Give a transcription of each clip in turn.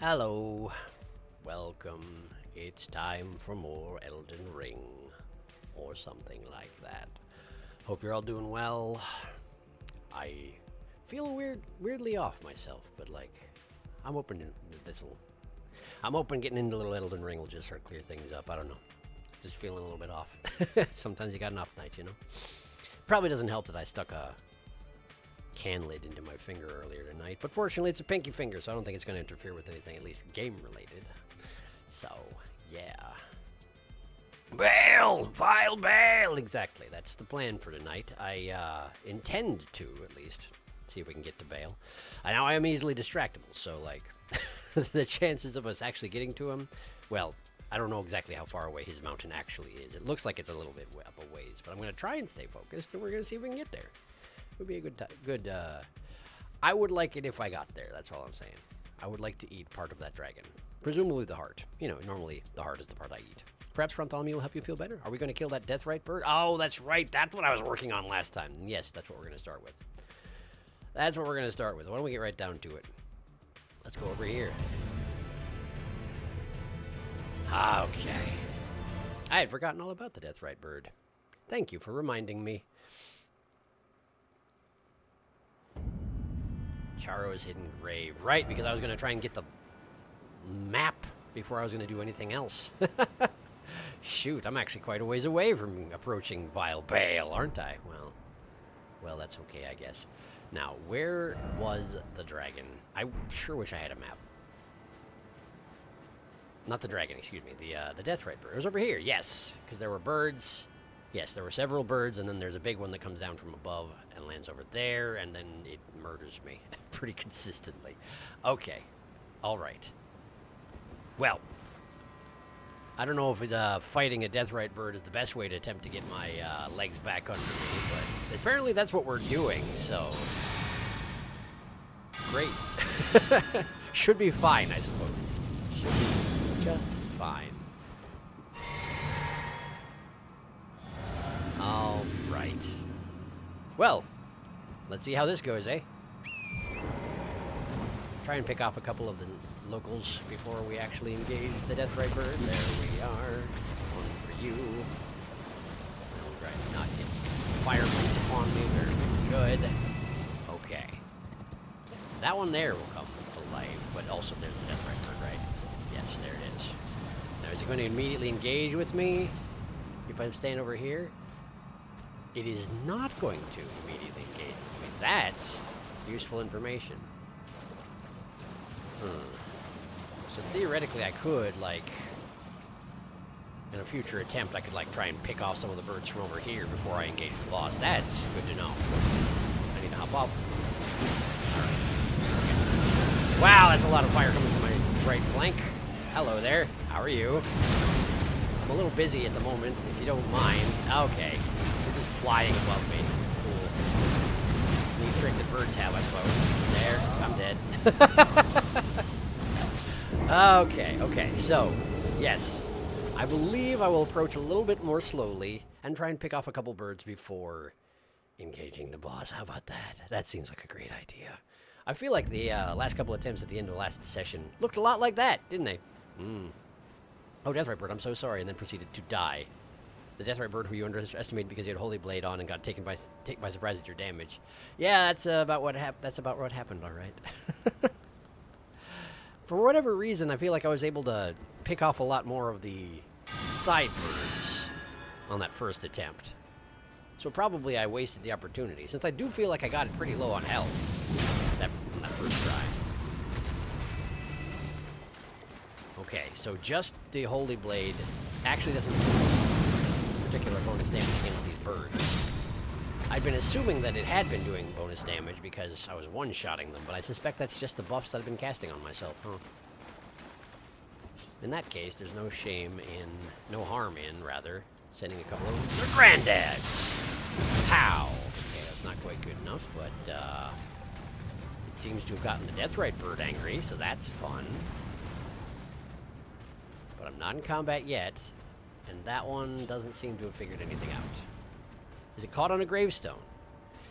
Hello, welcome. It's time for more Elden Ring, or something like that. Hope you're all doing well. I feel weirdly off myself, but like, I'm hoping getting into a little Elden Ring will just sort of clear things up. I don't know, just feeling a little bit off. Sometimes you got an off night, you know. Probably doesn't help that I stuck a can lid into my finger earlier tonight, but fortunately it's a pinky finger, so I don't think it's going to interfere with anything, at least game related. So yeah, Bayle, vile Bayle. Exactly, that's the plan for tonight. I intend to at least see if we can get to Bayle. Now I am easily distractible, so like the chances of us actually getting to him, well, I don't know exactly how far away his mountain actually is. It looks like it's a little bit of a ways, but I'm going to try and stay focused, and we're going to see if we can get there. It would be a good I would like it if I got there, that's all I'm saying. I would like to eat part of that dragon. Presumably the heart. You know, normally the heart is the part I eat. Perhaps Bartholomew will help you feel better? Are we going to kill that deathrite bird? Oh, that's right, that's what I was working on last time. Yes, that's what we're going to start with. That's what we're going to start with. Why don't we get right down to it? Let's go over here. Okay. I had forgotten all about the deathrite bird. Thank you for reminding me. Charo's hidden grave. Right, because I was going to try and get the map before I was going to do anything else. Shoot, I'm actually quite a ways away from approaching vile Bayle, aren't I? Well, that's okay, I guess. Now, where was the dragon? I sure wish I had a map. Not the dragon, excuse me. The deathrite bird. It was over here, yes. Because there were birds. Yes, there were several birds, and then there's a big one that comes down from above and lands over there, and then it murders me pretty consistently. Okay. All right. Well, I don't know if fighting a deathrite bird is the best way to attempt to get my legs back under me, but apparently that's what we're doing, so... Great. Should be fine, I suppose. Should be just fine. All right. Well, let's see how this goes, eh? Try and pick off a couple of the locals before we actually engage the deathrite bird. There we are. One for you. All right, not get fire upon me. Very good. Okay. That one there will come to life, but also there's the deathrite bird, right? Yes, there it is. Now, is it going to immediately engage with me if I'm staying over here? It is not going to immediately engage with me. That's useful information. So theoretically I could, like, in a future attempt, I could, like, try and pick off some of the birds from over here before I engage the boss. That's good to know. I need to hop off. Right. Wow, that's a lot of fire coming from my right flank. Hello there. How are you? I'm a little busy at the moment, if you don't mind. Okay. You're just flying above me. Cool. Neat trick that birds have, I suppose. There. I'm dead. Okay, so, yes. I believe I will approach a little bit more slowly and try and pick off a couple birds before engaging the boss. How about that? That seems like a great idea. I feel like the last couple attempts at the end of the last session looked a lot like that, didn't they? Oh, Deathrite Bird, I'm so sorry, and then proceeded to die. The Deathrite Bird who you underestimated because you had Holy Blade on and got taken by surprise at your damage. Yeah, that's about what happened, all right. For whatever reason, I feel like I was able to pick off a lot more of the side birds on that first attempt. So probably I wasted the opportunity, since I do feel like I got it pretty low on health on that first try. Okay, so just the Holy Blade actually doesn't do particular bonus damage against these birds. I'd been assuming that it had been doing bonus damage because I was one-shotting them, but I suspect that's just the buffs that I've been casting on myself, huh? In that case, there's no harm in, rather, sending a couple of their granddads. Pow! Okay, that's not quite good enough, but, it seems to have gotten the Deathrite Bird angry, so that's fun. But I'm not in combat yet, and that one doesn't seem to have figured anything out. Is it caught on a gravestone?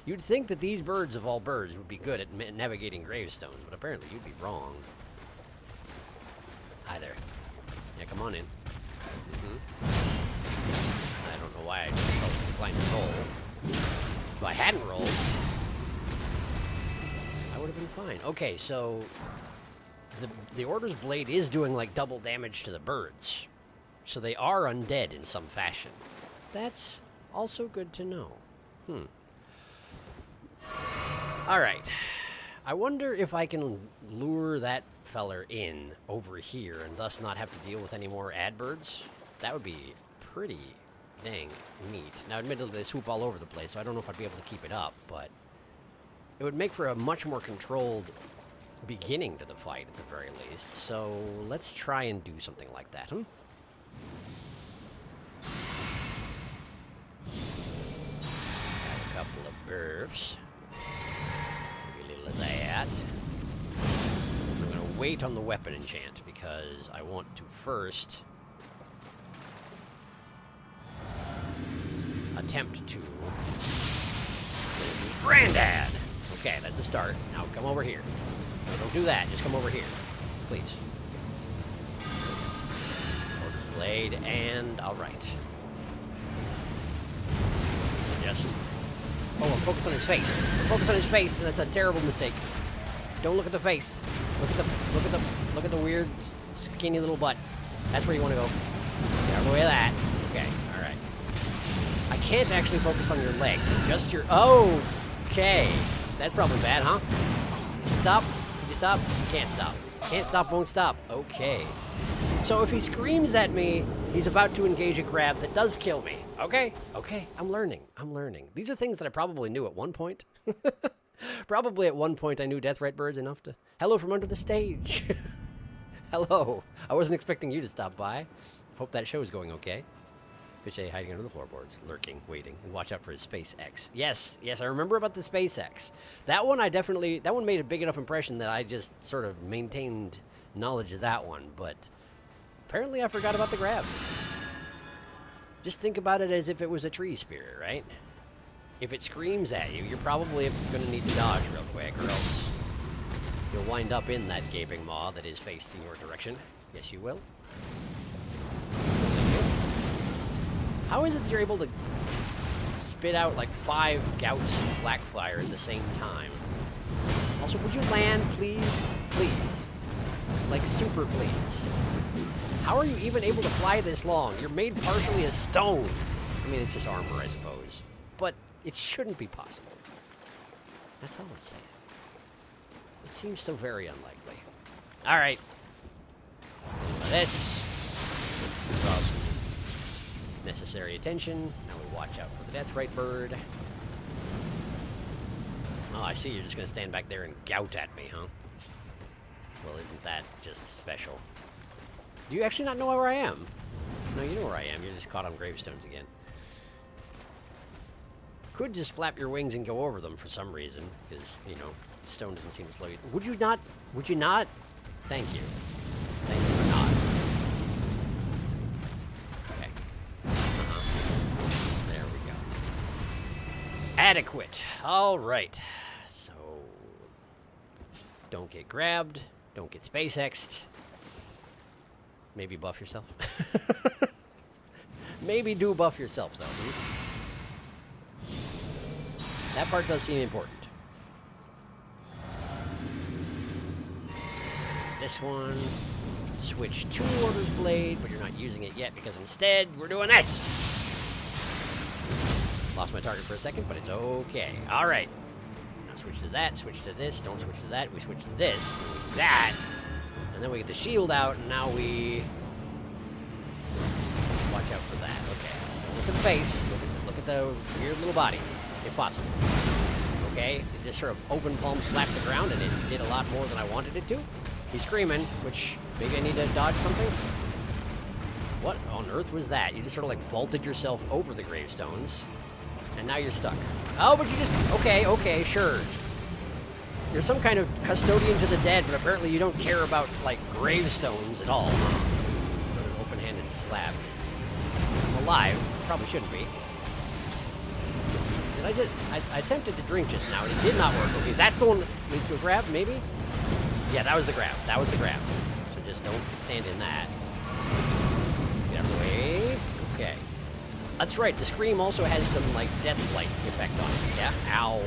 You'd think that these birds, of all birds, would be good at navigating gravestones, but apparently you'd be wrong. Hi there. Yeah, come on in. I don't know why I declined to roll. If I hadn't rolled, I would have been fine. Okay, so the Order's Blade is doing like double damage to the birds. So they are undead in some fashion. That's also good to know. Alright. I wonder if I can lure that feller in over here and thus not have to deal with any more adbirds. That would be pretty dang neat. Now, admittedly, they swoop all over the place, so I don't know if I'd be able to keep it up, but it would make for a much more controlled beginning to the fight, at the very least. So let's try and do something like that, Add a couple of burfs. Maybe a little of that. I'm going to wait on the weapon enchant because I want to first attempt to save Grandad. Okay, that's a start. Now come over here. No, don't do that. Just come over here, please. Order Blade, and all right. Yes. Oh, I'm focused on his face. I'm focused on his face, and that's a terrible mistake. Don't look at the face. Look at the weird, skinny little butt. That's where you want to go. Get out of the way of that. Okay, all right. I can't actually focus on your legs. Just your... Oh, okay. That's probably bad, huh? Stop. Could you stop? You can't stop. Can't stop, won't stop. Okay. So if he screams at me, he's about to engage a grab that does kill me. Okay? Okay. I'm learning. I'm learning. These are things that I probably knew at one point. Probably at one point I knew Deathrite birds enough to... Hello from under the stage. Hello. I wasn't expecting you to stop by. Hope that show is going okay. Fishay hiding under the floorboards, lurking, waiting, and watch out for his SpaceX. Yes, yes, I remember about the SpaceX. That one that one made a big enough impression that I just sort of maintained knowledge of that one, but apparently I forgot about the grab. Just think about it as if it was a tree spirit, right? If it screams at you, you're probably going to need to dodge real quick, or else you'll wind up in that gaping maw that is faced in your direction. Yes, you will. How is it that you're able to spit out like 5 gouts of Blackfire at the same time? Also, would you land, please? Please. Like, super please. How are you even able to fly this long? You're made partially of stone. I mean, it's just armor, I suppose. But it shouldn't be possible. That's all I'm saying. It seems so very unlikely. All right. This. Let's draw some necessary attention. Now we watch out for the Deathrite bird. Oh, I see. You're just going to stand back there and gout at me, huh? Well, isn't that just special? Do you actually not know where I am? No, you know where I am. You're just caught on gravestones again. Could just flap your wings and go over them for some reason, because, you know, stone doesn't seem to slow you. Would you not? Would you not? Thank you. Thank you for not. There we go. Adequate. All right. So, don't get grabbed. Don't get SpaceX'd. Maybe buff yourself. Maybe do buff yourself, though. That part does seem important. This one. Switch to Order's Blade, but you're not using it yet because instead we're doing this. Lost my target for a second, but it's okay. All right. Now switch to that, switch to this, don't switch to that. We switch to this, and we do that. And then we get the shield out, and now we... Watch out for that. Okay. Don't look at the face. Look at the weird little body, if possible. Okay? It just sort of open palm slapped the ground, and it did a lot more than I wanted it to. He's screaming, which maybe I need to dodge something? What on earth was that? You just sort of like vaulted yourself over the gravestones, and now you're stuck. Oh, but you just... Okay, sure. You're some kind of custodian to the dead, but apparently you don't care about, like, gravestones at all. Another open-handed slap. I'm alive. Probably shouldn't be. I attempted to drink just now, and it did not work. Okay, that's the one that leads to a grab, maybe? Yeah, that was the grab. That was the grab. So just Don't stand in that. Get out of the way. Okay. That's right, the Scream also has some, like, death-like effect on it. Yeah? Ow.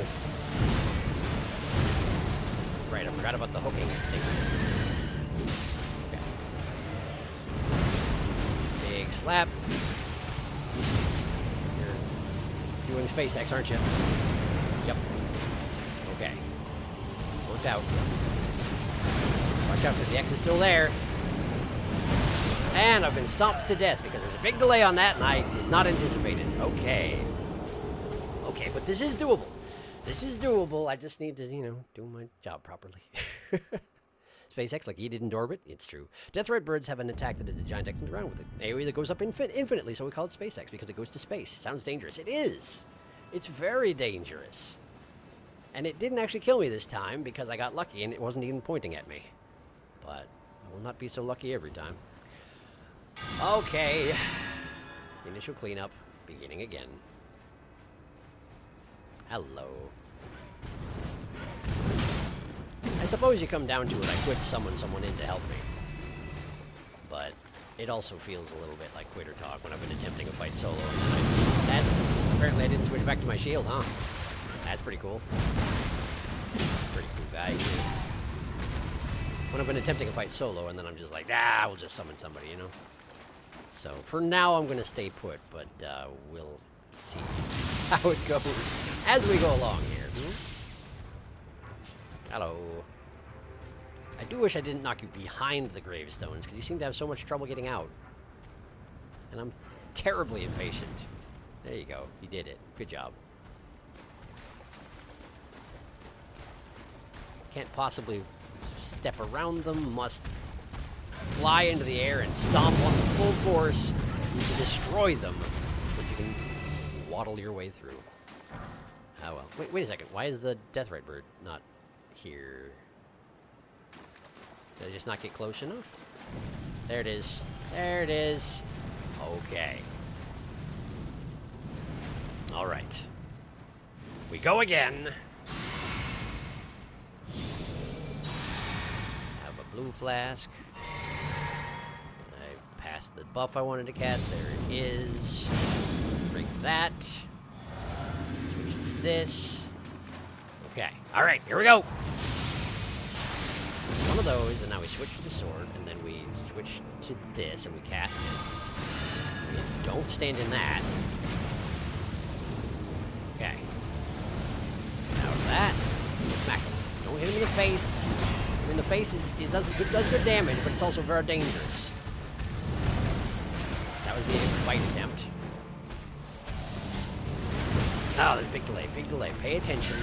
Right, I forgot about the hooking thing. Okay. Big slap. You're doing SpaceX, aren't you? Yep. Okay. Worked out. Watch out, because the X is still there. And I've been stomped to death because there's a big delay on that, and I did not anticipate it. Okay. Okay, but this is doable. This is doable. I just need to, you know, do my job properly. SpaceX, like Edith in orbit, it's true. Death-right birds have an attack that is a giant X and around with it. AoE that goes up infinitely, so we call it SpaceX because it goes to space. Sounds dangerous. It is. It's very dangerous. And it didn't actually kill me this time because I got lucky and it wasn't even pointing at me. But I will not be so lucky every time. Okay. Initial cleanup. Beginning again. Hello. I suppose you come down to it, I could summon someone in to help me. But it also feels a little bit like quitter talk when I've been attempting a fight solo. And then apparently I didn't switch back to my shield, huh? That's pretty cool. Pretty cool guy. When I've been attempting a fight solo, and then I'm just like, we'll just summon somebody, you know? So, for now, I'm going to stay put, but we'll see how it goes as we go along here. Hello. I do wish I didn't knock you behind the gravestones, because you seem to have so much trouble getting out. And I'm terribly impatient. There you go. You did it. Good job. Can't possibly step around them, must fly into the air and stomp on them full force to destroy them, but you can waddle your way through. Oh well. Wait a second. Why is the death-right bird not here? Did I just not get close enough? There it is. There it is. Okay. All right. We go again. Blue flask. I passed the buff I wanted to cast. There it is. Drink that. Switch to this. Okay. Alright, here we go. One of those, and now we switch to the sword, and then we switch to this, and we cast it. Don't stand in that. Okay. Now that. Smack him. Don't hit him in the face. In the face, it does good damage, but it's also very dangerous. That was the fight attempt. Oh, there's a big delay, big delay. Pay attention.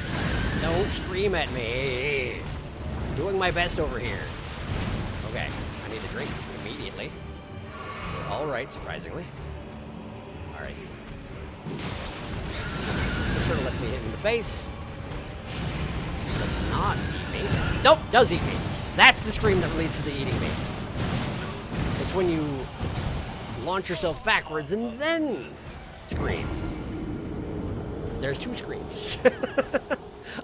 Don't scream at me. I'm doing my best over here. Okay, I need a drink immediately. We're all right, surprisingly. All right. This sort of lets me hit him in the face. Does not eat me. Nope, does eat me. That's the scream that leads to the eating me. It's when you launch yourself backwards and then scream. There's two screams.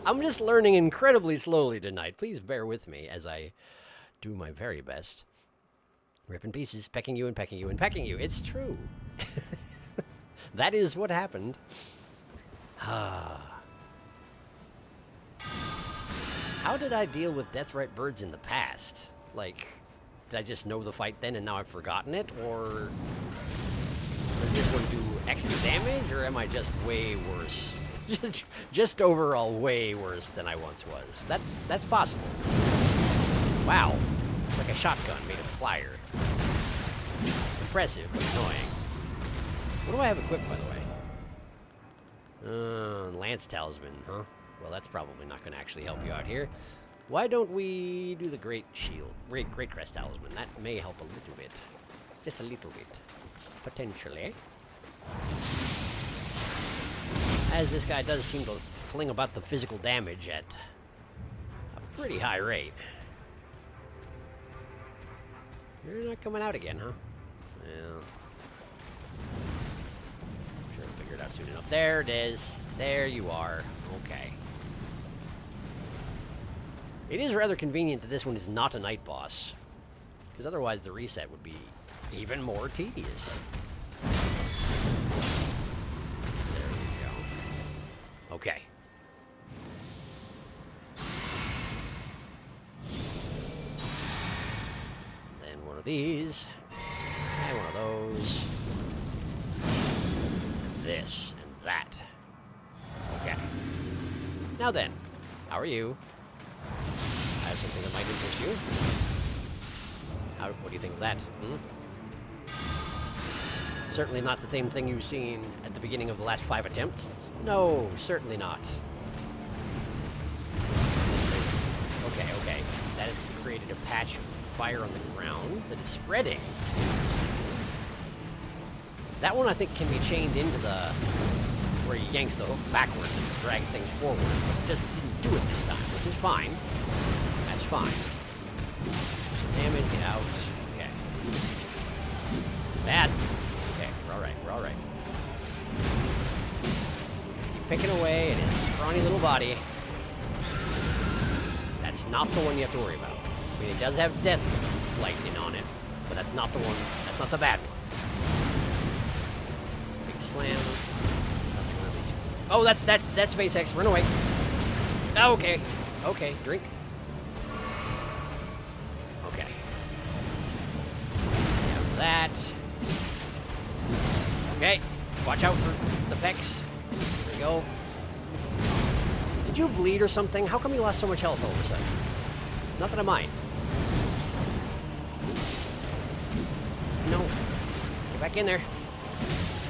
I'm just learning incredibly slowly tonight. Please bear with me as I do my very best. Rip in pieces, pecking you and pecking you and pecking you. It's true. That is what happened. How did I deal with death-right birds in the past? Like, did I just know the fight then and now I've forgotten it? Or does this one do extra damage? Or am I just way worse? just overall way worse than I once was. That's possible. Wow. It's like a shotgun made of fire. Impressive, but annoying. What do I have equipped, by the way? Lance Talisman, huh? Well, that's probably not going to actually help you out here. Why don't we do the Great Shield, Great Crest Talisman? That may help a little bit. Just a little bit. Potentially. As this guy does seem to fling about the physical damage at a pretty high rate. You're not coming out again, huh? Well, I'm sure I'll figure it out soon enough. There it is. There you are. Okay. It is rather convenient that this one is not a night boss. Because otherwise the reset would be even more tedious. There we go. Okay. Then one of these. And one of those. This and that. Okay. Now then, how are you? I have something that might interest you. What do you think of that? Certainly not the same thing you've seen at the beginning of the last 5 attempts. No, certainly not. Okay, okay. That has created a patch of fire on the ground that is spreading. That one I think can be chained into the... where he yanks the hook backwards and drags things forward. But it just didn't do it this time, which is fine. That's fine. Some damage, get out. Okay. Bad. Okay, we're alright, we're alright. Keep picking away at his scrawny little body. That's not the one you have to worry about. I mean, it does have death lightning on it, but that's not the one, that's not the bad one. Big slam. Nothing really. Oh, that's SpaceX. Run away. Oh, okay. Okay, drink. Okay. Have that. Okay. Watch out for the pecs. There we go. Did you bleed or something? How come you lost so much health all of a sudden? Nothing of mine. No. Get back in there.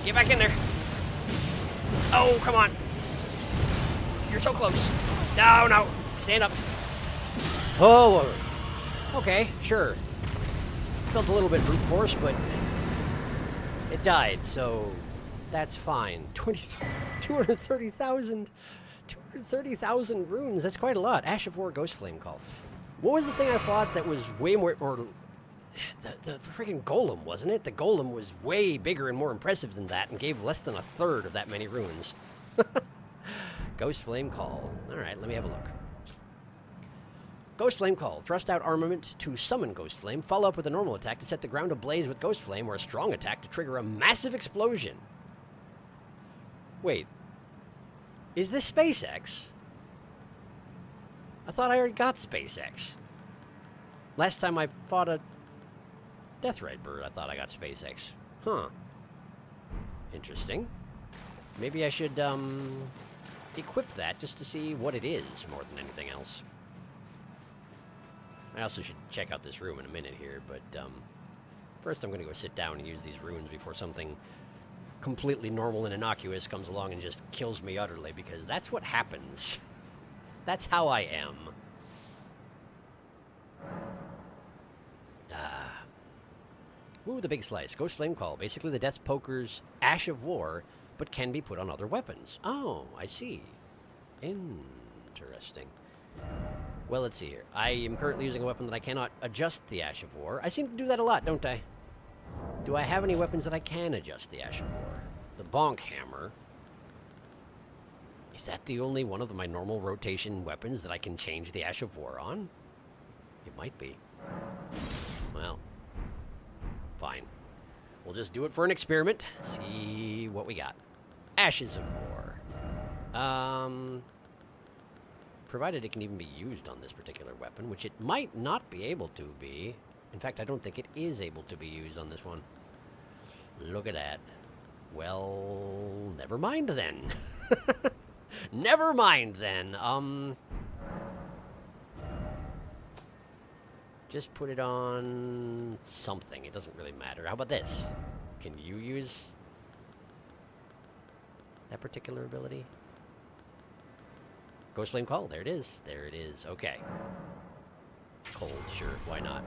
Get back in there. Oh, come on. You're so close. No, no. Stand up. Oh, okay, sure. Felt a little bit brute force, but it died, so that's fine. 230,000 runes. That's quite a lot. Ash of War, Ghost Flame Call. What was the thing I fought that was way more... or the freaking golem, wasn't it? The golem was way bigger and more impressive than that and gave less than a third of that many runes. Ghost Flame Call. Alright, let me have a look. Ghost Flame Call. Thrust out armament to summon Ghost Flame. Follow up with a normal attack to set the ground ablaze with Ghost Flame, or a strong attack to trigger a massive explosion. Wait. Is this SpaceX? I thought I already got SpaceX. Last time I fought a Death Red Bird, I thought I got SpaceX. Huh. Interesting. Maybe I should, equip that just to see what it is more than anything else. I also should check out this room in a minute here, but, first I'm gonna go sit down and use these runes before something completely normal and innocuous comes along and just kills me utterly, because that's what happens. That's how I am. Ooh, the big slice. Ghost Flame Call. Basically the Death Poker's Ash of War, but can be put on other weapons. Oh, I see. Interesting. Well, let's see here. I am currently using a weapon that I cannot adjust the Ash of War. I seem to do that a lot, don't I? Do I have any weapons that I can adjust the Ash of War? The Bonk Hammer. Is that the only one of my normal rotation weapons that I can change the Ash of War on? It might be. Well, fine. We'll just do it for an experiment. See what we got. Ashes of War. Provided it can even be used on this particular weapon, which it might not be able to be. In fact, I don't think it is able to be used on this one. Look at that. Well, never mind then. Never mind then. Just put it on something. It doesn't really matter. How about this? Can you use that particular ability? Ghost Flame Call. There it is. There it is. Okay. Cold. Sure. Why not?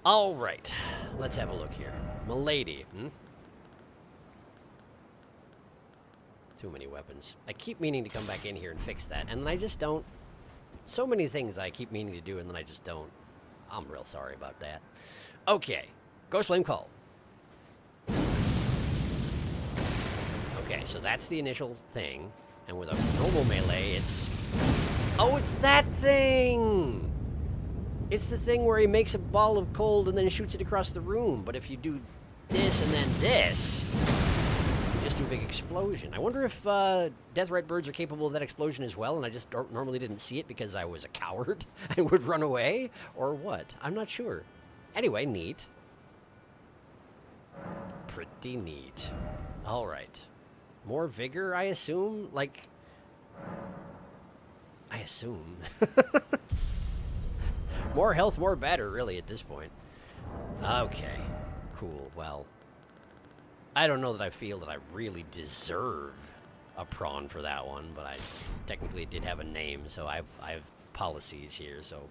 All right. Let's have a look here. Milady. Too many weapons. I keep meaning to come back in here and fix that, and then I just don't. So many things I keep meaning to do, and then I just don't. I'm real sorry about that. Okay. Ghost Flame Call. Okay, so that's the initial thing. And with a normal melee, it's... Oh, it's that thing! It's the thing where he makes a ball of cold and then shoots it across the room. But if you do this and then this, you just do a big explosion. I wonder if Deathrite birds are capable of that explosion as well, and I just normally didn't see it because I was a coward and would run away, or what? I'm not sure. Anyway, neat. Pretty neat. All right. More vigor, I assume? Like, I assume. More health, more better, really, at this point. Okay. Cool. Well, I don't know that I feel that I really deserve a prawn for that one, but I technically did have a name, so I have policies here, so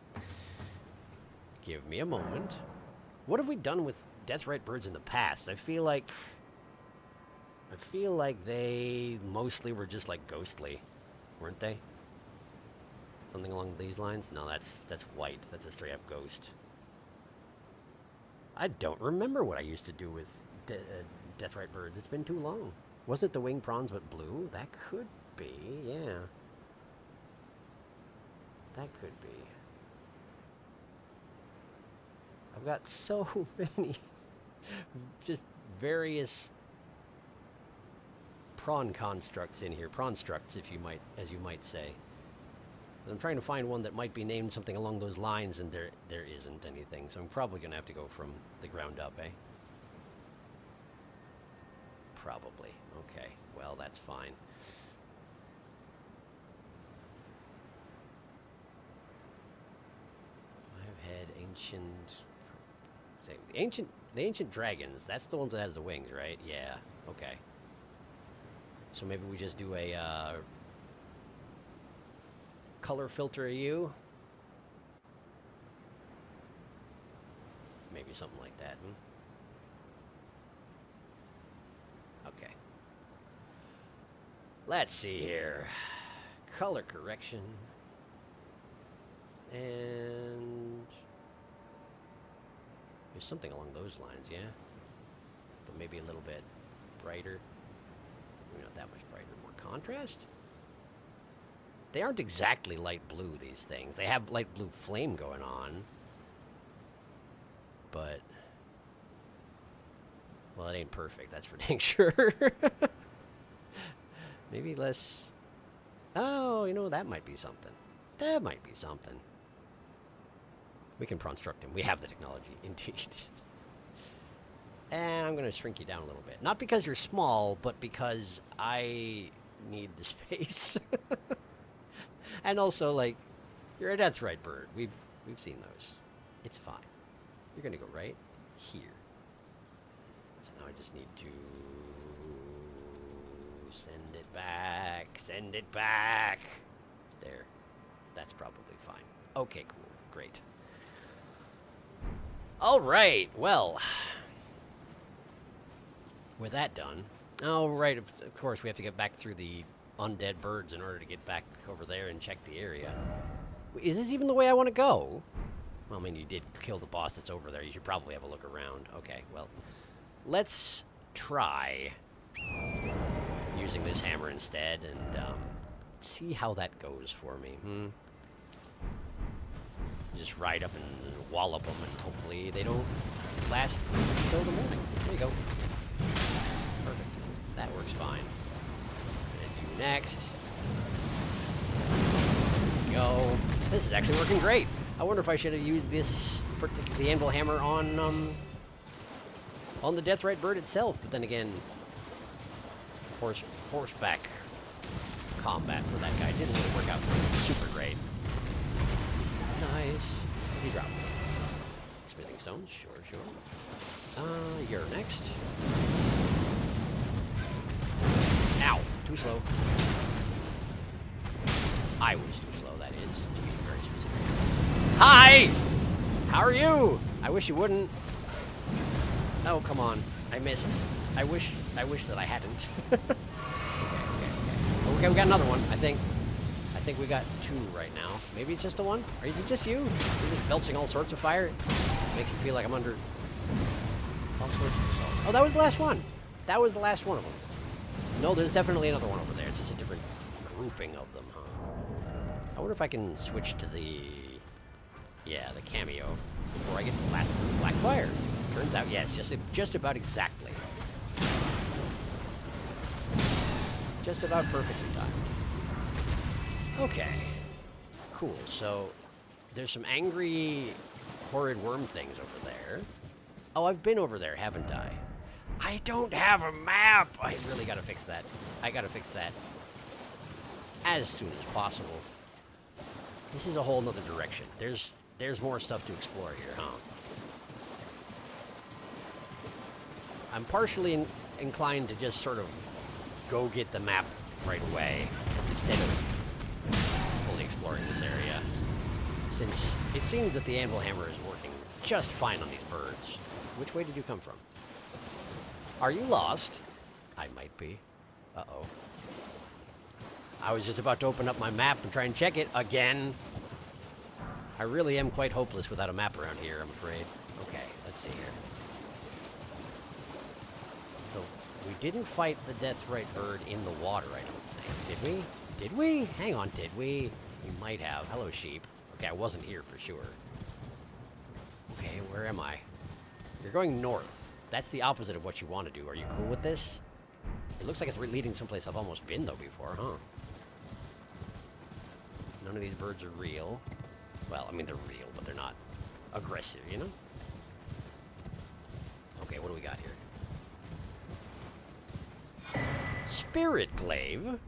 give me a moment. What have we done with Deathrite birds in the past? I feel like they mostly were just like ghostly, weren't they? Something along these lines? No, that's white. That's a straight up ghost. I don't remember what I used to do with Deathrite birds. It's been too long. Wasn't the winged prawns but blue? That could be, yeah. That could be. I've got so many just various prawn constructs in here. Prawnstructs, as you might say. I'm trying to find one that might be named something along those lines, and there isn't anything. So I'm probably going to have to go from the ground up, eh? Probably. Okay. Well, that's fine. Five-head ancient... The ancient dragons. That's the ones that has the wings, right? Yeah. Okay. So maybe we just do a... color filter of you. Maybe something like that. Okay. Let's see here. Color correction. And there's something along those lines, yeah? But maybe a little bit brighter. Maybe not that much brighter. More contrast? They aren't exactly light blue, these things. They have light blue flame going on. But... well, it ain't perfect, that's for dang sure. Maybe less... oh, you know, that might be something. That might be something. We can construct him. We have the technology, indeed. And I'm going to shrink you down a little bit. Not because you're small, but because I need the space. And also, like, you're a Deathrite bird. We've seen those. It's fine. You're gonna go right here. So now I just need to send it back. Send it back. There. That's probably fine. Okay, cool. Great. All right. Well, with that done. Oh, right. Of course, we have to get back through the undead birds in order to get back over there and check the area. Is this even the way I want to go? Well, I mean, you did kill the boss that's over there. You should probably have a look around. Okay, well, let's try using this hammer instead and see how that goes for me. Just ride up and wallop them, and hopefully they don't last until the morning. There you go. Perfect. That works fine. Next. Go. This is actually working great. I wonder if I should have used the anvil hammer on the Deathrite bird itself. But then again, horseback combat for that guy didn't really work out super great. Nice. He dropped. Smithing stones. Sure. You're next. Ow. Too slow. I was too slow, that is, to be very specific. Hi! How are you? I wish you wouldn't. Oh, come on. I missed. I wish that I hadn't. Okay, we got another one, I think. I think we got two right now. Maybe it's just a one? Or is it just you? You're just belching all sorts of fire? It makes me feel like I'm under all sorts of assault. Oh, that was the last one. That was the last one of them. No, there's definitely another one over there. It's just a different grouping of them, huh? I wonder if I can switch to the... Yeah, the cameo. Before I get blasted with black fire. Turns out, yes, just about exactly. Just about perfectly timed. Okay. Cool, so there's some angry, horrid worm things over there. Oh, I've been over there, haven't I? I don't have a map! I really gotta fix that. I gotta fix that as soon as possible. This is a whole nother direction. There's more stuff to explore here, huh? I'm partially inclined to just sort of go get the map right away instead of fully exploring this area, since it seems that the anvil hammer is working just fine on these birds. Which way did you come from? Are you lost? I might be. Uh-oh. I was just about to open up my map and try and check it again. I really am quite hopeless without a map around here, I'm afraid. Okay, let's see here. So, we didn't fight the Deathrite bird in the water, I don't think. Did we? Did we? Hang on, did we? We might have. Hello, sheep. Okay, I wasn't here for sure. Okay, where am I? You're going north. That's the opposite of what you want to do. Are you cool with this? It looks like it's leading someplace I've almost been, though, before, huh? None of these birds are real. Well, I mean, they're real, but they're not aggressive, you know? Okay, what do we got here? Spirit glaive?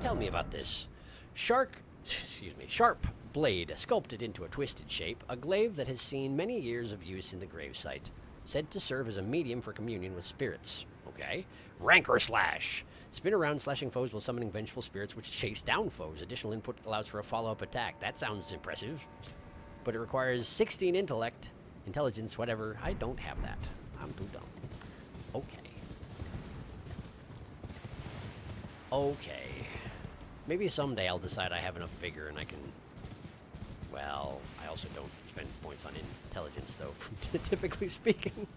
Tell me about this. Sharp blade sculpted into a twisted shape, a glaive that has seen many years of use in the gravesite, said to serve as a medium for communion with spirits. Okay. Rancor slash. Spin around, slashing foes while summoning vengeful spirits which chase down foes. Additional input allows for a follow-up attack. That sounds impressive. But it requires 16 intelligence, whatever. I don't have that. I'm too dumb. Okay. Okay. Maybe someday I'll decide I have enough vigor and I can... Well, I also don't spend points on intelligence, though, typically speaking.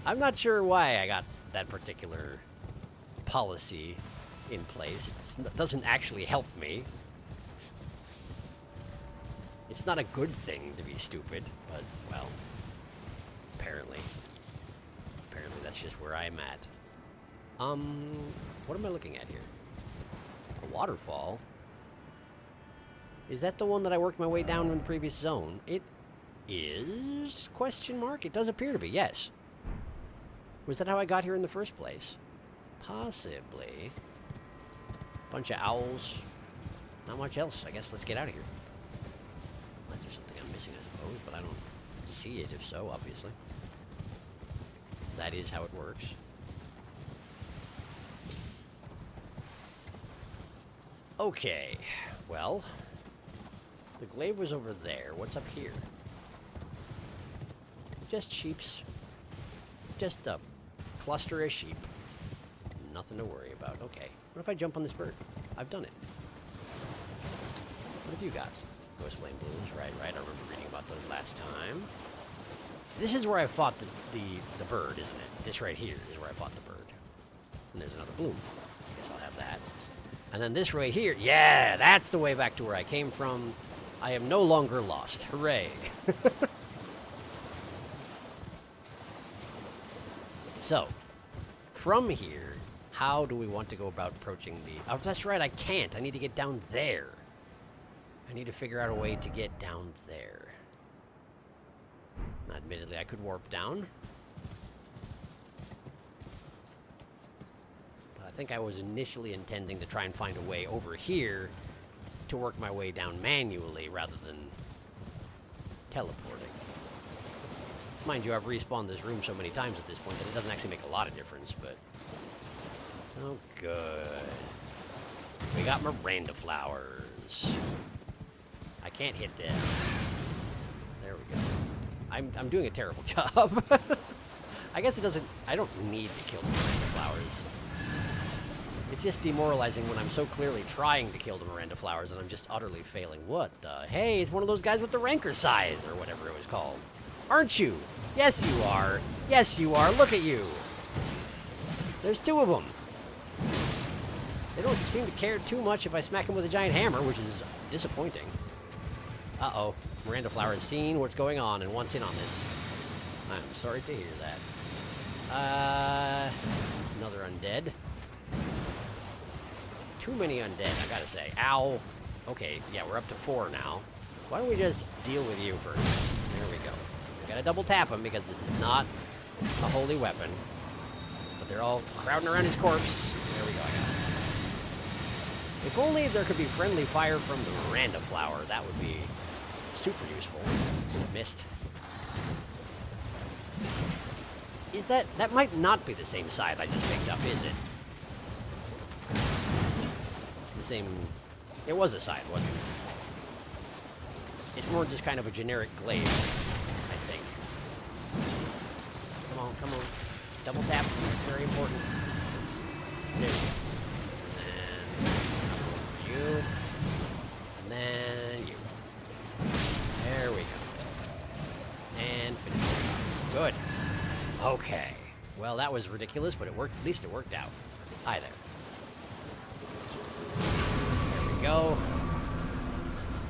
I'm not sure why I got that particular policy in place. It doesn't actually help me. It's not a good thing to be stupid, but, well, apparently. Apparently that's just where I'm at. What am I looking at here? A waterfall? Is that the one that I worked my way down in the previous zone? It is? Question mark? It does appear to be, yes. Was that how I got here in the first place? Possibly. Bunch of owls. Not much else. I guess let's get out of here. Unless there's something I'm missing, I suppose, but I don't see it, if so, obviously. That is how it works. Okay. Well... The glaive was over there. What's up here? Just sheeps. Just a cluster of sheep. Nothing to worry about. Okay. What if I jump on this bird? I've done it. What have you got? Ghost Flame Blooms. Right. I remember reading about those last time. This is where I fought the bird, isn't it? This right here is where I fought the bird. And there's another bloom. I guess I'll have that. And then this right here. Yeah, that's the way back to where I came from. I am no longer lost. Hooray. So, from here, how do we want to go about approaching the... Oh, that's right, I can't. I need to get down there. I need to figure out a way to get down there. Now, admittedly, I could warp down. But I think I was initially intending to try and find a way over here to work my way down manually rather than teleporting. Mind you, I've respawned this room so many times at this point that it doesn't actually make a lot of difference, but... Oh, good. We got Miranda flowers. I can't hit them. There we go. I'm doing a terrible job. I guess it doesn't... I don't need to kill the Miranda flowers. It's just demoralizing when I'm so clearly trying to kill the Miranda flowers and I'm just utterly failing. What the... Hey, it's one of those guys with the rancor scythe, or whatever it was called. Aren't you? Yes, you are. Yes, you are. Look at you. There's two of them. They don't seem to care too much if I smack them with a giant hammer, which is disappointing. Uh-oh. Miranda Flower has seen what's going on and wants in on this. I'm sorry to hear that. Another undead. Too many undead, I gotta say. Ow. Okay, yeah, we're up to 4 now. Why don't we just deal with you first? There we go. We gotta double tap him because this is not a holy weapon. But they're all crowding around his corpse. There we go, I got it. If only there could be friendly fire from the Miranda Flower, that would be super useful. Missed. Is that might not be the same scythe I just picked up, is it? The same, it was a scythe, wasn't it? It's more just kind of a generic glaive, I think. Come on, come on. Double tap, it's very important. There you go. You. And then you. There we go. And finish. Good. Okay. Well, that was ridiculous, but it worked. At least it worked out. Hi there. There we go.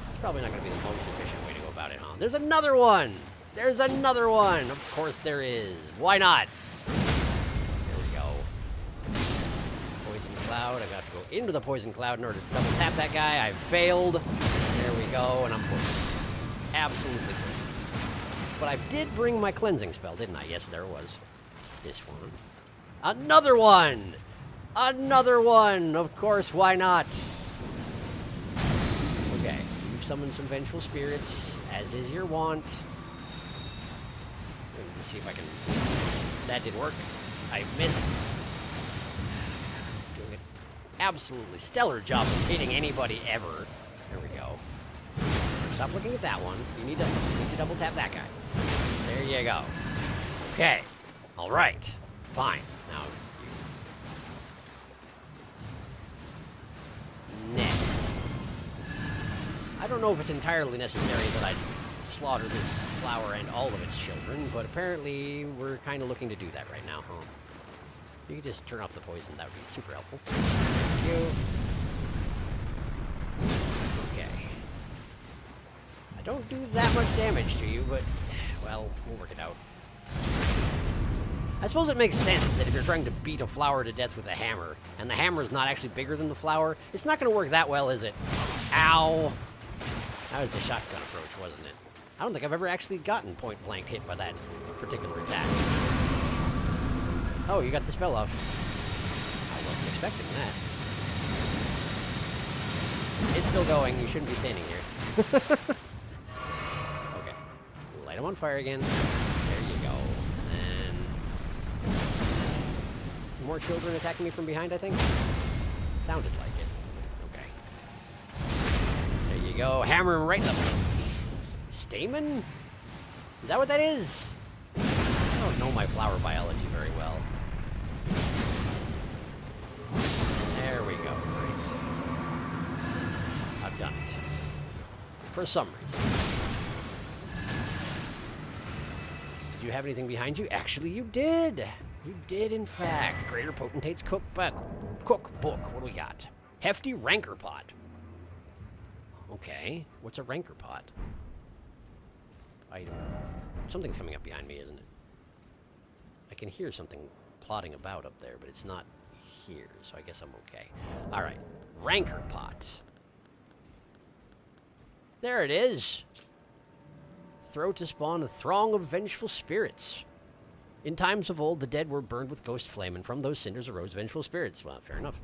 It's probably not going to be the most efficient way to go about it, huh? There's another one! There's another one! Of course there is. Why not? There we go. Poison cloud. I got to go into the poison cloud in order to double tap that guy. I failed. There we go, and I'm poisoned. Absolutely poisoned. But I did bring my cleansing spell, didn't I? Yes, there was. This one. Another one! Another one! Of course, why not? Okay, you've summoned some vengeful spirits, as is your wont. Let me see if I can... That did work. I missed. Doing an absolutely stellar job of hitting anybody ever. There we go. Stop looking at that one. You need to double tap that guy. There you go. Okay. All right. Fine. Now you. Nah. I don't know if it's entirely necessary that I slaughter this flower and all of its children, but apparently we're kind of looking to do that right now, huh? You could just turn off the poison. That would be super helpful. Thank you. Okay. I don't do that much damage to you, but, well, we'll work it out. I suppose it makes sense that if you're trying to beat a flower to death with a hammer, and the hammer is not actually bigger than the flower, it's not going to work that well, is it? Ow! That was the shotgun approach, wasn't it? I don't think I've ever actually gotten point-blank hit by that particular attack. Oh, you got the spell off. I wasn't expecting that. It's still going. You shouldn't be standing here. Okay. Light him on fire again. There you go. And more children attacking me from behind, I think? Sounded like it. Okay. There you go. Hammer him right in the... Stamen? Is that what that is? I don't know my flower biology very well. There we go. Great. I've done it. For some reason. Did you have anything behind you? Actually, you did. You did, in fact. Greater Potentate's Cookbook. What do we got? Hefty Rancor Pot. Okay. What's a Rancor Pot? Something's coming up behind me, isn't it? I can hear something plodding about up there, but it's not here, so I guess I'm okay. All right. Rancor Pot. There it is. Throw to spawn a throng of vengeful spirits. In times of old, the dead were burned with ghost flame, and from those cinders arose vengeful spirits. Well, fair enough.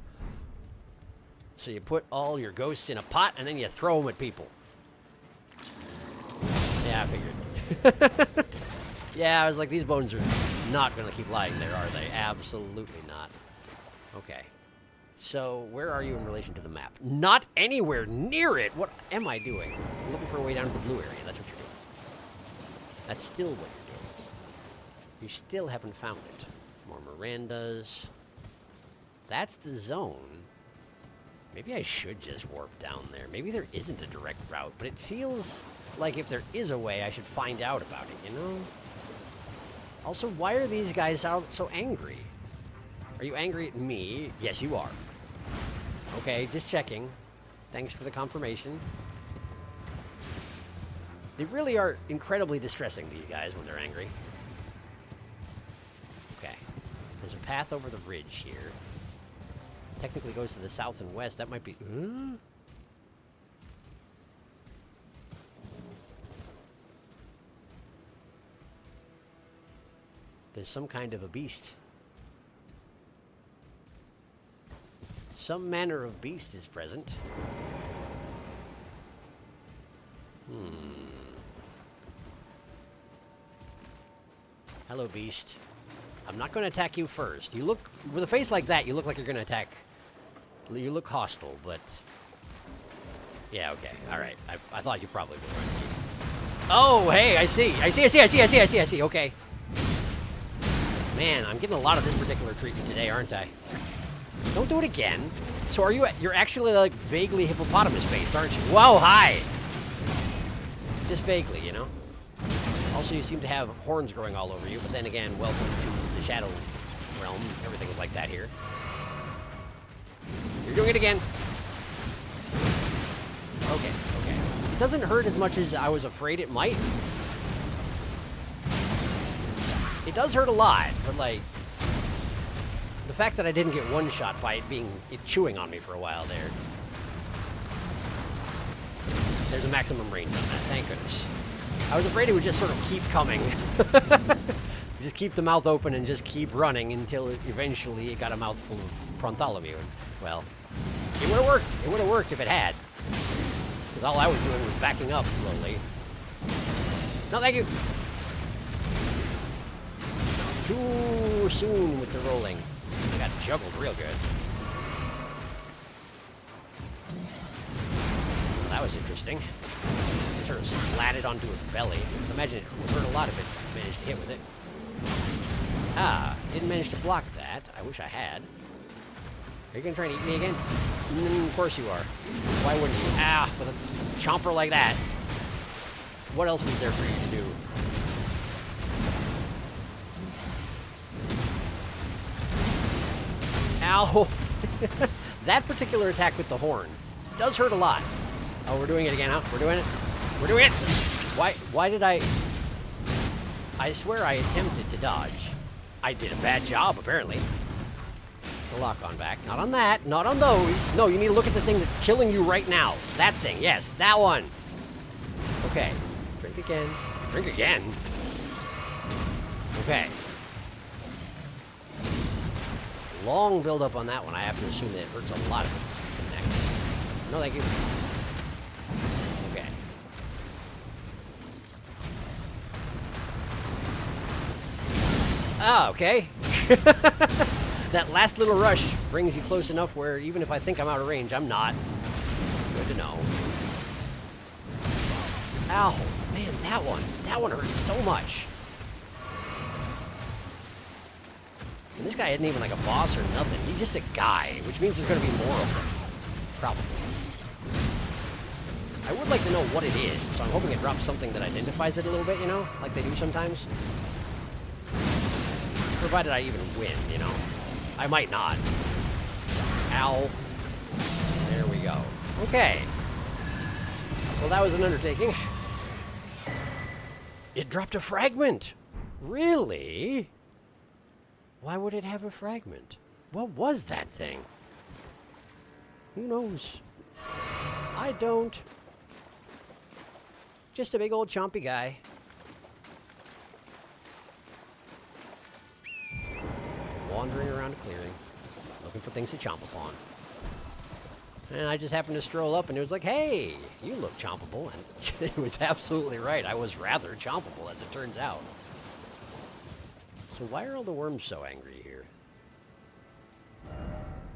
So you put all your ghosts in a pot, and then you throw them at people. Yeah, I figured. Yeah, I was like, these bones are not going to keep lying there, are they? Absolutely not. Okay. So, where are you in relation to the map? Not anywhere near it! What am I doing? I'm looking for a way down to the blue area. That's what you're doing. That's still what you're doing. You still haven't found it. More Mirandas. That's the zone. Maybe I should just warp down there. Maybe there isn't a direct route, but it feels like if there is a way, I should find out about it, you know? Also, why are these guys out so angry? Are you angry at me? Yes, you are. Okay, just checking. Thanks for the confirmation. They really are incredibly distressing, these guys, when they're angry. Okay. There's a path over the ridge here. Technically goes to the south and west. That might be... There's some kind of a beast. Some manner of beast is present. Hello, beast. I'm not going to attack you first. You look... With a face like that, you look like you're going to attack... You look hostile, but... Yeah, okay. Alright. I thought you probably would run. Oh, hey, I see. I see. Okay. Man, I'm getting a lot of this particular treatment today, aren't I? Don't do it again. So are you... You're actually, like, vaguely hippopotamus-based, aren't you? Whoa, hi! Just vaguely, you know? Also, you seem to have horns growing all over you, but then again, welcome to the Shadow Realm. Everything is like that here. You're doing it again. Okay. It doesn't hurt as much as I was afraid it might. It does hurt a lot, but like... The fact that I didn't get one shot by it chewing on me for a while there. There's a maximum range on that, thank goodness. I was afraid it would just sort of keep coming. Just keep the mouth open and just keep running until eventually it got a mouthful of Prontolomu. And, well, it would have worked. It would have worked if it had. Because all I was doing was backing up slowly. No, thank you. Too soon with the rolling. I got juggled real good. Well, that was interesting. It sort of slatted onto its belly. Imagine it would hurt a lot if it managed to hit with it. Ah, didn't manage to block that. I wish I had. Are you gonna try and eat me again? Of course you are. Why wouldn't you? Ah, with a chomper like that. What else is there for you to do? Ow! That particular attack with the horn does hurt a lot. Oh, we're doing it again, huh? We're doing it? We're doing it! Why did I swear I attempted to dodge. I did a bad job, apparently. The lock-on back. Not on that. Not on those. No, you need to look at the thing that's killing you right now. That thing. Yes, that one. Okay. Drink again. Drink again? Okay. Long build-up on that one. I have to assume that it hurts a lot of its necks. No, thank you. Okay. Ah, okay. That last little rush brings you close enough where even if I think I'm out of range, I'm not. Good to know. Ow. Man, that one hurts so much. And this guy isn't even like a boss or nothing. He's just a guy, which means there's going to be more of them. Probably. I would like to know what it is, so I'm hoping it drops something that identifies it a little bit, you know? Like they do sometimes. Provided I even win, you know? I might not. Ow. There we go. Okay. Well, that was an undertaking. It dropped a fragment. Really? Why would it have a fragment? What was that thing? Who knows? I don't. Just a big old chompy guy. Wandering around a clearing, looking for things to chomp upon. And I just happened to stroll up and it was like, hey, you look chompable. And it was absolutely right. I was rather chompable, as it turns out. So why are all the worms so angry here?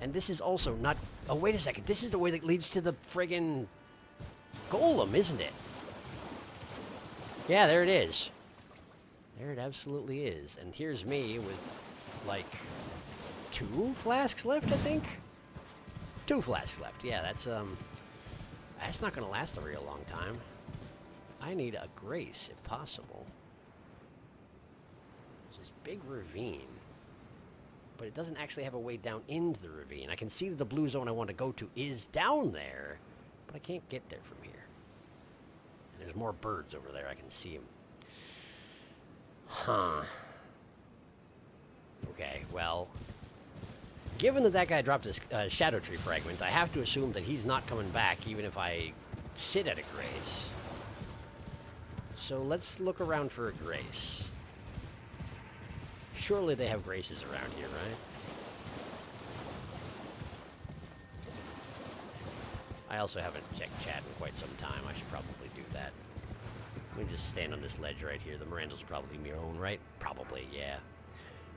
And this is also not... Oh, wait a second. This is the way that leads to the friggin' golem, isn't it? Yeah, there it is. There it absolutely is. And here's me with, like, 2 flasks left, I think? 2 flasks left. Yeah, that's not going to last a real long time. I need a grace, if possible. There's this big ravine. But it doesn't actually have a way down into the ravine. I can see that the blue zone I want to go to is down there, but I can't get there from here. And there's more birds over there. I can see them. Huh. Okay, well, given that guy dropped a Shadow Tree fragment, I have to assume that he's not coming back, even if I sit at a grace. So let's look around for a grace. Surely they have graces around here, right? I also haven't checked chat in quite some time. I should probably do that. Let me just stand on this ledge right here. The Mirandals will probably be my own, right? Probably, yeah.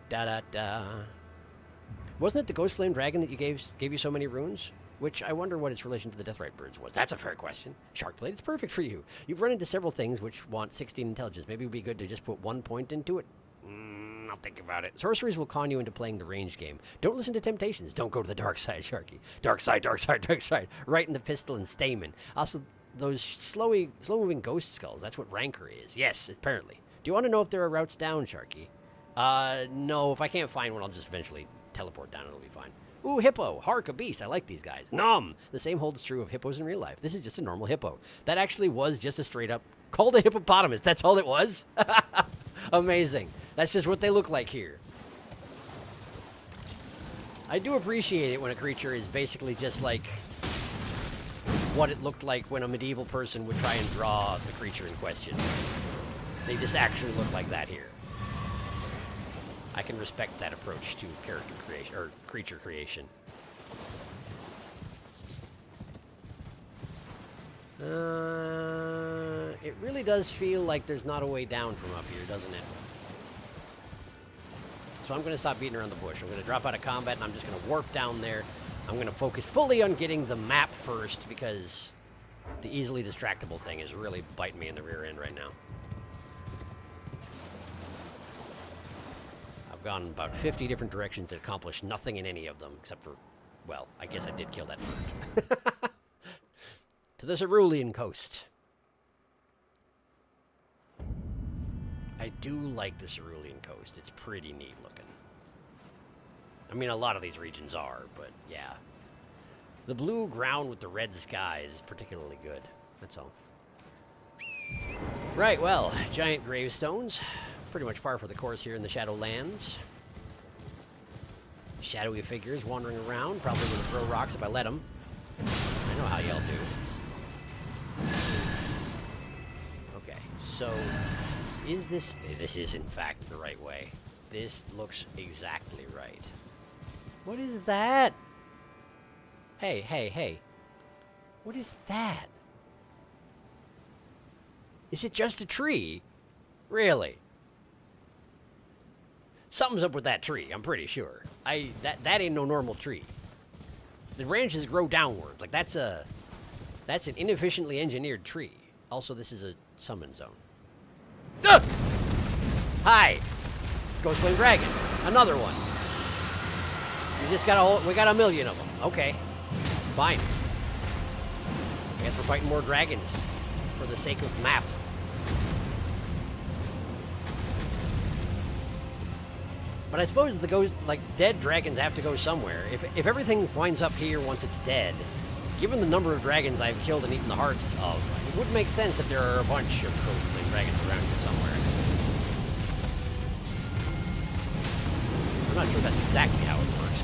Da-da-da. Wasn't it the Ghost Flame Dragon that gave you so many runes? Which I wonder what its relation to the Deathrite Birds was. That's a fair question. Sharkblade, it's perfect for you. You've run into several things which want 16 intelligence. Maybe it would be good to just put 1 point into it. I'll think about it. Sorceries will con you into playing the ranged game. Don't listen to temptations. Don't go to the dark side, Sharky. Dark side, dark side, dark side. Right in the pistol and stamen. Also, those slow-moving ghost skulls. That's what Rancor is. Yes, apparently. Do you want to know if there are routes down, Sharky? No. If I can't find one, I'll just eventually teleport down. It'll be fine. Ooh, hippo. Hark, a beast. I like these guys. Nom. The same holds true of hippos in real life. This is just a normal hippo. That actually was just a straight-up called a hippopotamus. That's all it was? Amazing. That's just what they look like here. I do appreciate it when a creature is basically just like what it looked like when a medieval person would try and draw the creature in question. They just actually look like that here. I can respect that approach to character creation, or creature creation. It really does feel like there's not a way down from up here, doesn't it? So I'm going to stop beating around the bush. I'm going to drop out of combat, and I'm just going to warp down there. I'm going to focus fully on getting the map first, because the easily distractible thing is really biting me in the rear end right now. I've gone about 50 different directions and accomplished nothing in any of them, except for, well, I guess I did kill that bird. To the Cerulean Coast. I do like the Cerulean Coast. It's pretty neat looking. I mean, a lot of these regions are, but yeah. The blue ground with the red sky is particularly good. That's all. Right, well, giant gravestones. Pretty much par for the course here in the Shadowlands. Shadowy figures wandering around. Probably going to throw rocks if I let them. I know how y'all do. Okay, so is this... This is, in fact, the right way. This looks exactly right. What is that? Hey, hey, hey. What is that? Is it just a tree? Really? Something's up with that tree, I'm pretty sure. That ain't no normal tree. The branches grow downward. Like, that's an inefficiently engineered tree. Also, this is a summon zone. Ugh! Hi! Ghost Flame Dragon. Another one. We got a million of them. Okay. Fine. I guess we're fighting more dragons for the sake of map. But I suppose the dead dragons have to go somewhere. If everything winds up here once it's dead, given the number of dragons I've killed and eaten the hearts of, it would make sense that there are a bunch of Ghost Flame dragons around here somewhere. I'm not sure that's exactly how it works,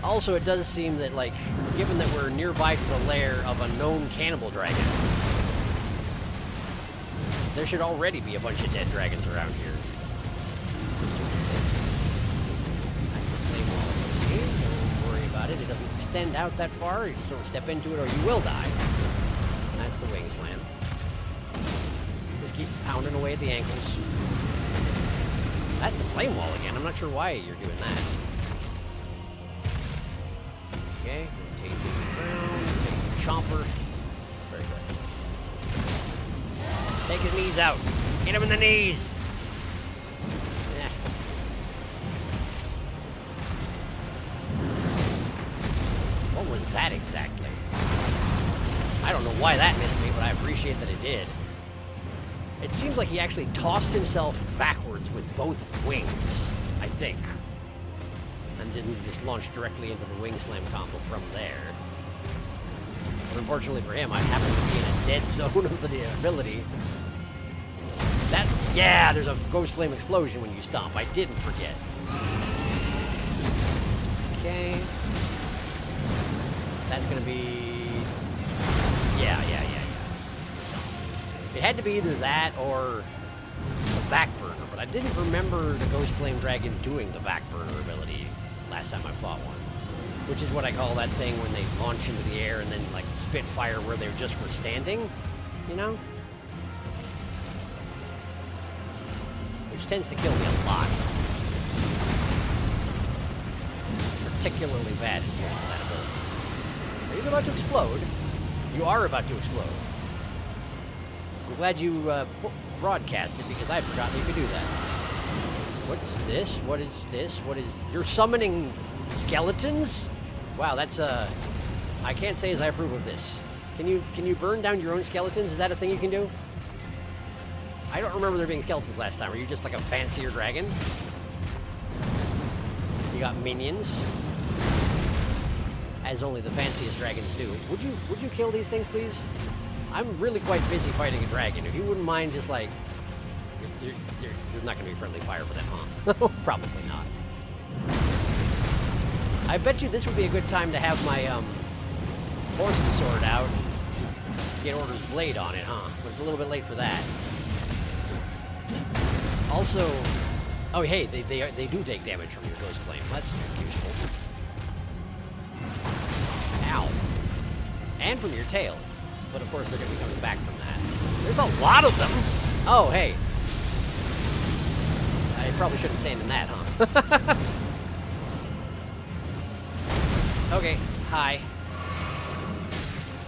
but... Also, it does seem that, like, given that we're nearby to the lair of a known cannibal dragon, there should already be a bunch of dead dragons around here. Don't worry about it. It doesn't extend out that far. You just don't step into it or you will die. And that's the wing slam. Just keep pounding away at the ankles. That's the flame wall again. I'm not sure why you're doing that. Okay, rotate the ground, take the chomper. Very good. Take his knees out. Hit him in the knees. Yeah. What was that exactly? I don't know why that missed me, but I appreciate that it did. It seems like he actually tossed himself backwards with both wings, I think. And didn't just launch directly into the wing slam combo from there. unfortunately for him, I happen to be in a dead zone of the ability. Yeah, there's a ghost flame explosion when you stomp. I didn't forget. Okay. That's gonna be... Yeah. It had to be either that or the backburner, but I didn't remember the Ghost Flame Dragon doing the backburner ability last time I fought one. Which is what I call that thing when they launch into the air and then, like, spit fire where they just were standing, you know? Which tends to kill me a lot. Particularly bad at using that ability. Are you about to explode? You are about to explode. I'm glad you broadcasted because I forgot that you could do that. What's this? What is this? What is... You're summoning skeletons? Wow, that's I can't say as I approve of this. Can you burn down your own skeletons? Is that a thing you can do? I don't remember there being skeletons last time. Are you just like a fancier dragon? You got minions, as only the fanciest dragons do. Would you kill these things, please? I'm really quite busy fighting a dragon. If you wouldn't mind, just like you're not going to be friendly fire with them, huh? Probably not. I bet you this would be a good time to have my Horse's sword out and get Order's blade on it, huh? But it's a little bit late for that. Also, oh hey, they do take damage from your Ghost Flame. That's useful. Ow. And from your tail. But of course they're going to be coming back from that. There's a lot of them! Oh, hey. I probably shouldn't stand in that, huh? Okay, hi.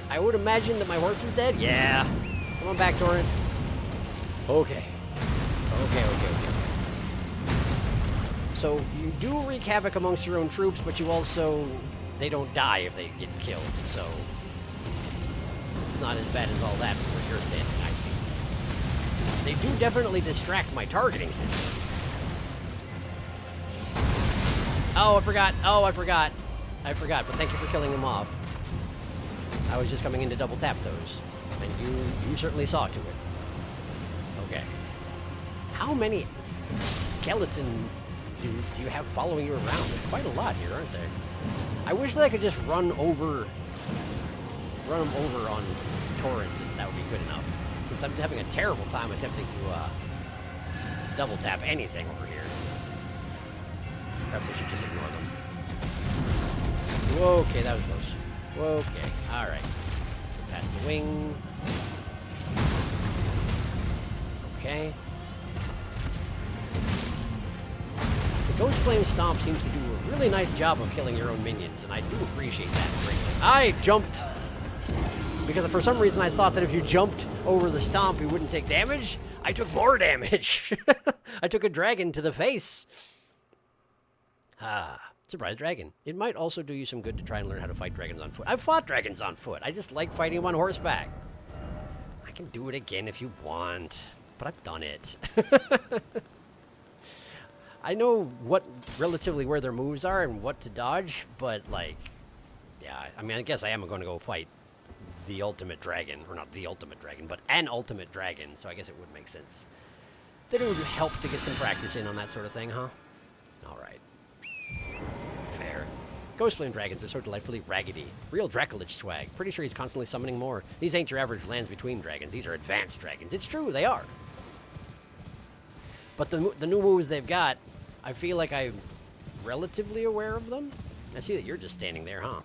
I would imagine that my horse is dead? Yeah. Come on back, Torrent. Okay. Okay. So, you do wreak havoc amongst your own troops, but you also... They don't die if they get killed, so... It's not as bad as all that from where you're standing, I see. They do definitely distract my targeting system. Oh, I forgot, but thank you for killing them off. I was just coming in to double tap those. And you certainly saw to it. Okay. How many skeleton dudes do you have following you around? There's quite a lot here, aren't there? I wish that I could just run them over on Torrent, and that would be good enough. Since I'm having a terrible time attempting to double tap anything over here. Perhaps I should just ignore them. Okay, that was close. Okay, alright. Past the wing. Okay. The Ghost Flame Stomp seems to do a really nice job of killing your own minions, and I do appreciate that greatly. I jumped! Because for some reason I thought that if you jumped over the stomp, you wouldn't take damage. I took more damage! I took a dragon to the face! Ah, surprise dragon. It might also do you some good to try and learn how to fight dragons on foot. I've fought dragons on foot. I just like fighting them on horseback. I can do it again if you want, but I've done it. I know relatively where their moves are and what to dodge, but like, yeah, I mean, I guess I am going to go fight the ultimate dragon, or not the ultimate dragon, but an ultimate dragon, so I guess it would make sense that it would help to get some practice in on that sort of thing, huh? Alright. Fair. Ghost Flame Dragons are so delightfully raggedy. Real Dracolich swag. Pretty sure he's constantly summoning more. These ain't your average lands between dragons. These are advanced dragons. It's true, they are. But the new moves they've got, I feel like I'm relatively aware of them. I see that you're just standing there, huh?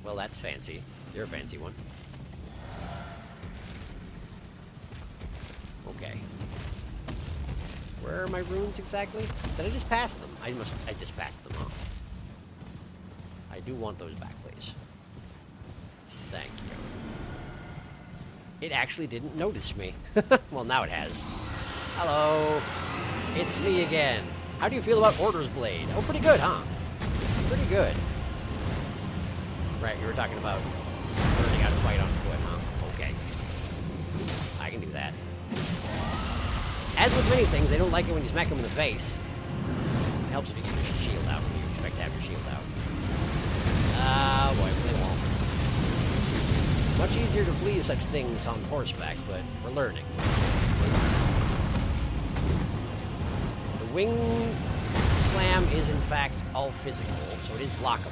Well, that's fancy. You're a fancy one. Okay. Where are my runes exactly? Did I just pass them? I just passed them, huh? I do want those back, please. Thank you. It actually didn't notice me. Well, now it has. Hello. It's me again. How do you feel about Order's Blade? Oh, pretty good, huh? Pretty good. Right, you were talking about learning how to fight on foot, huh? Okay. I can do that. As with many things, they don't like it when you smack them in the face. It helps if you get your shield out when you expect to have your shield out. Boy, they won't. Much much easier to flee such things on horseback, but we're learning. The wing slam is, in fact, all physical, so it is blockable.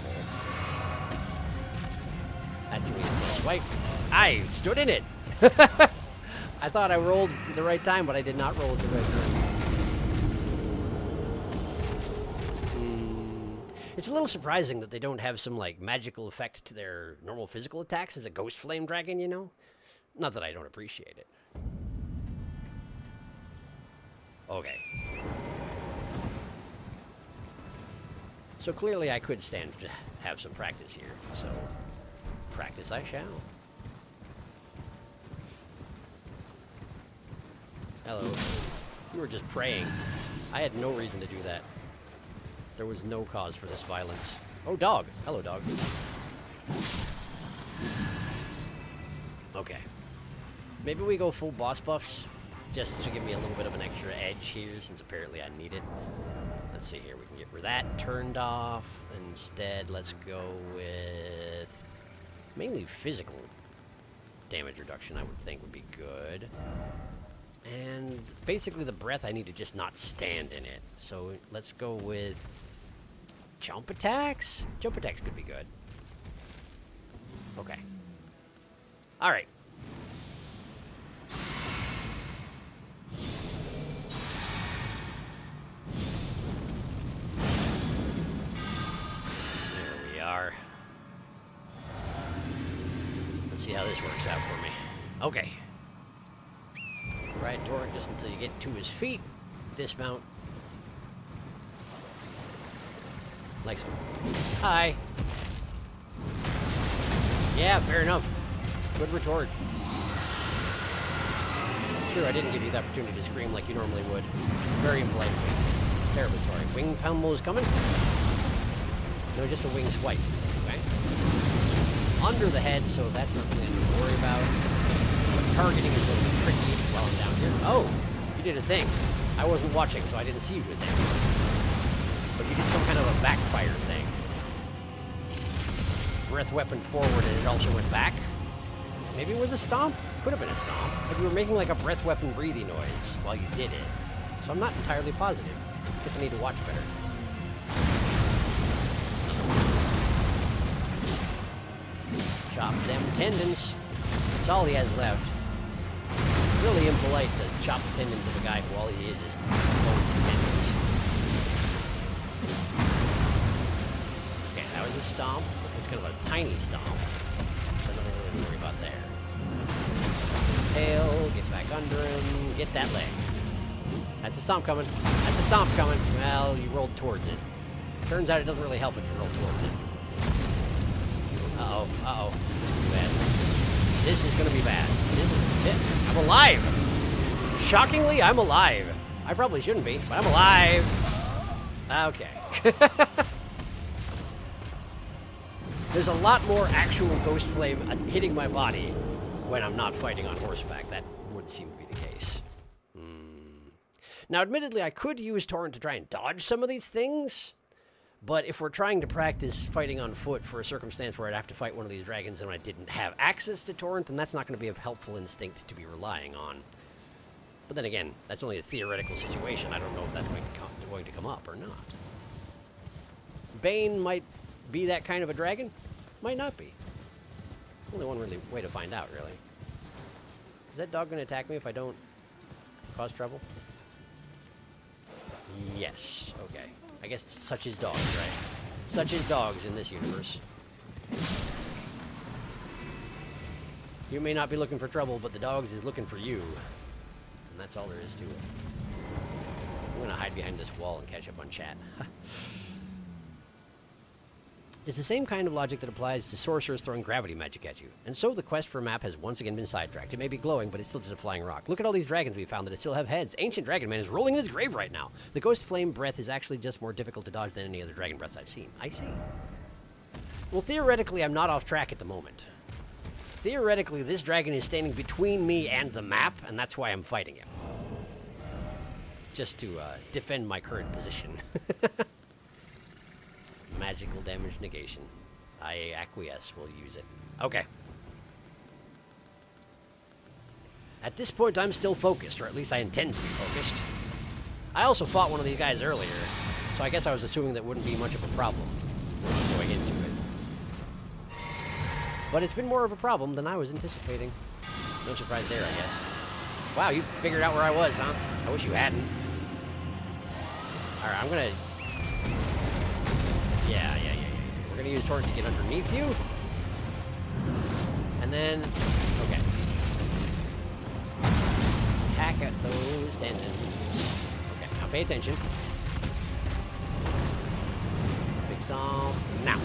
That's going to take swipe. I stood in it! I thought I rolled the right time, but I did not roll at the right time. It's a little surprising that they don't have some, like, magical effect to their normal physical attacks as a ghost flame dragon, you know? Not that I don't appreciate it. Okay. So clearly I could stand to have some practice here, so practice I shall. Hello. You were just praying. I had no reason to do that. There was no cause for this violence. Oh, dog. Hello, dog. Okay. Maybe we go full boss buffs, just to give me a little bit of an extra edge here, since apparently I need it. Let's see here. We can get that turned off. Instead, let's go with mainly physical damage reduction, I would think would be good. And basically the breath, I need to just not stand in it. So let's go with jump attacks? Jump attacks could be good. Okay. All right. There we are. Let's see how this works out for me. Okay. Ride Torrent just until you get to his feet. Dismount. Like so. Hi. Yeah, fair enough. Good retort. Sure, I didn't give you the opportunity to scream like you normally would. Very impolite. Terribly sorry. Wing pummel is coming? No, just a wing swipe. Okay. Under the head, so that's not something I need to worry about. But targeting is a little bit tricky while I'm down here. Oh, you did a thing. I wasn't watching, so I didn't see you do a thing. But you did some kind of a backfire thing. Breath weapon forward, and it also went back. Maybe it was a stomp? Could have been a stomp. But you were making like a breath weapon breathing noise while you did it. So I'm not entirely positive. Guess I need to watch better. Chop them tendons. That's all he has left. Really impolite to chop the tendons of a guy who all he is bones and tendons. Okay, that was a stomp. It's kind of a tiny stomp. So nothing really to worry about there. Tail, get back under him, get that leg. That's a stomp coming. That's a stomp coming. Well, you rolled towards it. Turns out it doesn't really help if you roll towards it. Uh-oh, uh-oh. This is gonna be bad. This is it. I'm alive! Shockingly, I'm alive. I probably shouldn't be, but I'm alive. Okay. There's a lot more actual ghost flame hitting my body when I'm not fighting on horseback. That would seem to be the case. Now, admittedly, I could use Torrent to try and dodge some of these things, but if we're trying to practice fighting on foot for a circumstance where I'd have to fight one of these dragons and I didn't have access to Torrent, then that's not going to be a helpful instinct to be relying on. But then again, that's only a theoretical situation. I don't know if that's going to come up or not. Bane might be that kind of a dragon. Might not be. Only one really way to find out, really. Is that dog going to attack me if I don't cause trouble? Yes. Okay. I guess such is dogs, right? Such is dogs in this universe. You may not be looking for trouble, but the dogs is looking for you. And that's all there is to it. I'm going to hide behind this wall and catch up on chat. It's the same kind of logic that applies to sorcerers throwing gravity magic at you. And so the quest for a map has once again been sidetracked. It may be glowing, but it's still just a flying rock. Look at all these dragons we found that still have heads. Ancient Dragon Man is rolling in his grave right now. The Ghost Flame breath is actually just more difficult to dodge than any other dragon breaths I've seen. I see. Well, theoretically, I'm not off track at the moment. Theoretically, this dragon is standing between me and the map, and that's why I'm fighting him. Just to defend my current position. Magical damage negation. I acquiesce. We'll use it. Okay. At this point, I'm still focused, or at least I intend to be focused. I also fought one of these guys earlier, so I guess I was assuming that wouldn't be much of a problem going into it. But it's been more of a problem than I was anticipating. No surprise there, I guess. Wow, you figured out where I was, huh? I wish you hadn't. Alright, I'm gonna... Yeah. We're gonna use Torrent to get underneath you. And then... Okay. Hack at those tendons. Okay, now pay attention. Big stomp. Now.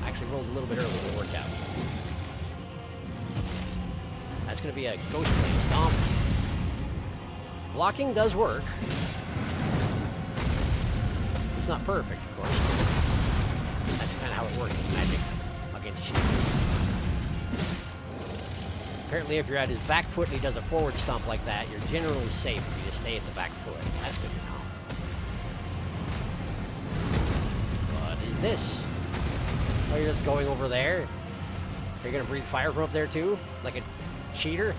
I actually rolled a little bit early, but it worked out. That's going to be a Ghost Flame Stomp. Blocking does work. It's not perfect, of course. That's kind of how it works with magic against shield. Apparently, if you're at his back foot and he does a forward stomp like that, you're generally safe if you just stay at the back foot. That's good to know. What is this? Oh, you're just going over there? Are you going to breathe fire from up there, too? Like a cheater?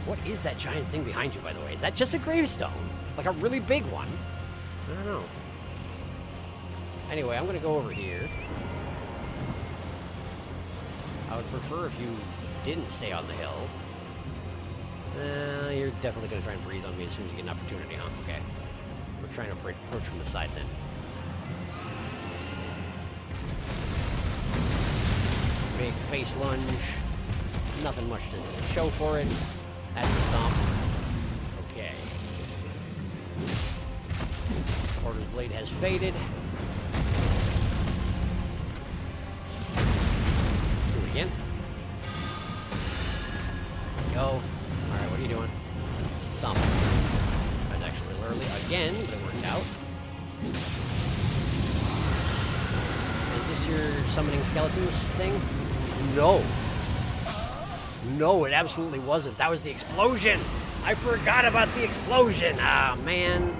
What is that giant thing behind you, by the way? Is that just a gravestone? Like a really big one? I don't know. Anyway, I'm going to go over here. I would prefer if you didn't stay on the hill. You're definitely going to try and breathe on me as soon as you get an opportunity, huh? Okay. We're trying to approach from the side then. Big face lunge. Nothing much to show for it. That's the stomp. Okay. Order's blade has faded. Do it again. Go. Alright, what are you doing? Stomp. I was actually a little early again, but it worked out. Is this your summoning skeletons thing? No. No, it absolutely wasn't. That was the explosion. I forgot about the explosion. Ah, man.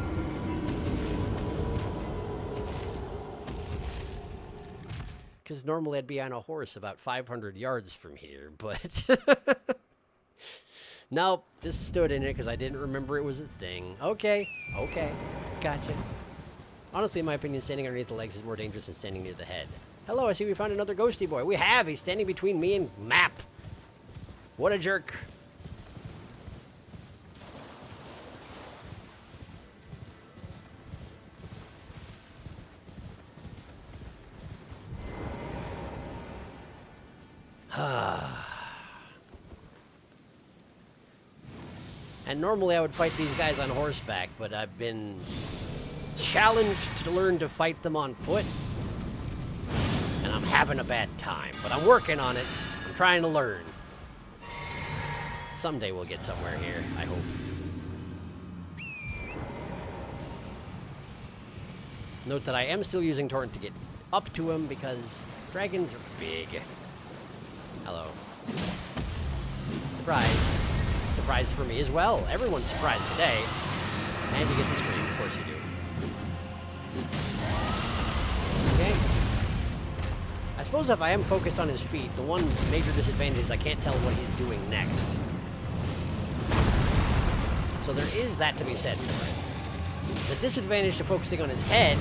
Because normally I'd be on a horse about 500 yards from here, but... Nope, just stood in it because I didn't remember it was a thing. Okay, gotcha. Honestly, in my opinion, standing underneath the legs is more dangerous than standing near the head. Hello, I see we found another ghosty boy. We have. He's standing between me and map. What a jerk. And normally I would fight these guys on horseback, but I've been challenged to learn to fight them on foot. And I'm having a bad time, but I'm working on it. I'm trying to learn. Someday we'll get somewhere here, I hope. Note that I am still using Torrent to get up to him because dragons are big. Hello. Surprise. Surprise for me as well. Everyone's surprised today. And you get the scream, of course you do. Okay. I suppose if I am focused on his feet, the one major disadvantage is I can't tell what he's doing next. So there is that to be said for it. The disadvantage to focusing on his head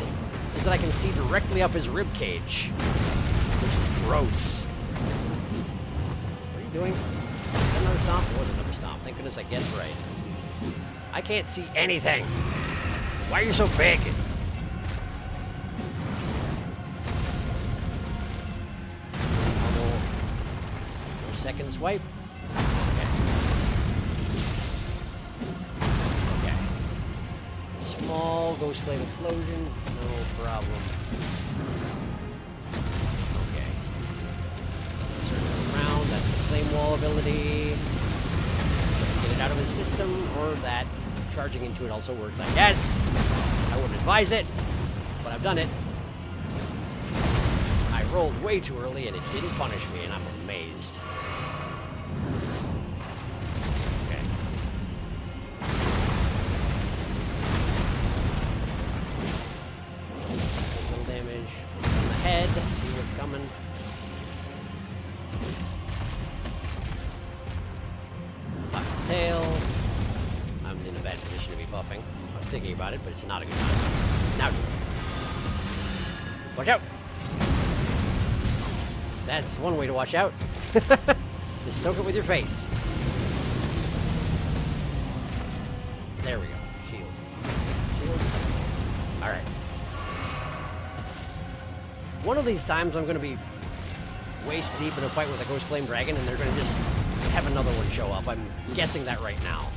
is that I can see directly up his rib cage, which is gross. What are you doing? Is that another stomp? It was another stomp. Thank goodness I guessed right. I can't see anything. Why are you so big? Second swipe. Okay. Small ghost flame explosion. No problem. Okay. Circle around. That's the flame wall ability. Get it out of his system, or that charging into it also works, I guess. I wouldn't advise it, but I've done it. I rolled way too early and it didn't punish me, and I'm amazed. Head, see what's coming. buffing. I was thinking about it, but it's not a good time. Now do it. Watch out! That's one way to watch out. Just soak it with your face. There we go. Shield. Shield. Alright. One of these times I'm going to be waist deep in a fight with a Ghost Flame Dragon, and they're going to just have another one show up. I'm guessing that right now.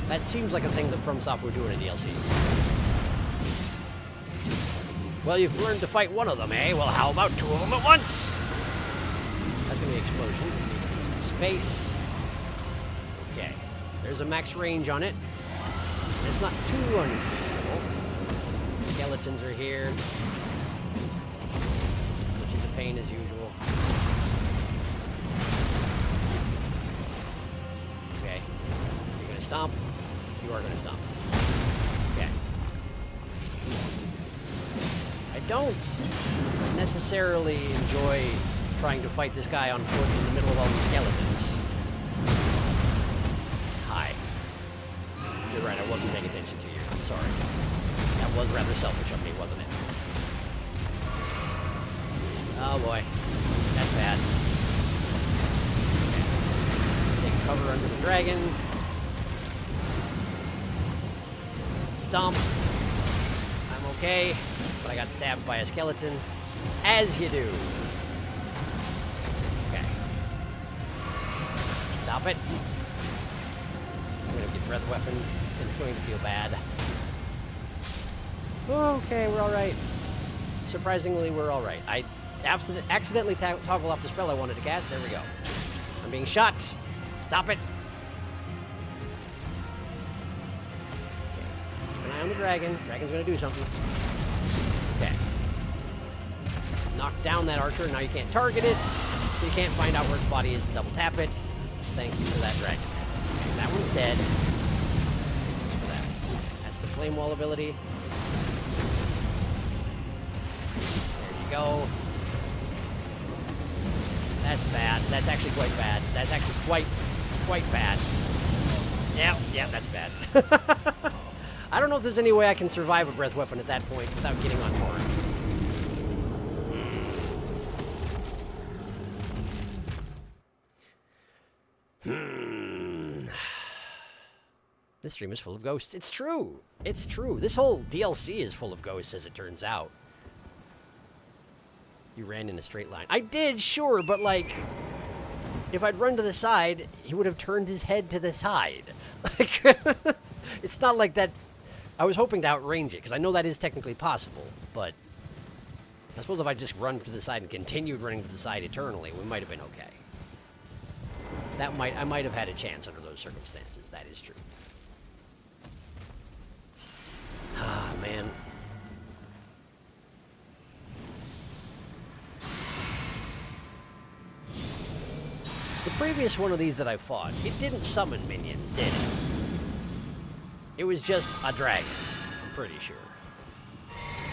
That seems like a thing that FromSoft would do in a DLC. Well, you've learned to fight one of them, eh? Well, how about two of them at once? That's going to be an explosion. Some space. Okay. There's a max range on it. It's not too unreasonable. Skeletons are here. Which is a pain as usual. Okay. You're going to stomp. You are going to stomp. Okay. I don't necessarily enjoy trying to fight this guy on foot in the middle of all these skeletons. Hi. You're right, I wasn't paying attention to you. I'm sorry. That was rather selfish of me, wasn't it? Oh boy. That's bad. Okay. Take cover under the dragon. Stomp. I'm okay, but I got stabbed by a skeleton. As you do. Okay. Stop it. I'm gonna get breath weapons. It's going to feel bad. Okay, we're alright. Surprisingly, we're alright. I accidentally toggled off the spell I wanted to cast. There we go. I'm being shot. Stop it. Keep an eye on the dragon. Dragon's gonna do something. Okay. Knock down that archer. Now you can't target it, so you can't find out where its body is to double tap it. Thank you for that dragon. That one's dead. That's the flame wall ability. There you go. That's bad. That's actually quite bad. That's actually quite bad. Yeah, that's bad. I don't know if there's any way I can survive a breath weapon at that point without getting on board. This stream is full of ghosts. It's true. It's true. This whole DLC is full of ghosts, as it turns out. You ran in a straight line. I did, sure, but like, if I'd run to the side, he would have turned his head to the side. Like, it's not like that. I was hoping to outrange it, because I know that is technically possible, but I suppose if I just run to the side and continued running to the side eternally, we might have been okay. I might have had a chance under those circumstances. That is true. Ah, man. The previous one of these that I fought, it didn't summon minions, did it? It was just a dragon, I'm pretty sure.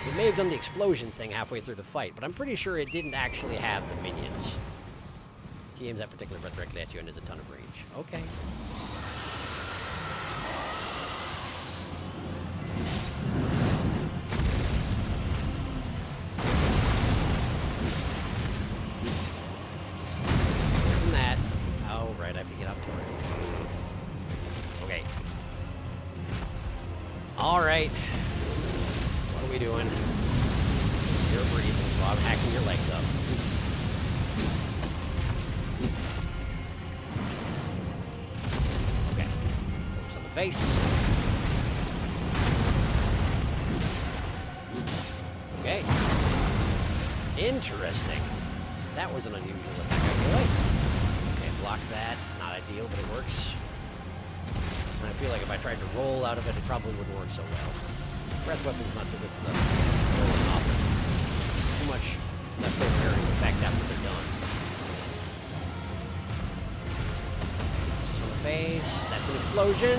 It may have done the explosion thing halfway through the fight, but I'm pretty sure it didn't actually have the minions. He aims that particular breath directly at you and has a ton of range. Okay. Than that. Oh, right, I have to get up to her. Okay. Alright. What are we doing? You're breathing, so I'm hacking your legs up. Okay. Focus on the face. Okay. Interesting. That was an unusual attack, I feel like. Okay, block that. Not ideal, but it works. And I feel like if I tried to roll out of it, it probably wouldn't work so well. Breath weapon's not so good for the rolling off. Too much leftover bearing effect after they're done. Just on the face. That's an explosion.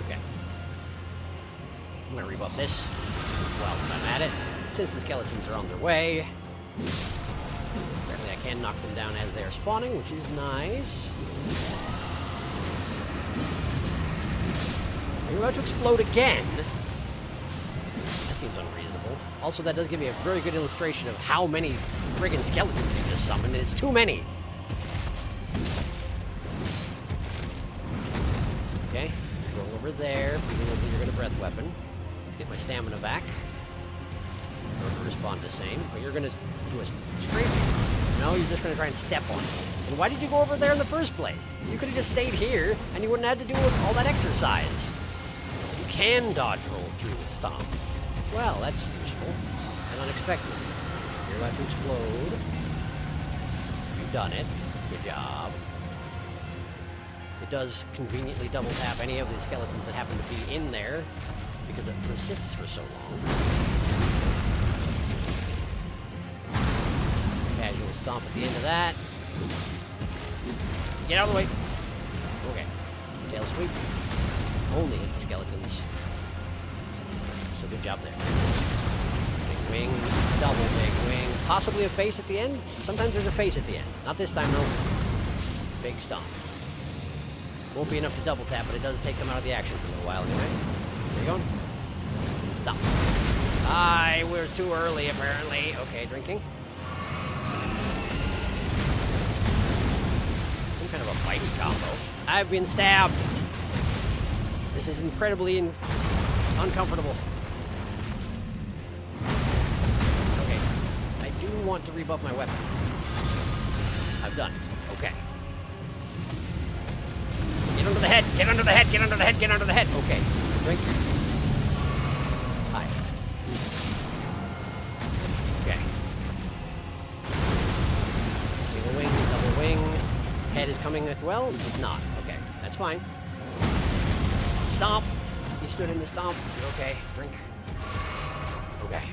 Okay. I'm gonna rebuff this whilst I'm at it. Since the skeletons are on their way. Apparently I can knock them down as they are spawning, which is nice. Are you about to explode again? That seems unreasonable. Also, that does give me a very good illustration of how many friggin' skeletons you just summoned. It's too many. Okay, go over there. You're gonna breath weapon. Let's get my stamina back. Or respond to same. But you're gonna do a straight. No, you're just gonna try and step on it. And why did you go over there in the first place? You could have just stayed here, and you wouldn't have to do all that exercise. You can dodge roll through the stomp. Well, that's useful and unexpected. You're about to explode. You've done it. Good job. It does conveniently double tap any of the skeletons that happen to be in there because it persists for so long. Casual stomp at the end of that. Get out of the way. Okay. Tail sweep. Only hit the skeletons. So good job there. Big wing, double big wing. Possibly a face at the end. Sometimes there's a face at the end. Not this time though. Big stomp. Won't be enough to double tap, but it does take them out of the action for a little while anyway. There you go. Stop. We're too early apparently. Okay, drinking. Some kind of a bitey combo. I've been stabbed. This is incredibly uncomfortable. Okay. I do want to rebuff my weapon. I've done it. Okay. Get under the head! Get under the head! Get under the head! Get under the head! Okay. Drink. Hi. Okay. Single wing, double wing. Head is coming as well? It's not. Okay. That's fine. Stomp. You stood in the stomp. You're okay. Drink. Okay.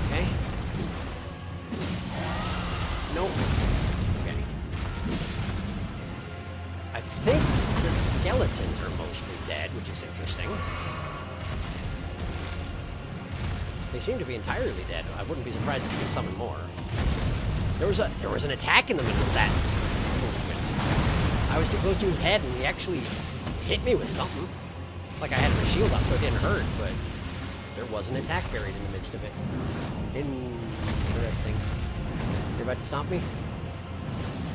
Okay. Nope. Okay. I think the skeletons are mostly dead, which is interesting. They seem to be entirely dead. I wouldn't be surprised if you could summon more. There was an attack in the middle of that movement. I was too close to his head, and he actually hit me with something. Like I had my shield up, so it didn't hurt, but there was an attack buried in the midst of it. Interesting. You're about to stomp me?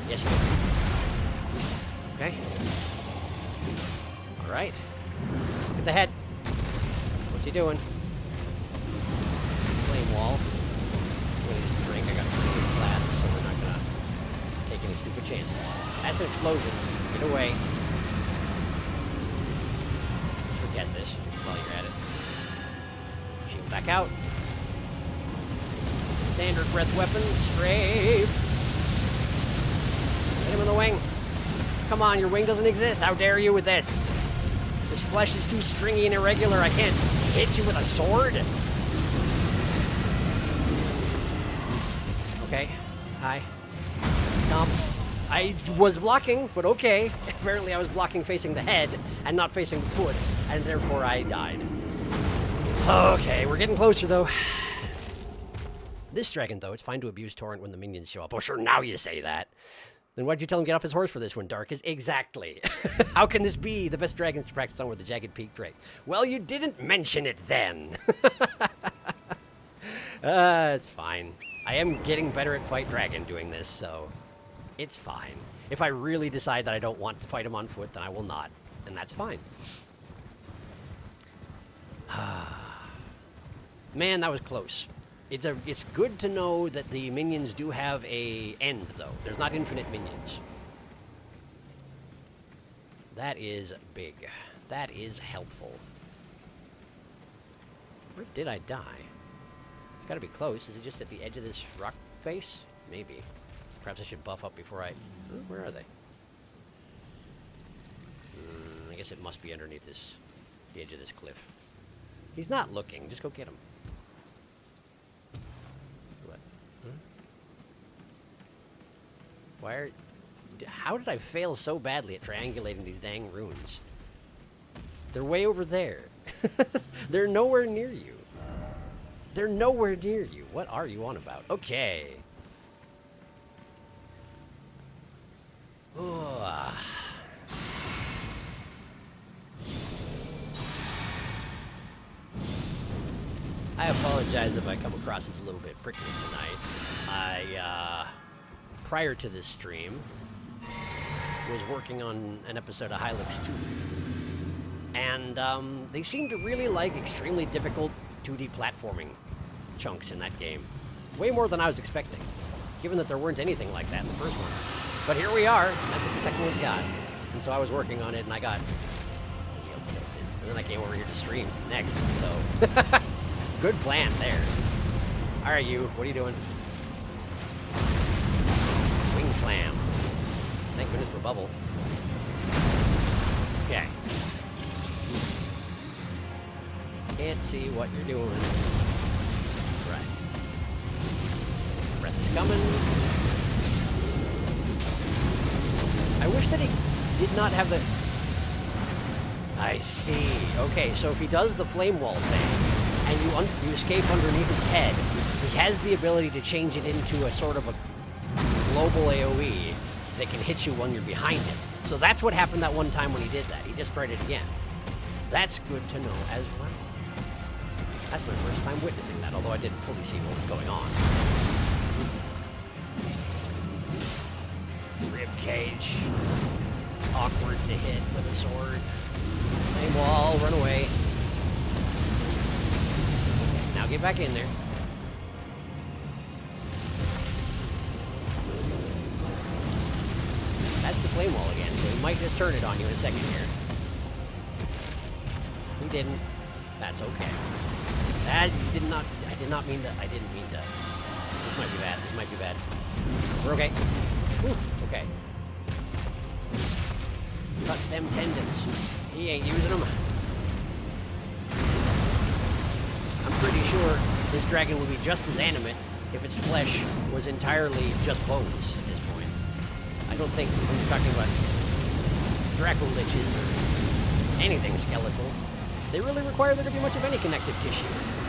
Yes, you are. Okay. All right. Get the head. What's he doing? Flame wall. Drink. I got pretty good flasks, so we're not gonna take any stupid chances. That's an explosion. Get away. Just guess this while you're at it. Shield back out. Standard breath weapon. Strafe. Hit him in the wing. Come on, your wing doesn't exist. How dare you with this? This flesh is too stringy and irregular. I can't hit you with a sword. Okay. Hi. Stomp. I was blocking, but okay. Apparently I was blocking facing the head and not facing the foot, and therefore I died. Okay, we're getting closer though. This dragon, though, it's fine to abuse Torrent when the minions show up. Oh, sure, now you say that. Then why'd you tell him to get off his horse for this one, Darkus? Exactly. How can this be the best dragons to practice on with the Jagged Peak Drake? Well, you didn't mention it then. It's fine. I am getting better at Fight Dragon doing this, so it's fine. If I really decide that I don't want to fight him on foot, then I will not, and that's fine. Man, that was close. It's good to know that the minions do have a end, though. There's not infinite minions. That is big. That is helpful. Where did I die? It's got to be close. Is it just at the edge of this rock face? Maybe. Perhaps I should buff up before I... Where are they? I guess it must be underneath the edge of this cliff. He's not looking. Just go get him. How did I fail so badly at triangulating these dang runes? They're way over there. They're nowhere near you. They're nowhere near you. What are you on about? Okay. Ugh. I apologize if I come across as a little bit prickly tonight. Prior to this stream, was working on an episode of Hylix 2. And they seem to really like extremely difficult 2D platforming chunks in that game. Way more than I was expecting, given that there weren't anything like that in the first one. But here we are, that's what the second one's got. And so I was working on it and I got real tilted. And then I came over here to stream next, so good plan there. Alright, you, what are you doing? Wing slam. Thank goodness for bubble. Okay. Can't see what you're doing. Right. Breath is coming. I wish that he did not have the... I see. Okay, so if he does the flame wall thing, and you escape underneath his head, he has the ability to change it into a sort of a global AoE that can hit you when you're behind him. So that's what happened that one time when he did that. He just tried it again. That's good to know as well. That's my first time witnessing that, although I didn't fully see what was going on. Rib cage. Awkward to hit with a sword. Flame wall, run away. Okay, now get back in there. That's the flame wall again, so he might just turn it on you in a second here. He didn't. That's okay. I did not mean to. This might be bad. This might be bad. We're okay. Whew, okay. Cut them tendons. He ain't using them. I'm pretty sure this dragon would be just as animate if its flesh was entirely just bones at this point. I don't think when you're talking about Draco liches or anything skeletal, they really require there to be much of any connective tissue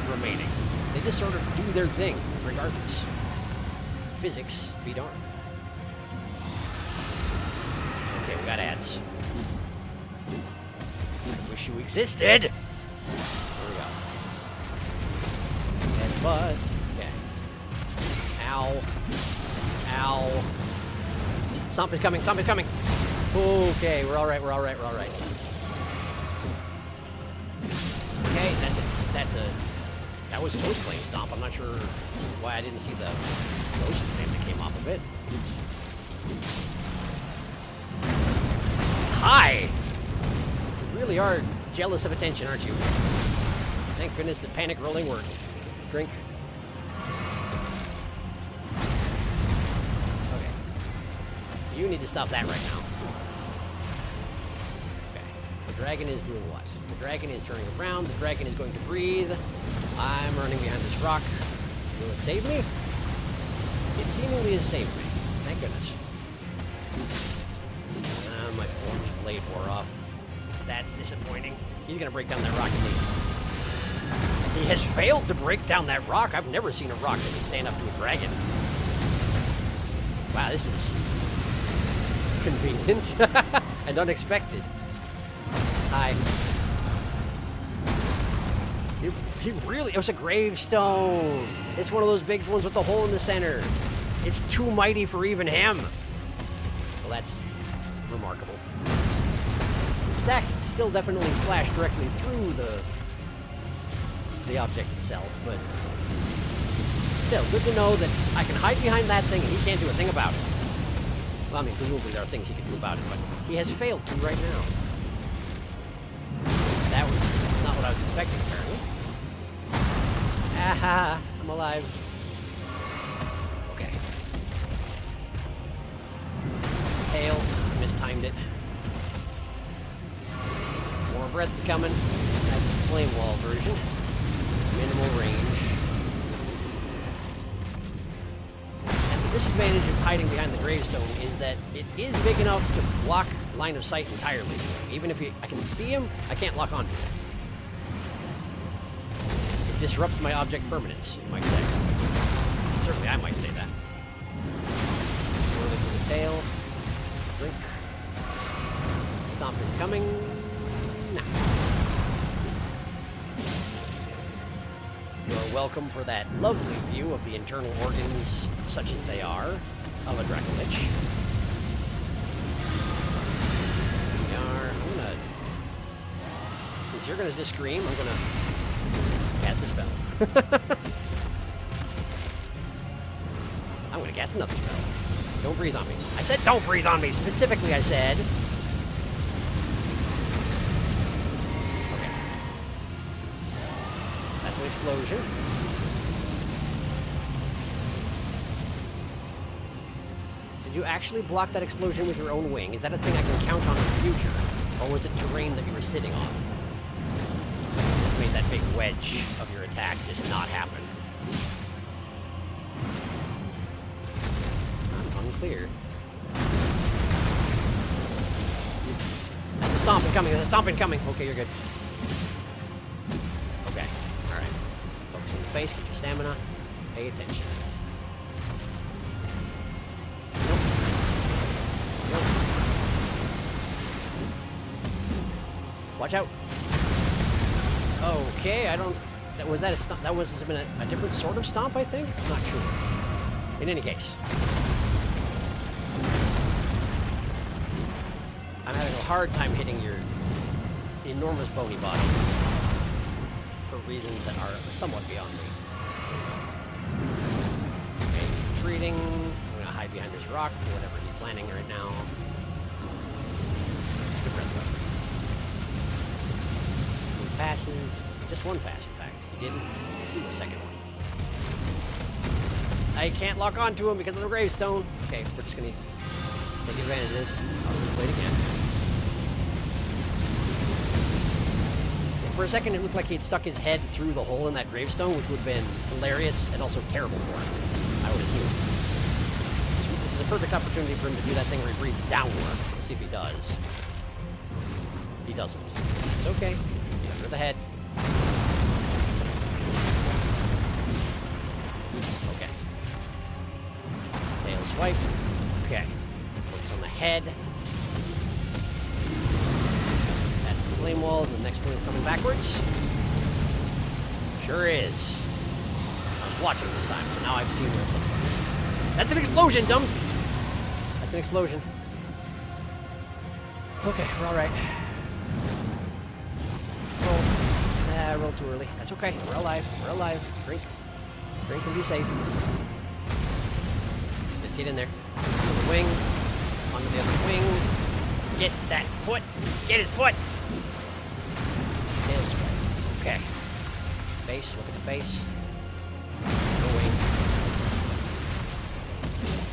remaining. They just sort of do their thing, regardless. Physics be darned. Okay, we got ads. I wish you existed! There we go. Headbutt. Okay. Ow. Ow. Stomp is coming, stomp is coming! Okay, we're alright, we're alright, we're alright. Okay, that was a ghost flame stomp. I'm not sure why I didn't see the ghost flame that came off of it. Hi! You really are jealous of attention, aren't you? Thank goodness the panic rolling worked. Drink. Okay. You need to stop that right now. The dragon is doing what? The dragon is turning around. The dragon is going to breathe. I'm running behind this rock. Will it save me? It seemingly has saved me. Thank goodness. My orange blade wore off. That's disappointing. He's going to break down that rock and leave. He has failed to break down that rock. I've never seen a rock that can stand up to a dragon. Wow, this is convenient and unexpected. Hi. It was a gravestone. It's one of those big ones with the hole in the center. It's too mighty for even him. Well, that's remarkable. Dax still definitely splashed directly through the object itself, but still, good to know that I can hide behind that thing and he can't do a thing about it. Well, I mean, presumably there are things he can do about it, but he has failed to right now. That was not what I was expecting, apparently. Aha! I'm alive. Okay. Hail. Mistimed it. More breath is coming. That's the flame wall version. Minimal range. And the disadvantage of hiding behind the gravestone is that it is big enough to block line of sight entirely. Even if I can see him, I can't lock onto him. If disrupts my object permanence, you might say. Certainly, I might say that. Swirling for the tail. Drink. Stomp incoming. Nah. You're welcome for that lovely view of the internal organs, such as they are, of a Dracolich. Since you're gonna just scream, I'm gonna cast a spell. I'm gonna cast another spell. Don't breathe on me. I said don't breathe on me! Specifically, I said. Okay. That's an explosion. Did you actually block that explosion with your own wing? Is that a thing I can count on in the future? Or was it terrain that you were sitting on? That made that big wedge of your attack just not happen. I'm unclear. There's a stomp incoming, there's a stomp incoming! Okay, you're good. Okay, alright. Focus on the face, get your stamina. Pay attention. Watch out. Okay, I don't... Was that a stomp? That was been a different sort of stomp, I think? I'm not sure. In any case. I'm having a hard time hitting your enormous bony body. For reasons that are somewhat beyond me. Okay, he's retreating. I'm gonna hide behind this rock for whatever he's planning right now. Good breath weapon. Passes. Just one pass, in fact. He didn't do a second one. I can't lock onto him because of the gravestone. Okay, we're just gonna take advantage of this. I'll play it again. For a second, it looked like he'd stuck his head through the hole in that gravestone, which would have been hilarious and also terrible for him, I would assume. This is a perfect opportunity for him to do that thing where he breathes downward. Let's see if he does. He doesn't. It's okay. Under the head. Okay. Tail swipe. Okay. Focus on the head. That's the flame wall. The next one is coming backwards. Sure is. I was watching this time, so now I've seen what it looks like. That's an explosion, dumb! That's an explosion. Okay, we're alright. Roll too early. That's okay. We're alive. We're alive. Drink. Drink and be safe. Just get in there. To the wing. Onto the other wing. Get that foot. Get his foot. Tail swipe. Okay. Face. Look at the face. No wing.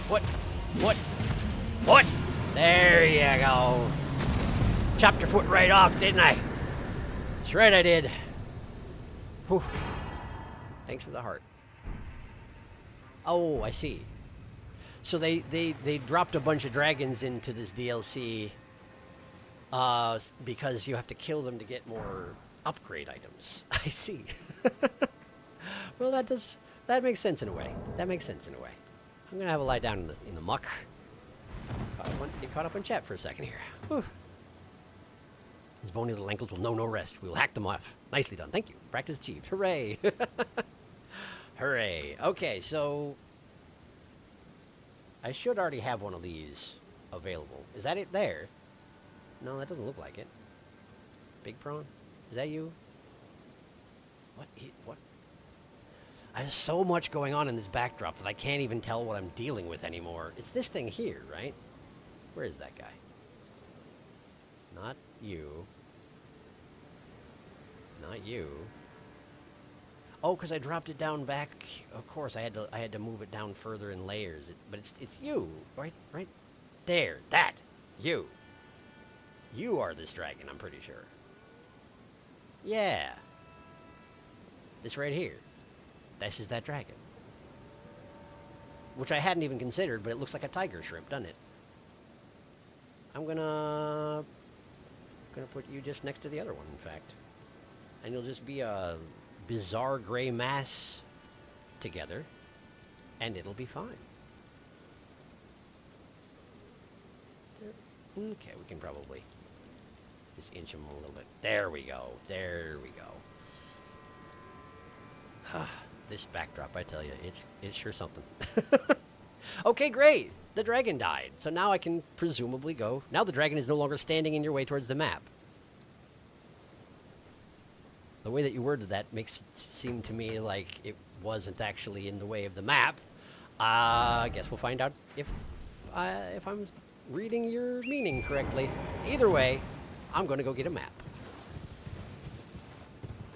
Foot. Foot. Foot. There you go. Chopped your foot right off, didn't I? That's right, I did. Whew. Thanks for the heart. Oh, I see. So they dropped a bunch of dragons into this DLC because you have to kill them to get more upgrade items. I see. Well, that makes sense in a way. That makes sense in a way. I'm gonna have a lie down in the muck. Get caught up on chat for a second here. Whew. His bony little ankles will know no rest. We will hack them off. Nicely done. Thank you. Practice achieved. Hooray. Hooray. Okay, so I should already have one of these available. Is that it there? No, that doesn't look like it. Big prawn? Is that you? What? I have so much going on in this backdrop that I can't even tell what I'm dealing with anymore. It's this thing here, right? Where is that guy? Not you. Not you. Oh, because I dropped it down back. Of course, I had to move it down further in layers. But it's you, right there. That you. You are this dragon. I'm pretty sure. Yeah. This right here. This is that dragon. Which I hadn't even considered, but it looks like a tiger shrimp, doesn't it? I'm gonna put you just next to the other one, in fact. And you'll just be a bizarre gray mass together, and it'll be fine. Okay, we can probably just inch them a little bit. There we go. There we go. This backdrop, I tell you, it's sure something. Okay, great. The dragon died. So now I can presumably go. Now the dragon is no longer standing in your way towards the map. The way that you worded that makes it seem to me like it wasn't actually in the way of the map. I guess we'll find out if I'm reading your meaning correctly. Either way, I'm going to go get a map.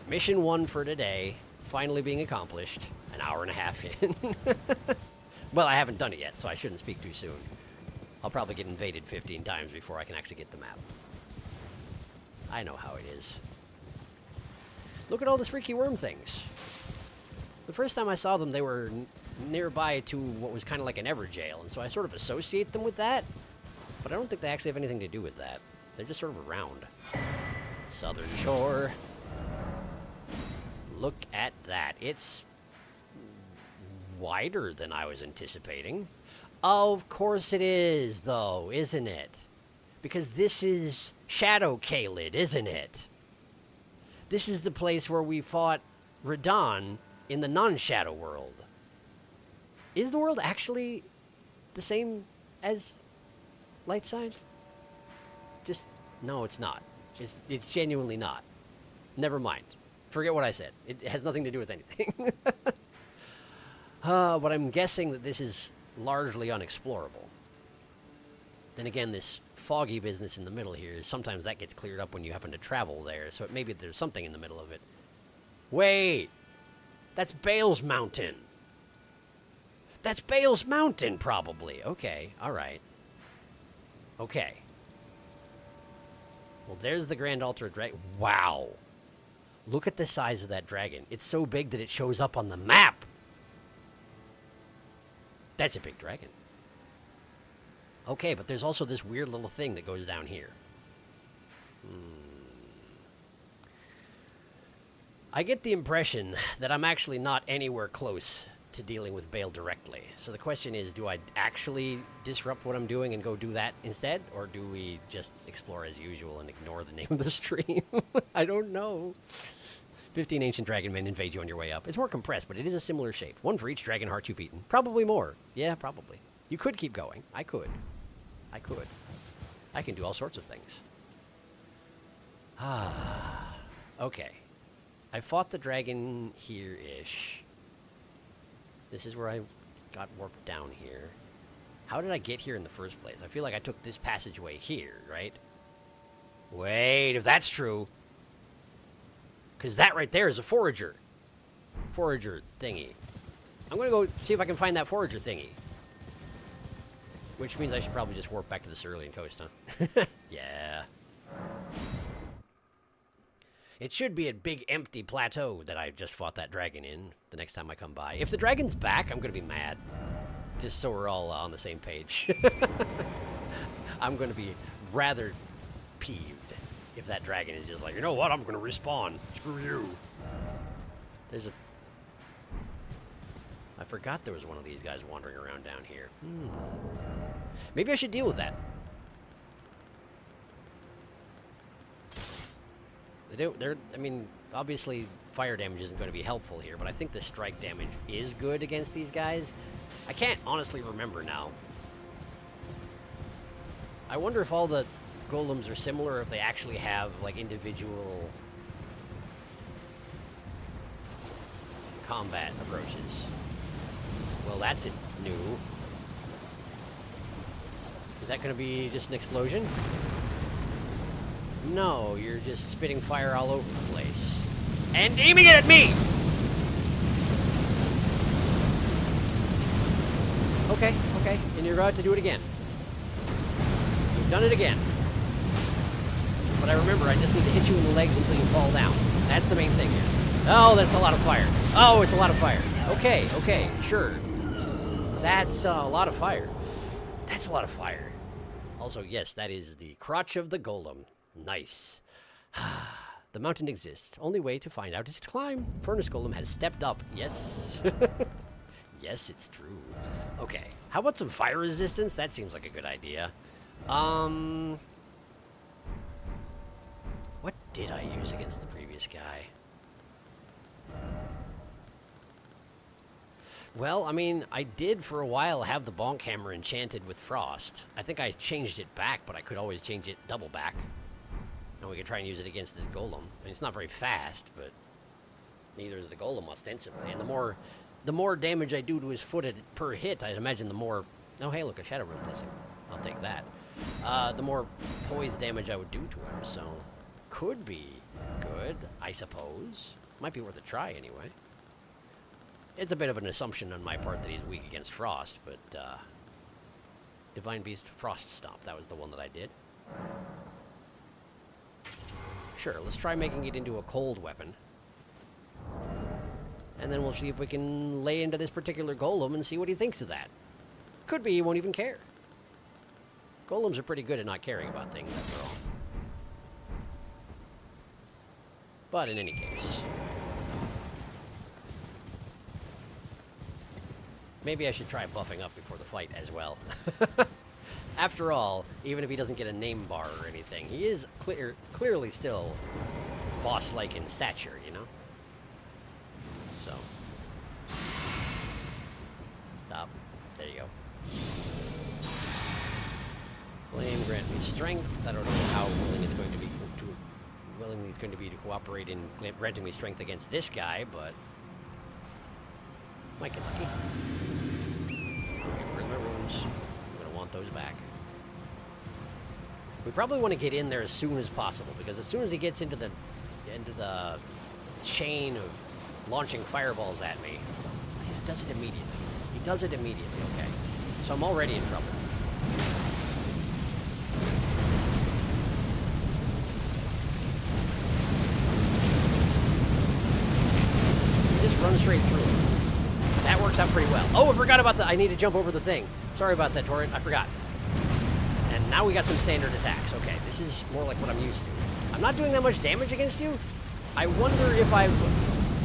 Mission 1 for today, finally being accomplished, an hour and a half in. Well, I haven't done it yet, so I shouldn't speak too soon. I'll probably get invaded 15 times before I can actually get the map. I know how it is. Look at all these freaky worm things. The first time I saw them, they were nearby to what was kind of like an Everjail, and so I sort of associate them with that, but I don't think they actually have anything to do with that. They're just sort of around. Southern Shore. Look at that. It's wider than I was anticipating. Of course it is, though, isn't it? Because this is Shadow Caelid, isn't it? This is the place where we fought Radon in the non-Shadow world. Is the world actually the same as Lightside? Just, no, it's not. It's genuinely not. Never mind. Forget what I said. It has nothing to do with anything. But I'm guessing that this is largely unexplorable. Then again, this foggy business in the middle here, sometimes that gets cleared up when you happen to travel there, so maybe there's something in the middle of it. Wait! That's Bayle's Mountain! That's Bayle's Mountain, probably. Okay, alright. Okay. Well, there's the Grand Altar Dragon. Wow! Look at the size of that dragon. It's so big that it shows up on the map! That's a big dragon. Okay, but there's also this weird little thing that goes down here. I get the impression that I'm actually not anywhere close to dealing with Bayle directly. So the question is, do I actually disrupt what I'm doing and go do that instead? Or do we just explore as usual and ignore the name of the stream? I don't know. 15 ancient dragon men invade you on your way up. It's more compressed, but it is a similar shape. One for each dragon heart you've eaten. Probably more. Yeah, probably. You could keep going. I could. I could. I can do all sorts of things. Okay. I fought the dragon here-ish. This is where I got warped down here. How did I get here in the first place? I feel like I took this passageway here, right? Wait, if that's true... Because that right there is a forager. Forager thingy. I'm going to go see if I can find that forager thingy. Which means I should probably just warp back to the Cerulean Coast, huh? Yeah. It should be a big empty plateau that I just fought that dragon in the next time I come by. If the dragon's back, I'm going to be mad. Just so we're all on the same page. I'm going to be rather peeved if that dragon is just like, you know what, I'm going to respawn. Screw you. There's a... I forgot there was one of these guys wandering around down here. Maybe I should deal with that. I mean, obviously fire damage isn't going to be helpful here, but I think the strike damage is good against these guys. I can't honestly remember now. I wonder if all the golems are similar, or if they actually have, like, individual combat approaches. Well, that's it. New. Is that going to be just an explosion? No, you're just spitting fire all over the place. And aiming it at me! Okay, okay. And you're about to do it again. You've done it again. But I remember, I just need to hit you in the legs until you fall down. That's the main thing here. Oh, that's a lot of fire. Oh, it's a lot of fire. Okay, okay, sure. That's a lot of fire. That's a lot of fire. Also, yes, that is the crotch of the golem. Nice. The mountain exists. Only way to find out is to climb. Furnace Golem has stepped up. Yes. Yes, it's true. Okay. How about some fire resistance? That seems like a good idea. What did I use against the previous guy? Well, I mean, I did for a while have the bonk hammer enchanted with frost. I think I changed it back, but I could always change it double back. And we could try and use it against this golem. I mean, it's not very fast, but neither is the golem ostensibly. And the more damage I do to his foot per hit, I'd imagine the more... Oh, hey, look, a Shadow Realm Blessing. I'll take that. The more poise damage I would do to him, so... Could be good, I suppose. Might be worth a try, anyway. It's a bit of an assumption on my part that he's weak against frost, but, Divine Beast Frost Stomp, that was the one that I did. Sure, let's try making it into a cold weapon. And then we'll see if we can lay into this particular golem and see what he thinks of that. Could be he won't even care. Golems are pretty good at not caring about things, after all. But in any case... Maybe I should try buffing up before the fight as well. After all, even if he doesn't get a name bar or anything, he is clearly still boss-like in stature, you know? So. Stop. There you go. Flame, grant me strength. I don't know how willing it's going to be to cooperate in granting me strength against this guy, but might get lucky. Okay, where's my runes? I'm gonna want those back. We probably want to get in there as soon as possible, because as soon as he gets into the chain of launching fireballs at me, he does it immediately. He does it immediately, okay? So I'm already in trouble. Just run straight through it. That works out pretty well. Oh, I forgot about I need to jump over the thing. Sorry about that, Torrent. I forgot. And now we got some standard attacks. Okay, this is more like what I'm used to. I'm not doing that much damage against you. I wonder if I've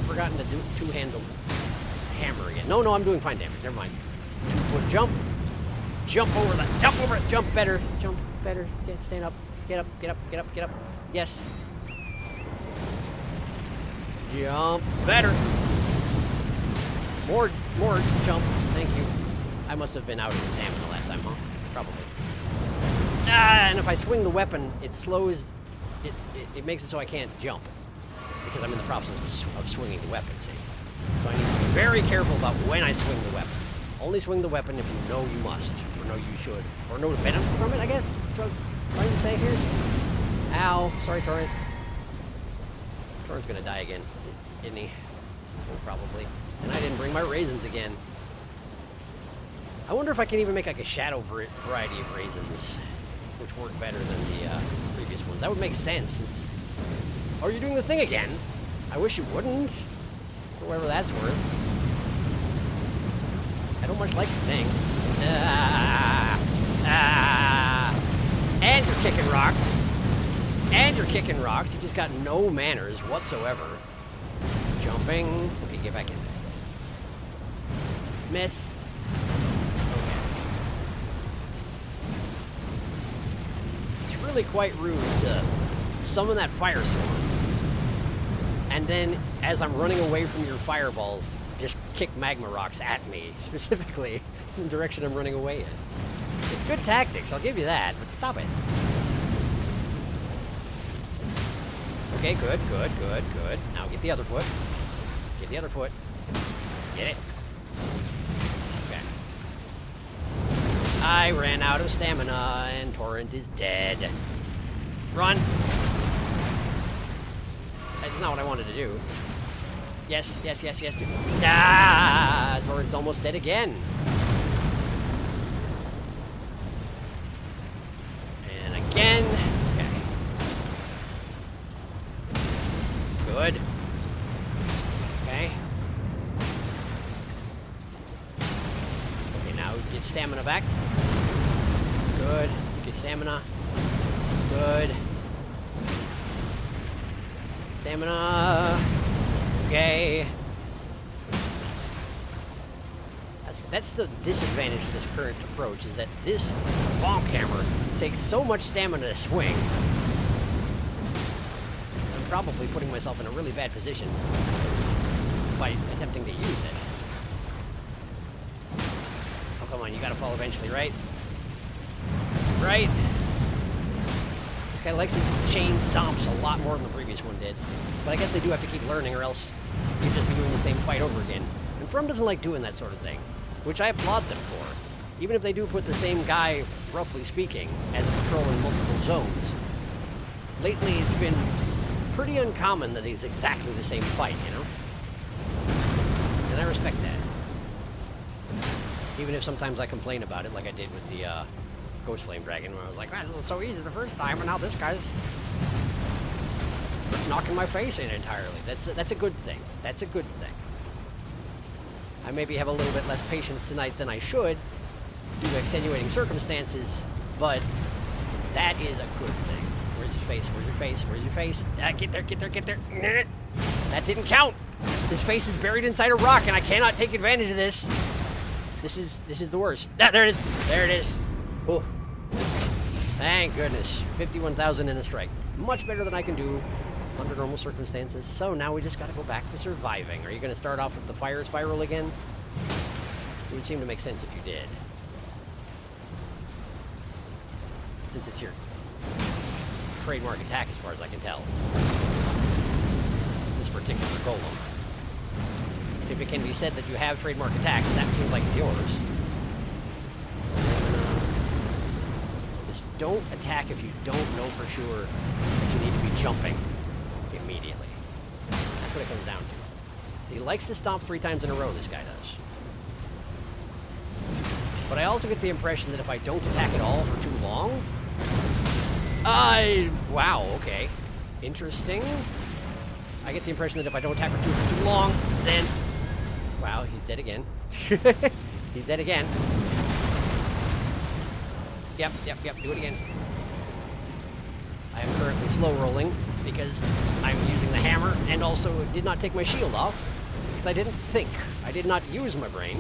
forgotten to do two-handle hammer again. No, I'm doing fine damage. Never mind. 2-foot jump. Jump over that. Jump over it. Jump better. Jump better. Stand up. Get up. Get up. Get up. Get up. Yes. Jump better. More jump. Thank you. I must have been out of stamina last time, huh? Probably. And if I swing the weapon, it slows... It makes it so I can't jump. Because I'm in the process of swinging the weapon, see? So I need to be very careful about when I swing the weapon. Only swing the weapon if you know you must. Or know you should. Or know to benefit from it, I guess? That's what I'm trying to say here. Ow. Sorry, Torrent. Torrent's gonna die again. Isn't he? Oh, probably. And I didn't bring my raisins again. I wonder if I can even make like a shadow variety of raisins, which work better than the previous ones. That would make sense. Oh, you're doing the thing again? I wish you wouldn't. For whatever that's worth. I don't much like the thing. And you're kicking rocks. And you're kicking rocks. You just got no manners whatsoever. Jumping. Okay, get back in. Miss. Okay. It's really quite rude to summon that firestorm, and then, as I'm running away from your fireballs, just kick magma rocks at me, specifically in the direction I'm running away in. It's good tactics, I'll give you that, but stop it. Okay, good. Now get the other foot. Get the other foot. Get it. Okay. I ran out of stamina, and Torrent is dead. Run! That's not what I wanted to do. Yes, do. Ah! Torrent's almost dead again. And again. Okay. Good. Okay. Okay, now get stamina back. Good. Get stamina. Good. Stamina. Okay. That's the disadvantage of this current approach, is that this bonk hammer takes so much stamina to swing. I'm probably putting myself in a really bad position by attempting to use it. Oh, come on, you gotta fall eventually, right? Right? This guy likes his chain stomps a lot more than the previous one did. But I guess they do have to keep learning, or else you'd just be doing the same fight over again. And From doesn't like doing that sort of thing, which I applaud them for. Even if they do put the same guy, roughly speaking, as a patrol in multiple zones. Lately, it's been pretty uncommon that it's exactly the same fight, you know? And I respect that. Even if sometimes I complain about it, like I did with the Ghost Flame Dragon, where I was like, man, this was so easy the first time, and now this guy's knocking my face in entirely. That's a good thing. That's a good thing. I maybe have a little bit less patience tonight than I should, due to extenuating circumstances, but that is a good thing. Where's your face? Where's your face? Where's your face? Get there, get there, get there. That didn't count. His face is buried inside a rock, and I cannot take advantage of this. This is the worst. Ah, there it is. There it is. Oh. Thank goodness. 51,000 in a strike. Much better than I can do under normal circumstances. So now we just got to go back to surviving. Are you going to start off with the fire spiral again? It would seem to make sense if you did. Since it's your trademark attack as far as I can tell. This particular golem. If it can be said that you have trademark attacks, that seems like it's yours. Just don't attack if you don't know for sure that you need to be jumping immediately. That's what it comes down to. So he likes to stomp 3 times in a row, this guy does. But I also get the impression that if I don't attack at all for too long... Wow, okay. Interesting. I get the impression that if I don't attack for too long, then... Wow, he's dead again. He's dead again. Yep, do it again. I am currently slow rolling because I'm using the hammer and also did not take my shield off because I didn't think. I did not use my brain.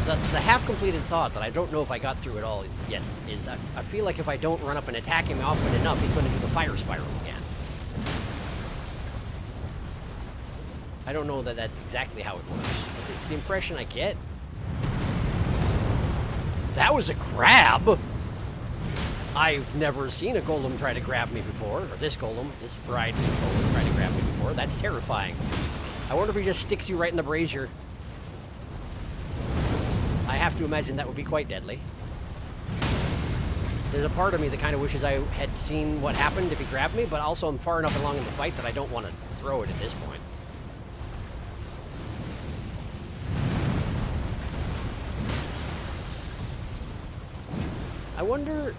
The half-completed thought that I don't know if I got through it all yet is that I feel like if I don't run up and attack him often enough, he's going to do the fire spiral again. I don't know that that's exactly how it works. It's the impression I get. That was a grab! I've never seen a golem try to grab me before, or this golem, this variety of golem try to grab me before. That's terrifying. I wonder if he just sticks you right in the brazier. I have to imagine that would be quite deadly. There's a part of me that kind of wishes I had seen what happened if he grabbed me, but also I'm far enough along in the fight that I don't want to throw it at this point. I wonder,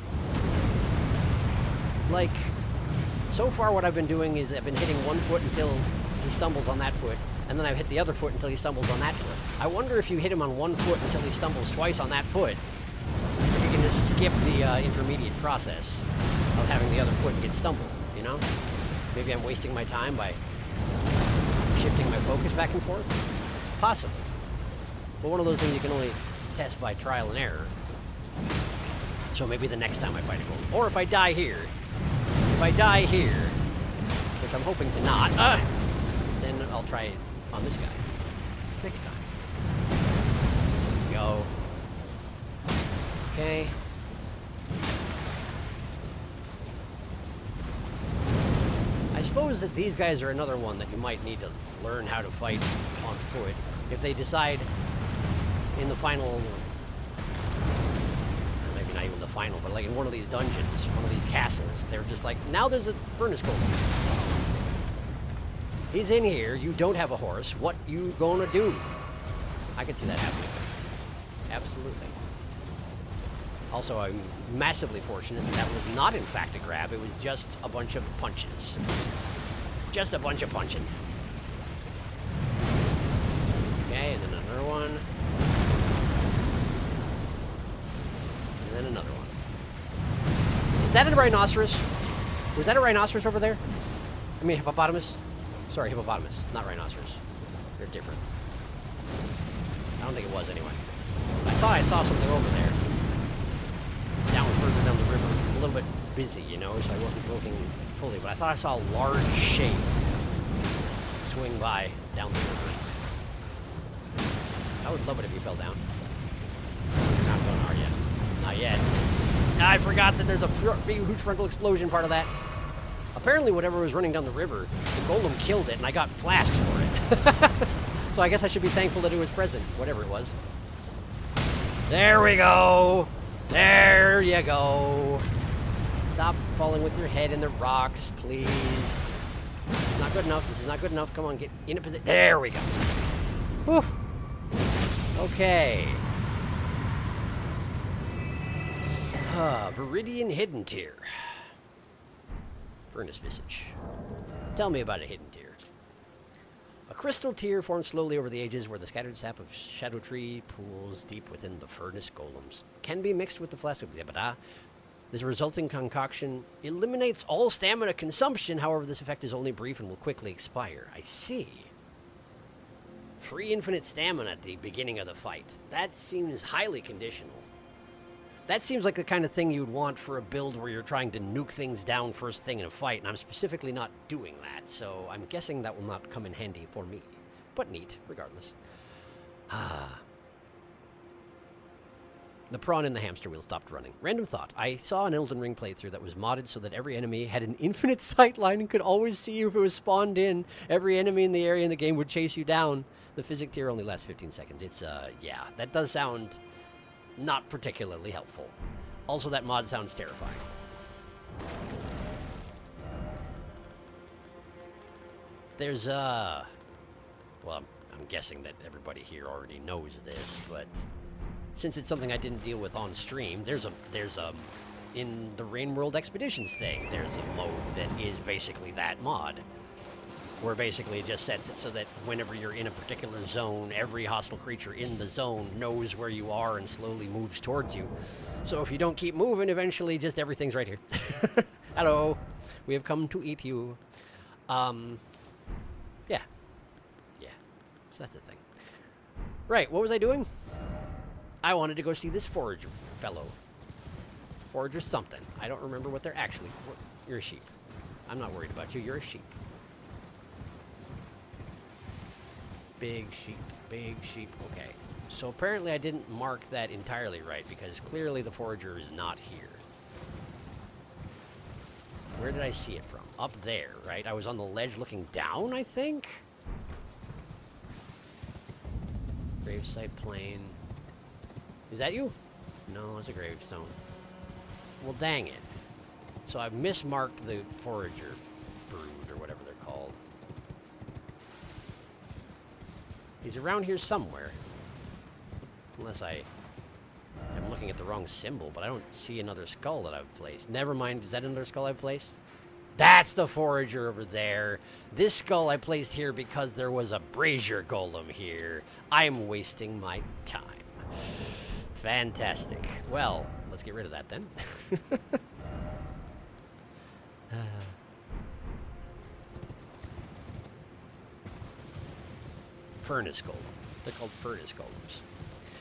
like, so far what I've been doing is I've been hitting one foot until he stumbles on that foot, and then I've hit the other foot until he stumbles on that foot. I wonder if you hit him on one foot until he stumbles twice on that foot, if you can just skip the intermediate process of having the other foot get stumbled, you know? Maybe I'm wasting my time by shifting my focus back and forth? Possibly. But one of those things you can only test by trial and error. So maybe the next time I fight a golem. Or if I die here. If I die here, which I'm hoping to not, then I'll try it on this guy. Next time. Go. Okay. I suppose that these guys are another one that you might need to learn how to fight on foot. If they decide in the final... not even the final, but like in one of these dungeons, one of these castles, they're just like, now there's a furnace golem. He's in here, you don't have a horse, what you gonna do? I can see that happening. Absolutely. Also, I'm massively fortunate that was not in fact a grab, it was just a bunch of punches. Just a bunch of punching. Okay, and then another one. And then another one. that a rhinoceros? Was that a rhinoceros over there? I mean, hippopotamus? Sorry, hippopotamus, not rhinoceros. They're different. I don't think it was anyway. I thought I saw something over there. Further down the river. A little bit busy, you know, so I wasn't looking fully, but I thought I saw a large shape swing by down the river. I would love it if you fell down. You're not going, are you? Not yet. I forgot that there's a big, huge frontal explosion part of that. Apparently, whatever was running down the river, the golem killed it, and I got flasks for it. So I guess I should be thankful that it was present, whatever it was. There we go! There you go! Stop falling with your head in the rocks, please. This is not good enough. This is not good enough. Come on, get in a position. There we go. Whew. Okay. Viridian Hidden Tear. Furnace Visage. Tell me about a hidden tear. A crystal tear forms slowly over the ages where the scattered sap of Erdtree pools deep within the furnace golems. Can be mixed with the flesh of the Abada. This resulting concoction eliminates all stamina consumption. However, this effect is only brief and will quickly expire. I see. Free infinite stamina at the beginning of the fight. That seems highly conditional. That seems like the kind of thing you'd want for a build where you're trying to nuke things down first thing in a fight, and I'm specifically not doing that, so I'm guessing that will not come in handy for me. But neat, regardless. The prawn in the hamster wheel stopped running. Random thought. I saw an Elden Ring playthrough that was modded so that every enemy had an infinite sight line and could always see you if it was spawned in. Every enemy in the area in the game would chase you down. The physic tier only lasts 15 seconds. It's, yeah, that does sound not particularly helpful. Also, that mod sounds terrifying. There's, well, I'm guessing that everybody here already knows this, but since it's something I didn't deal with on stream, there's a in the Rain World Expeditions thing, there's a mode that is basically that mod, where basically it just sets it so that whenever you're in a particular zone, every hostile creature in the zone knows where you are and slowly moves towards you. So if you don't keep moving, eventually just everything's right here. Hello, we have come to eat you. Yeah. So that's a thing. Right, what was I doing? I wanted to go see this forager fellow. Forager something. I don't remember what they're actually... You're a sheep. I'm not worried about you. You're a sheep. Big sheep. Big sheep. Okay. So apparently I didn't mark that entirely right, because clearly the forager is not here. Where did I see it from? Up there, right? I was on the ledge looking down, I think? Gravesite plain. Is that you? No, it's a gravestone. Well, dang it. So I've mismarked the forager brood, or whatever they're called. He's around here somewhere. Unless I'm looking at the wrong symbol, but I don't see another skull that I've placed. Never mind, is that another skull I've placed? That's the forager over there. This skull I placed here because there was a brazier golem here. I'm wasting my time. Fantastic. Well, let's get rid of that then. Furnace golem. They're called furnace golems.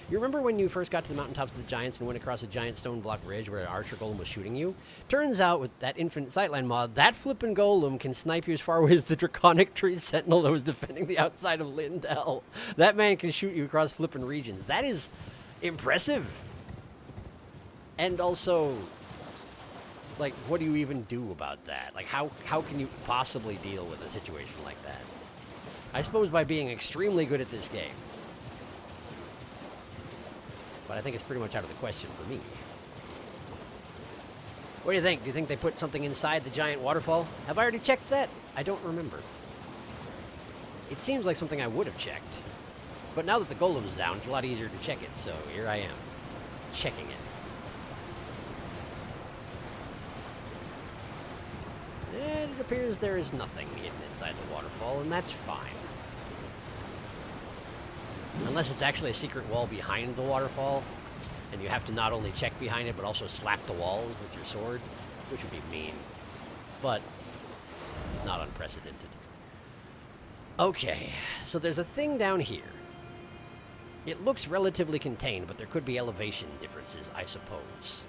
You remember when you first got to the mountaintops of the giants and went across a giant stone block ridge where an archer golem was shooting you? Turns out with that infinite sightline mod, that flippin' golem can snipe you as far away as the draconic tree sentinel that was defending the outside of Lindell. That man can shoot you across flippin' regions. That is impressive. And also, like, what do you even do about that? Like, how can you possibly deal with a situation like that? I suppose by being extremely good at this game. But I think it's pretty much out of the question for me. What do you think? Do you think they put something inside the giant waterfall? Have I already checked that? I don't remember. It seems like something I would have checked. But now that the golem's down, it's a lot easier to check it, so here I am. Checking it. And it appears there is nothing hidden inside the waterfall, and that's fine. Unless it's actually a secret wall behind the waterfall, and you have to not only check behind it, but also slap the walls with your sword. which would be mean, but not unprecedented. Okay, so there's a thing down here. It looks relatively contained, but there could be elevation differences, I suppose.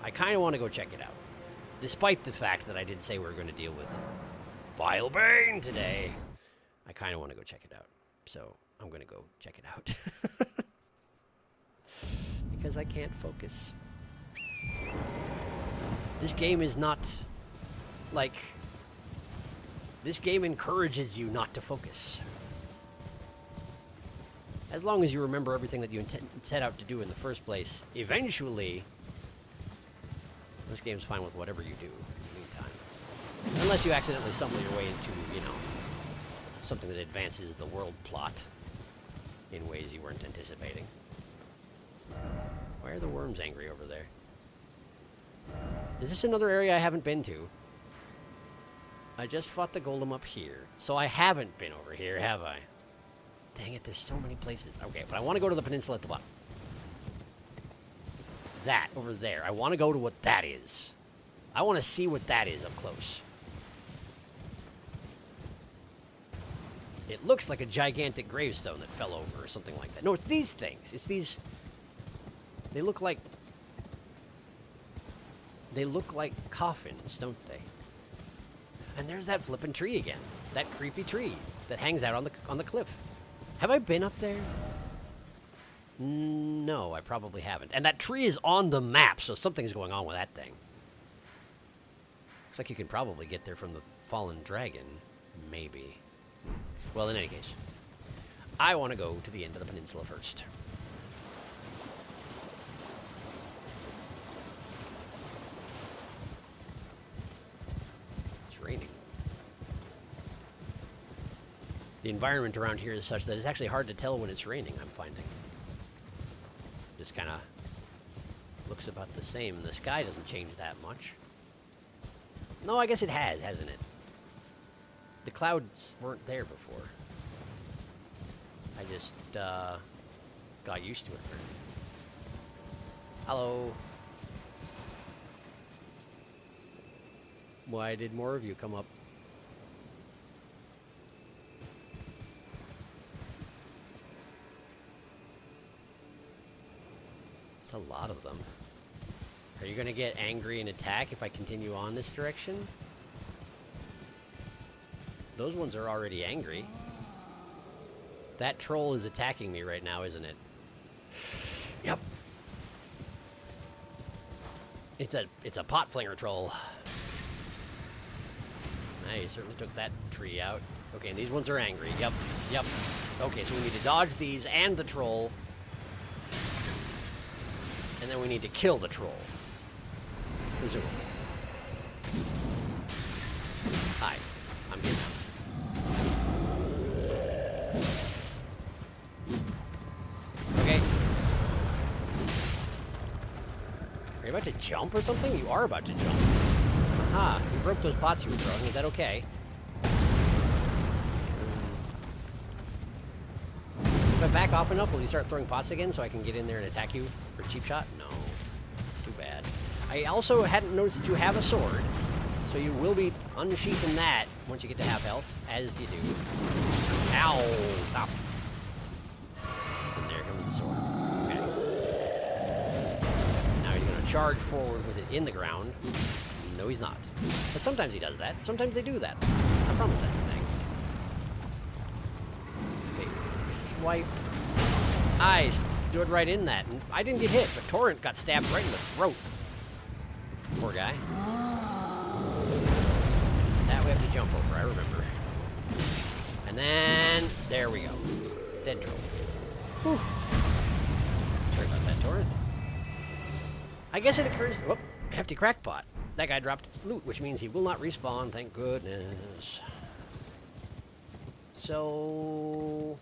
I kind of want to go check it out, despite the fact that I did say we were going to deal with Vile Bane today. I kind of want to go check it out, so I'm going to go check it out. Because I can't focus. This game is not, like... This game encourages you not to focus. As long as you remember everything that you set out to do in the first place, eventually, this game's fine with whatever you do in the meantime. Unless you accidentally stumble your way into, you know, something that advances the world plot in ways you weren't anticipating. Why are the worms angry over there? Is this another area I haven't been to? I just fought the golem up here, so I haven't been over here, have I? Dang it, there's so many places. Okay, but I want to go to the peninsula at the bottom. That, over there. I want to go to what that is. I want to see what that is up close. It looks like a gigantic gravestone that fell over or something like that. No, it's these things. It's these... They look like coffins, don't they? And there's that flippin' tree again. That creepy tree that hangs out on the cliff. Have I been up there? No, I probably haven't. And that tree is on the map, so something's going on with that thing. Looks like you can probably get there from the fallen dragon. Maybe. Well, in any case, I want to go to the end of the peninsula first. Raining. The environment around here is such that it's actually hard to tell when it's raining, I'm finding. Just kind of looks about the same. The sky doesn't change that much. No, I guess it has, hasn't it? The clouds weren't there before. I just got used to it. Hello. Why did more of you come up? It's a lot of them. Are you going to get angry and attack if I continue on this direction? Those ones are already angry. That troll is attacking me right now, isn't it? Yep. It's a pot flinger troll. You certainly took that tree out. Okay, and these ones are angry. Yep, yep. Okay, so we need to dodge these and the troll. And then we need to kill the troll. Presumably. Hi, I'm here now. Okay. Are you about to jump or something? You are about to jump. Aha, you broke those pots you were throwing. Is that okay? If I back off enough, will you start throwing pots again so I can get in there and attack you for a cheap shot? No. Too bad. I also hadn't noticed that you have a sword, so you will be unsheathing that once you get to half health, as you do. Ow! Stop. And there comes the sword. Okay. Now he's going to charge forward with it in the ground. No, he's not. But sometimes he does that. Sometimes they do that. I promise that's a thing. Okay. Swipe. I stood right in that. And I didn't get hit, but Torrent got stabbed right in the throat. Poor guy. That we have to jump over, I remember. And then, there we go. Dead troll. Whew. Sorry about that, Torrent. I guess it occurs... Whoop. Hefty crackpot. That guy dropped his loot, which means he will not respawn, thank goodness. So...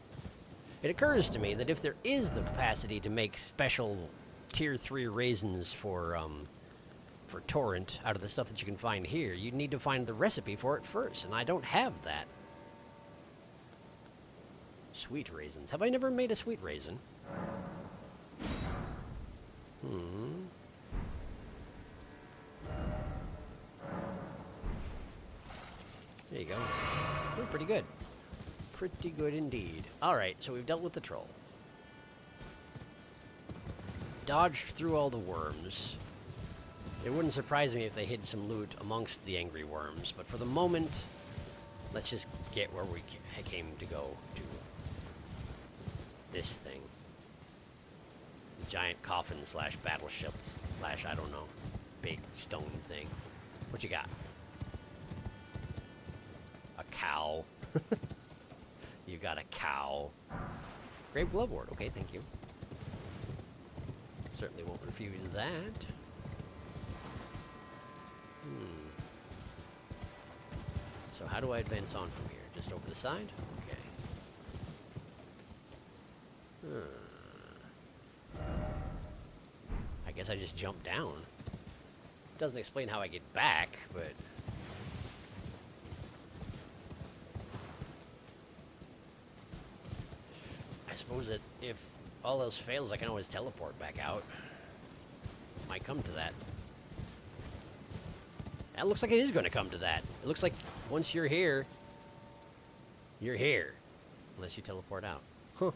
It occurs to me that if there is the capacity to make special Tier 3 raisins for Torrent out of the stuff that you can find here, you'd need to find the recipe for it first, and I don't have that. Sweet raisins. Have I never made a sweet raisin? There you go. Doing pretty good. Pretty good indeed. Alright, so we've dealt with the troll. Dodged through all the worms. It wouldn't surprise me if they hid some loot amongst the angry worms, but for the moment, let's just get where we came to go to. This thing. The giant coffin slash battleship slash, I don't know, big stone thing. What you got? A cow. You got a cow. Grave glove ward. Okay, thank you. Certainly won't refuse that. So how do I advance on from here? Just over the side? Okay. I guess I just jump down. Doesn't explain how I get back, but... I suppose that if all else fails, I can always teleport back out. Might come to that. That looks like it is going to come to that. It looks like once you're here, you're here. Unless you teleport out. Huh.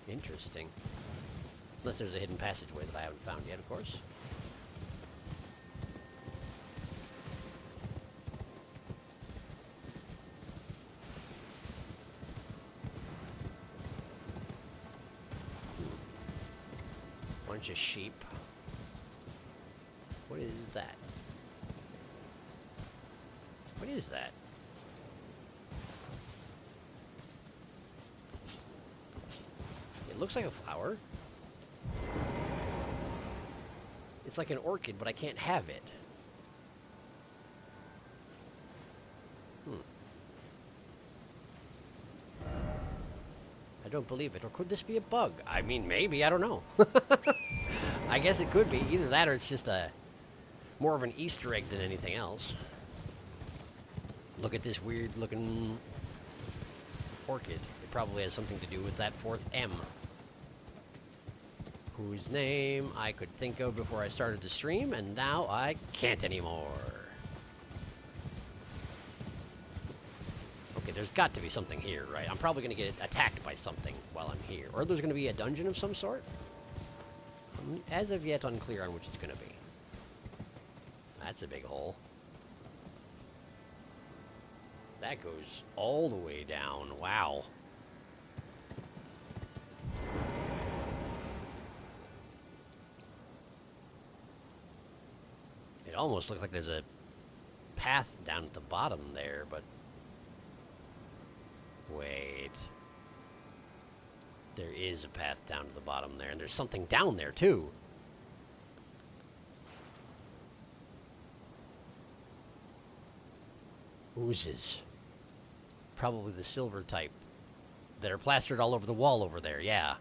Interesting. Unless there's a hidden passageway that I haven't found yet, of course. Bunch of sheep. What is that? What is that? It looks like a flower. It's like an orchid, but I can't have it. I don't believe it. Or could this be a bug? I mean, maybe. I don't know. I guess it could be. Either that or it's just a more of an Easter egg than anything else. Look at this weird-looking orchid. It probably has something to do with that fourth M. Whose name I could think of before I started the stream, and now I can't anymore. Okay, there's got to be something here, right? I'm probably going to get attacked by something while I'm here. Or there's going to be a dungeon of some sort. I'm as of yet unclear on which it's going to be. That's a big hole. That goes all the way down. Wow. It almost looks like there's a path down at the bottom there, but... Wait. There is a path down to the bottom there, and there's something down there, too. Oozes. Probably the silver type that are plastered all over the wall over there, yeah.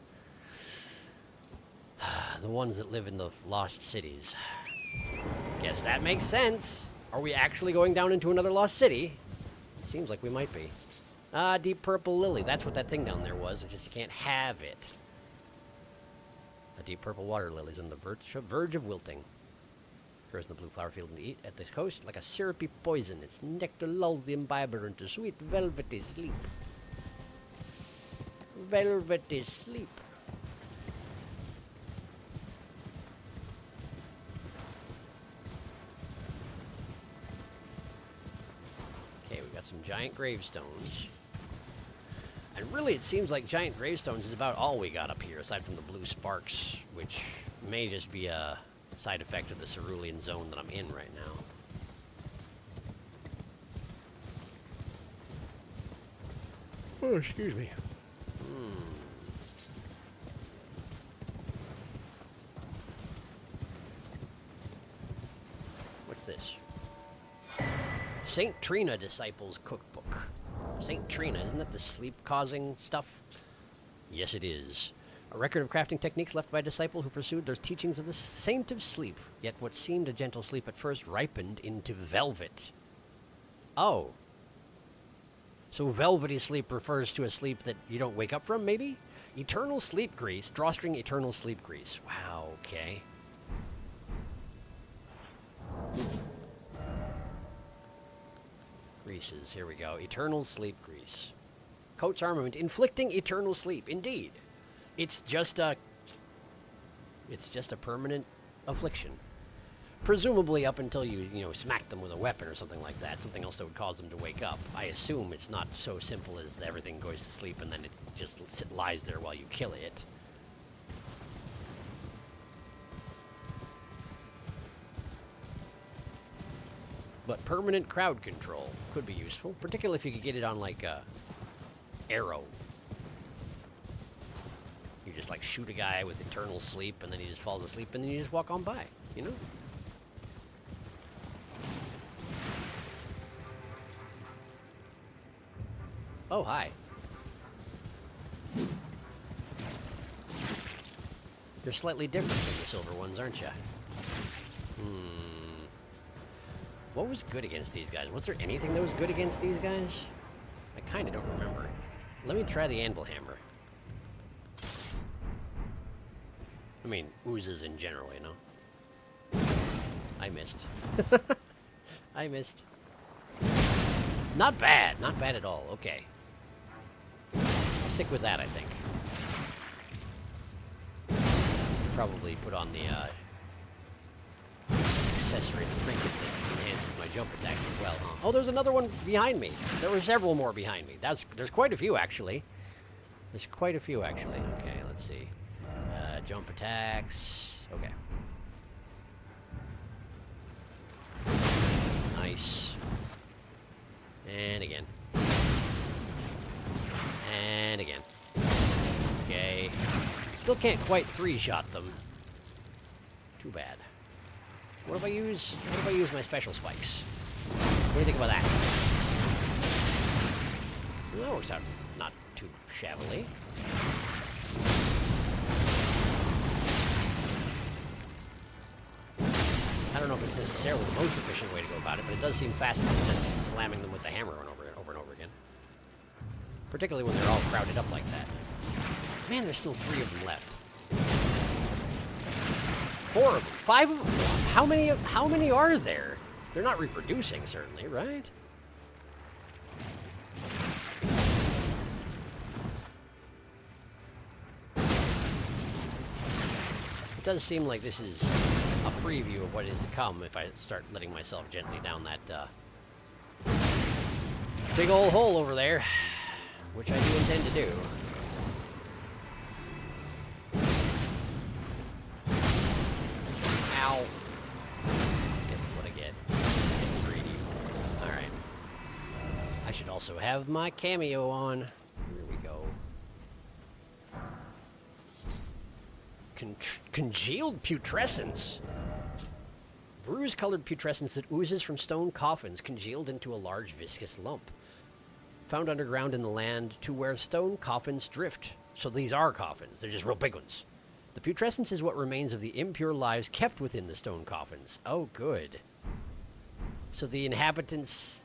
The ones that live in the lost cities. Guess that makes sense. Are we actually going down into another lost city? It seems like we might be. Ah, deep purple lily. That's what that thing down there was. It's just you can't have it. A deep purple water lily's on the verge of wilting. Grows in the blue flower field at the coast like a syrupy poison. Its nectar lulls the imbiber into sweet velvety sleep. Velvety sleep. Okay, we got some giant gravestones. And really, it seems like giant gravestones is about all we got up here, aside from the blue sparks, which may just be a side effect of the cerulean zone that I'm in right now. Oh, excuse me. What's this? St. Trina Disciples Cookbook. St. Trina, isn't that the sleep-causing stuff? Yes, it is. A record of crafting techniques left by a disciple who pursued their teachings of the saint of sleep. Yet what seemed a gentle sleep at first ripened into velvet. Oh. So velvety sleep refers to a sleep that you don't wake up from, maybe? Eternal sleep grease. Drawstring eternal sleep grease. Wow, okay. greases. Here we go. Eternal sleep grease. Coat's armament, inflicting eternal sleep. Indeed. It's just a permanent affliction. Presumably up until you smack them with a weapon or something like that. Something else that would cause them to wake up. I assume it's not so simple as everything goes to sleep and then it just lies there while you kill it. But permanent crowd control could be useful, particularly if you could get it on, like, arrow. You just, like, shoot a guy with eternal sleep, and then he just falls asleep, and then you just walk on by, you know? Oh, hi. You're slightly different than the silver ones, aren't you? What was good against these guys? Was there anything that was good against these guys? I kind of don't remember. Let me try the anvil hammer. I mean, oozes in general, you know? I missed. I missed. Not bad. Not bad at all. Okay. I'll stick with that, I think. Probably put on the, accessory, the trinket that enhances my jump attacks as well, huh? Oh, there's another one behind me. There were several more behind me. There's quite a few, actually. There's quite a few, actually. Okay, let's see. Jump attacks. Okay. Nice. And again. And again. Okay. Still can't quite three-shot them. Too bad. What if I use my special spikes? What do you think about that? Well, that works out not too shabbily. I don't know if it's necessarily the most efficient way to go about it, but it does seem faster than just slamming them with the hammer over and over again. Particularly when they're all crowded up like that. Man, there's still 3 of them left. 4 of them. 5 of them. How many are there? They're not reproducing, certainly, right? It does seem like this is a preview of what is to come if I start letting myself gently down that big old hole over there, which I do intend to do. Ow. Guess that's what I get. Getting greedy. Alright. I should also have my cameo on. Here we go. Congealed putrescence. Bruise-colored putrescence that oozes from stone coffins, congealed into a large viscous lump. Found underground in the land to where stone coffins drift. So these are coffins. They're just real big ones. The putrescence is what remains of the impure lives kept within the stone coffins. Oh, good. So the inhabitants,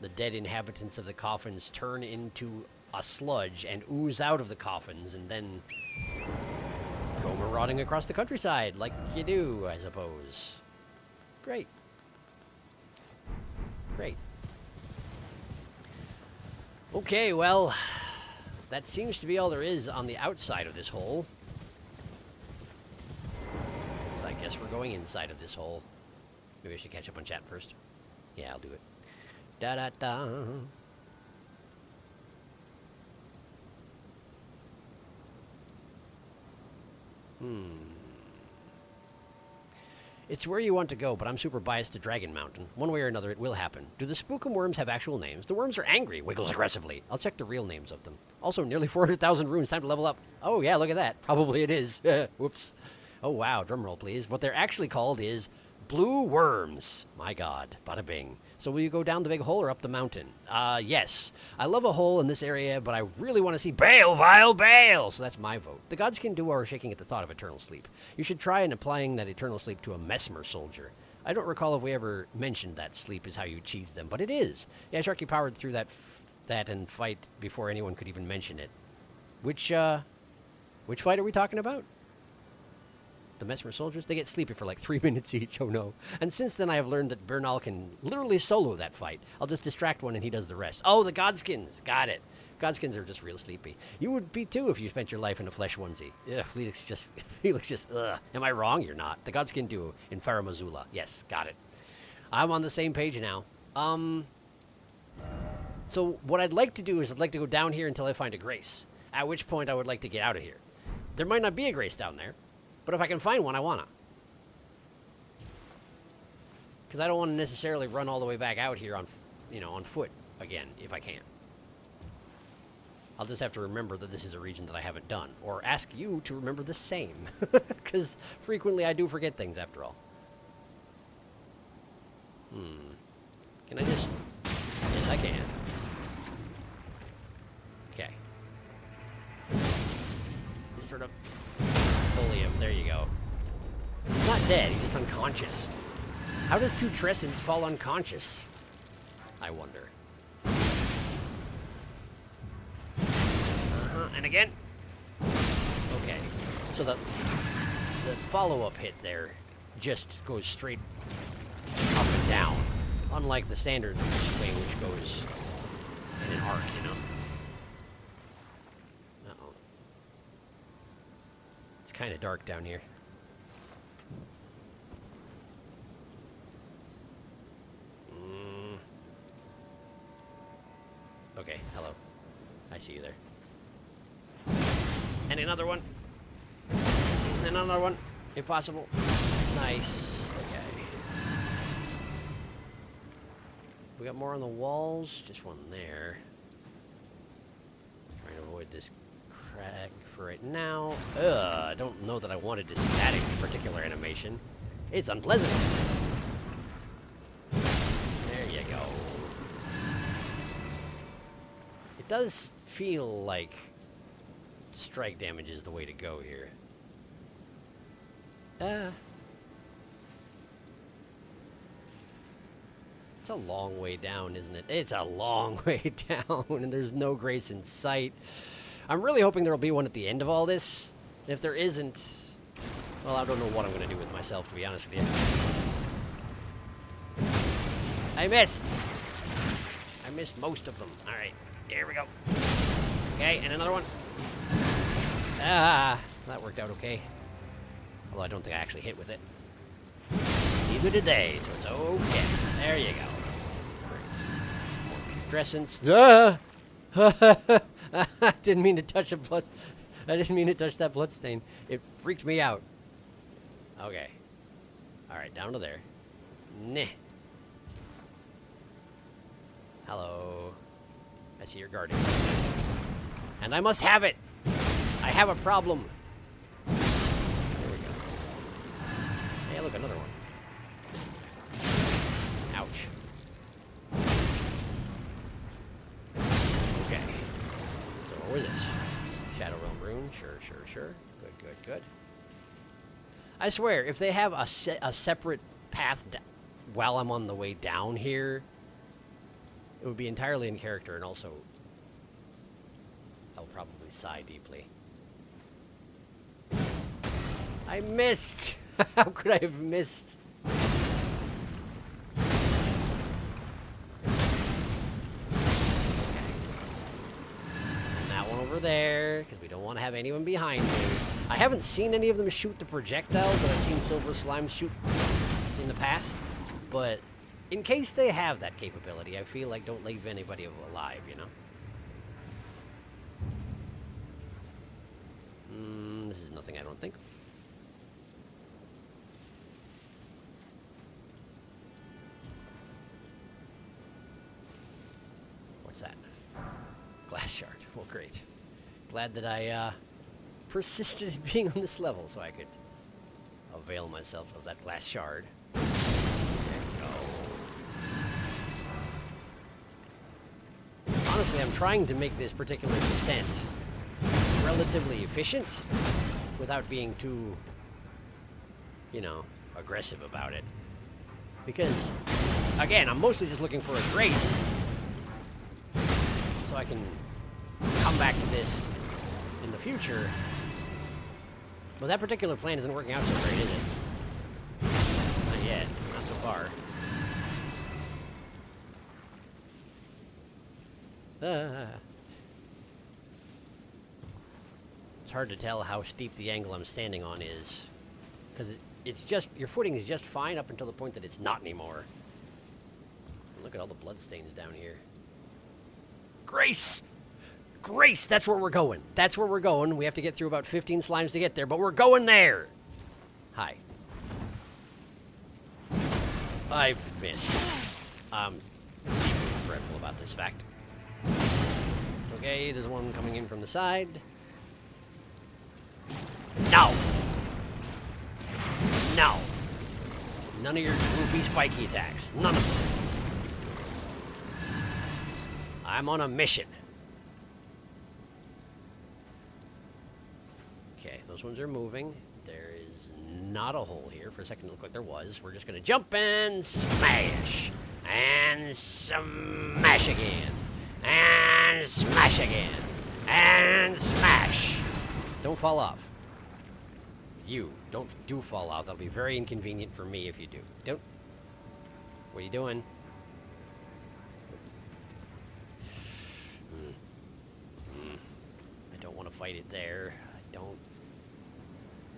the dead inhabitants of the coffins turn into a sludge and ooze out of the coffins and then go marauding across the countryside like you do, I suppose. Great. Great. Okay, well, that seems to be all there is on the outside of this hole. So I guess we're going inside of this hole. Maybe I should catch up on chat first. Yeah, I'll do it. Da-da-da. It's where you want to go, but I'm super biased to Dragon Mountain. One way or another, it will happen. Do the Spookum worms have actual names? The worms are angry, wiggles aggressively. I'll check the real names of them. Also, nearly 400,000 runes. Time to level up. Oh, yeah, look at that. Probably it is. Whoops. Oh, wow. Drumroll, please. What they're actually called is blue worms. My God. Bada bing. So will you go down the big hole or up the mountain? Yes. I love a hole in this area, but I really want to see Bayle, vile Bayle! So that's my vote. The gods can do are shaking at the thought of eternal sleep. You should try applying that eternal sleep to a mesmer soldier. I don't recall if we ever mentioned that sleep is how you cheese them, but it is. Yeah, Sharky powered through that and fight before anyone could even mention it. Which fight are we talking about? The Mesmer soldiers, they get sleepy for like 3 minutes each. Oh no. And since then I have learned that Bernal can literally solo that fight. I'll just distract one and he does the rest. Oh, the Godskins. Got it. Godskins are just real sleepy. You would be too if you spent your life in a flesh onesie. Ugh, Felix just, ugh. Am I wrong? You're not. The Godskin duo in Faramazula. Yes, got it. I'm on the same page now. So what I'd like to do is I'd like to go down here until I find a Grace. At which point I would like to get out of here. There might not be a Grace down there, but if I can find one, I wanna. Because I don't want to necessarily run all the way back out here on, on foot again, if I can. I'll just have to remember that this is a region that I haven't done, or ask you to remember the same, because frequently I do forget things after all. Can I just... Yes, I can. Okay. Just sort of bully him. There you go. He's not dead. He's just unconscious. How does putrescence fall unconscious? I wonder. And again. Okay. So the follow-up hit there just goes straight up and down. Unlike the standard way, which goes in an arc, Uh-oh. It's kind of dark down here. Okay, hello. I see you there. And another one. And another one, if possible. Nice. Okay. We got more on the walls. Just one there. Trying to avoid this crack for right now. I don't know that I wanted to see that particular animation. It's unpleasant. There you go. It does feel like strike damage is the way to go here. It's a long way down, isn't it? It's a long way down, and there's no Grace in sight. I'm really hoping there'll be one at the end of all this. If there isn't, well, I don't know what I'm going to do with myself, to be honest with you. I missed! I missed most of them. All right, here we go. Okay, and another one. That worked out okay. Although I don't think I actually hit with it. Neither did they, so it's okay. There you go. Great. More putrescence. I didn't mean to touch a blood. I didn't mean to touch that blood stain. It freaked me out. Okay. All right, down to there. Nah. Hello. I see your guardian. And I must have it. I have a problem. There we go. Hey, look, another one. Ouch. Okay. So what was this? Shadow Realm Rune. Sure. Good. I swear, if they have a separate path while I'm on the way down here, it would be entirely in character, and also I'll probably sigh deeply. I missed! How could I have missed? Okay. And that one over there, because we don't want to have anyone behind me. I haven't seen any of them shoot the projectiles, but I've seen Silver Slime shoot in the past. But in case they have that capability, I feel like don't leave anybody alive, This is nothing, I don't think. What's that? Glass shard. Well, great. Glad that I persisted in being on this level so I could avail myself of that glass shard. There we go. Honestly, I'm trying to make this particular descent relatively efficient without being too, aggressive about it. Because, again, I'm mostly just looking for a Grace so I can come back to this in the future Well, that particular plan isn't working out so great, is it? Not yet. Not so far. It's hard to tell how steep the angle I'm standing on is. Because it's just, your footing is just fine up until the point that it's not anymore. Look at all the bloodstains down here. Grace! Grace! That's where we're going. That's where we're going. We have to get through about 15 slimes to get there, but we're going there! Hi. I've missed. I'm deeply regretful about this fact. Okay, there's one coming in from the side. No! No! None of your goofy spiky attacks. None of them. I'm on a mission. Okay, those ones are moving. There is not a hole here. For a second it looked like there was. We're just going to jump and smash. And smash again. And smash again. And smash. Don't fall off. You, don't fall off. That'll be very inconvenient for me if you do. Don't. What are you doing? I don't want to fight it there. I don't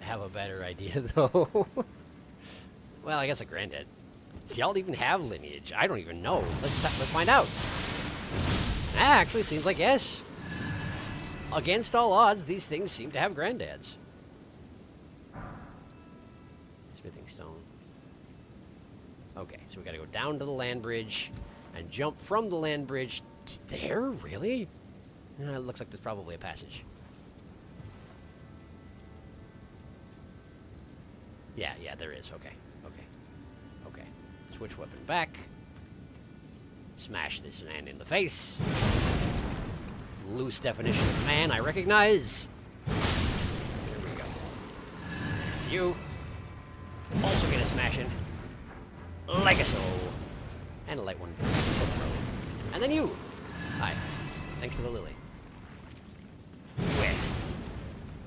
have a better idea, though. Well, I guess a granddad. Do y'all even have lineage? I don't even know. Let's find out. Ah, actually, seems like yes. Against all odds, these things seem to have granddads. Smithing stone. Okay, so we gotta go down to the land bridge and jump from the land bridge to there? Really? It looks like there's probably a passage. Yeah, there is. Okay. Switch weapon back. Smash this man in the face. Loose definition of man, I recognize. There we go. You also get a smashing. Like a so. And a light one. And then you. Hi. Thanks for the lily. Where?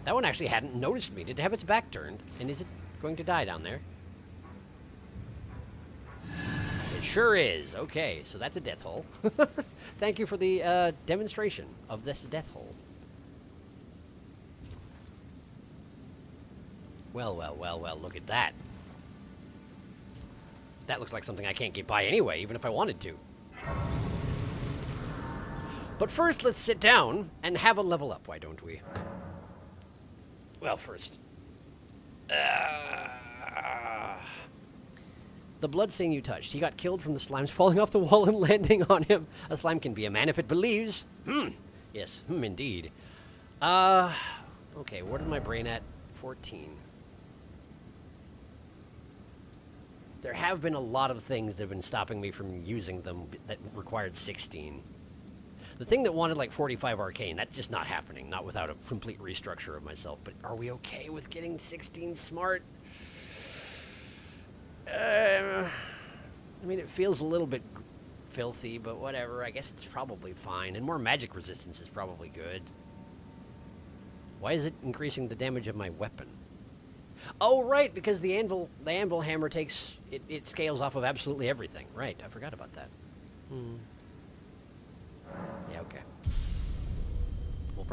That one actually hadn't noticed me. Did it have its back turned? And is it going to die down there? It sure is. Okay, so that's a death hole. Thank you for the demonstration of this death hole. Well, look at that. That looks like something I can't get by anyway, even if I wanted to. But first, let's sit down and have a level up, why don't we? Well, first. The bloodstain you touched. He got killed from the slimes falling off the wall and landing on him. A slime can be a man if it believes. Yes, indeed. Okay, what is my brain at? 14. There have been a lot of things that have been stopping me from using them that required 16. The thing that wanted like 45 arcane, that's just not happening. Not without a complete restructure of myself. But are we okay with getting 16 smart? I mean, it feels a little bit filthy, but whatever. I guess it's probably fine. And more magic resistance is probably good. Why is it increasing the damage of my weapon? Oh, right, because the anvil hammer takes... It scales off of absolutely everything. Right, I forgot about that. Yeah, okay. Well,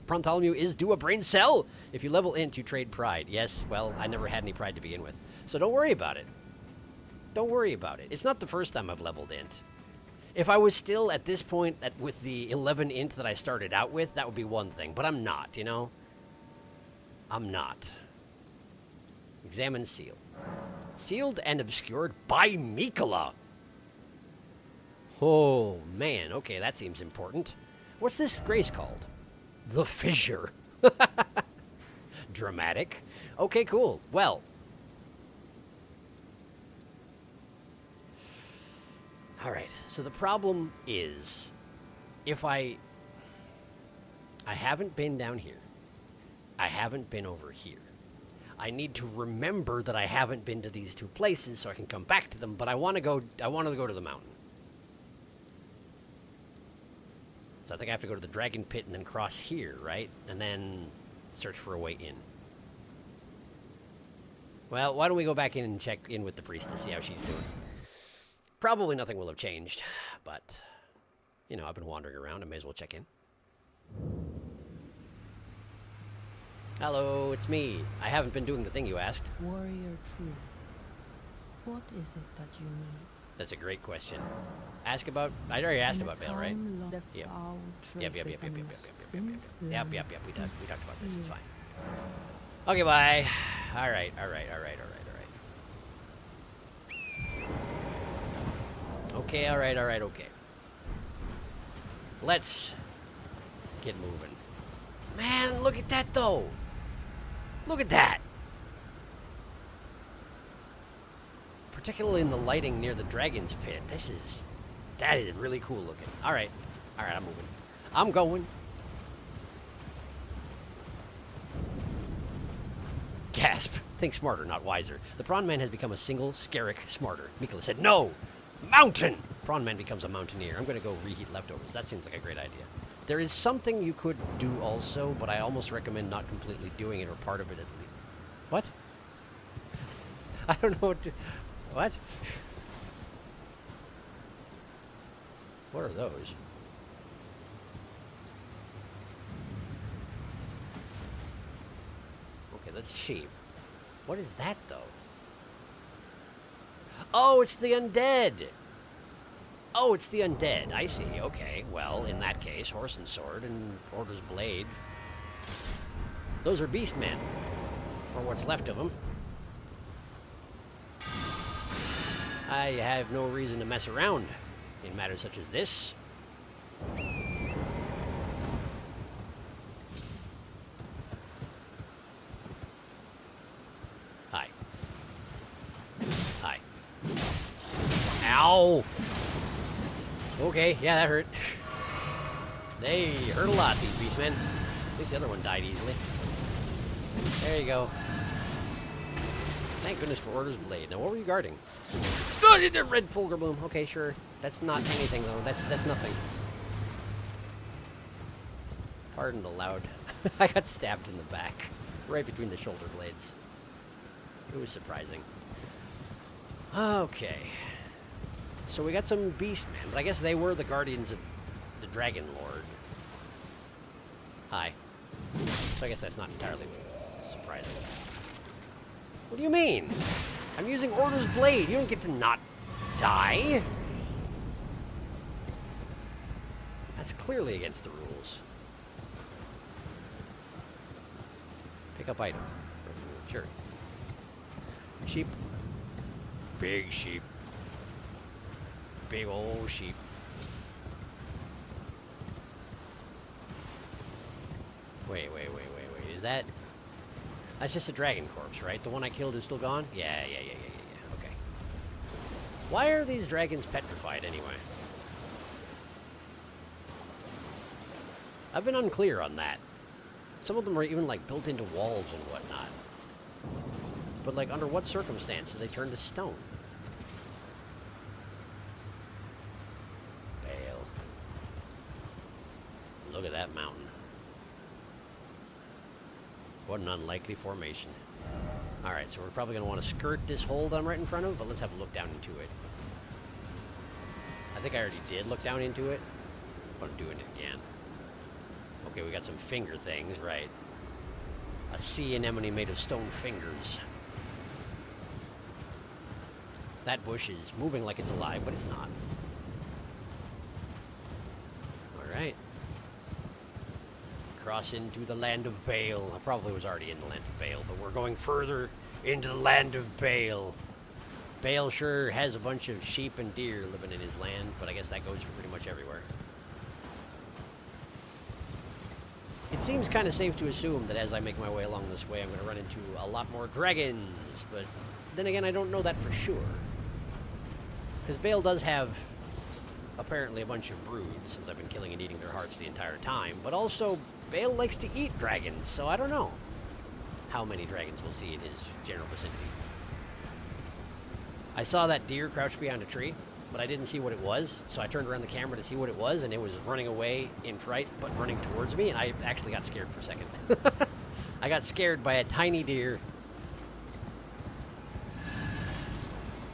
Bartholomew is due a brain cell. If you level int, you trade pride. Yes, well, I never had any pride to begin with. So don't worry about it. Don't worry about it. It's not the first time I've leveled int. If I was still at this point with the 11 int that I started out with, that would be one thing. But I'm not, you know? I'm not. Examine seal. Sealed and obscured by Mikola. Oh, man. Okay, that seems important. What's this grace called? The Fissure. Dramatic. Okay, cool. Well. All right. So the problem is, if I haven't been down here. I haven't been over here. I need to remember that I haven't been to these two places so I can come back to them, but I want to go to the mountain. So I think I have to go to the dragon pit and then cross here, right? And then search for a way in. Well, why don't we go back in and check in with the priest to see how she's doing? Probably nothing will have changed, but, you know, I've been wandering around. I may as well check in. Hello, it's me. I haven't been doing the thing you asked. Warrior true. What is it that you need? That's a great question. Ask about... I already asked about Bayle, right? Yep. Yep. We talked about this. It's fine. Okay, bye. All right. Okay, all right, okay. Let's get moving. Man, look at that, though. Look at that. Particularly in the lighting near the dragon's pit. That is really cool looking. All right, I'm moving. I'm going. Gasp. Think smarter, not wiser. The prawn man has become a single scarrick smarter. Mikla said, no! Mountain! Prawn man becomes a mountaineer. I'm going to go reheat leftovers. That seems like a great idea. There is something you could do also, but I almost recommend not completely doing it or part of it at least. What? I don't know what to... What? What are those? Okay, that's sheep. What is that, though? Oh, it's the undead! Oh, it's the undead. I see. Okay, well, in that case, horse and sword and Order's blade. Those are beastmen. Or what's left of them. I have no reason to mess around in matters such as this. Hi. Hi. Ow! Okay, yeah, that hurt. They hurt a lot, these beastmen. At least the other one died easily. There you go. Thank goodness for Order's blade. Now, what were you guarding? Oh, the red fulgur bloom. Okay, sure. That's not anything, though. That's nothing. Pardon the loud. I got stabbed in the back, right between the shoulder blades. It was surprising. Okay. So we got some beastmen, but I guess they were the guardians of the Dragon Lord. Hi. So I guess that's not entirely surprising. What do you mean? I'm using Order's blade. You don't get to not die. That's clearly against the rules. Pick up item. Sure. Sheep. Big sheep. Big old sheep. Wait. Is that... That's just a dragon corpse, right? The one I killed is still gone? Yeah. Okay. Why are these dragons petrified anyway? I've been unclear on that. Some of them are even, like, built into walls and whatnot. But, like, under what circumstances do they turn to stone? Bayle. Look at that mountain. What an unlikely formation. Alright, so we're probably going to want to skirt this hole that I'm right in front of, but let's have a look down into it. I think I already did look down into it, but I'm doing it again. Okay, we got some finger things, right. A sea anemone made of stone fingers. That bush is moving like it's alive, but it's not. Alright. Cross into the land of Bayle. I probably was already in the land of Bayle, but we're going further into the land of Bayle. Bayle sure has a bunch of sheep and deer living in his land, but I guess that goes for pretty much everywhere. It seems kind of safe to assume that as I make my way along this way, I'm going to run into a lot more dragons, but then again, I don't know that for sure. Because Bayle does have apparently a bunch of broods, since I've been killing and eating their hearts the entire time, but also Bayle likes to eat dragons, so I don't know how many dragons we'll see in his general vicinity. I saw that deer crouched behind a tree, but I didn't see what it was, so I turned around the camera to see what it was, and it was running away in fright, but running towards me, and I actually got scared for a second. I got scared by a tiny deer.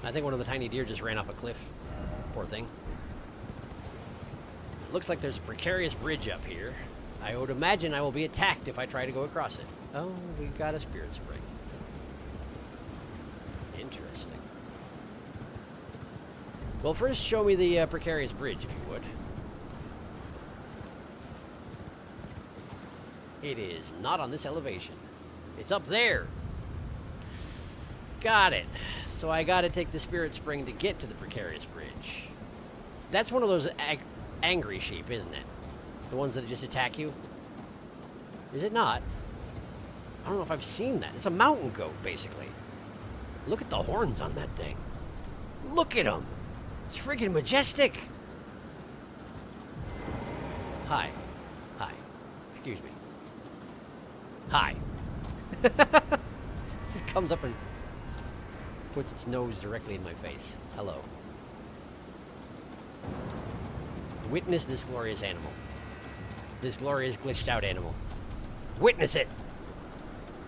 I think one of the tiny deer just ran off a cliff. Poor thing. Looks like there's a precarious bridge up here. I would imagine I will be attacked if I try to go across it. Oh, we got a spirit spring. Interesting. Well, first show me the precarious bridge, if you would. It is not on this elevation. It's up there. Got it. So I gotta take the spirit spring to get to the precarious bridge. That's one of those angry sheep, isn't it? The ones that just attack you? Is it not? I don't know if I've seen that. It's a mountain goat, basically. Look at the horns on that thing. Look at them. It's freaking majestic. Hi. Hi. Excuse me. Hi. Just comes up and puts its nose directly in my face. Hello. Witness this glorious animal. This glorious glitched out animal. Witness it!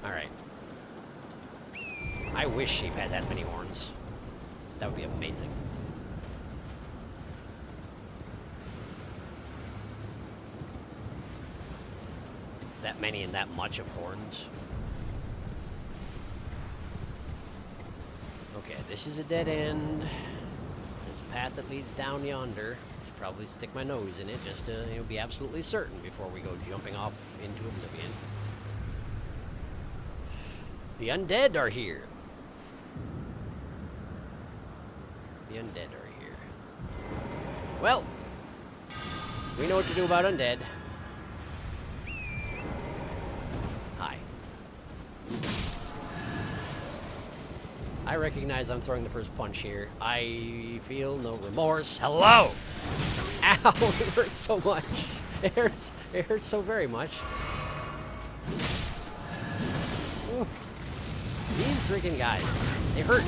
Alright. I wish sheep had that many horns. That would be amazing. That many and that much of horns. Okay, this is a dead end. There's a path that leads down yonder. Should probably stick my nose in it just to, you know, be absolutely certain before we go jumping off into oblivion. The undead are here. The undead are here. Well, we know what to do about undead. Hi. I recognize I'm throwing the first punch here. I feel no remorse. Hello! Ow! It hurts so much. It hurts so very much. Ooh. These freaking guys, they hurt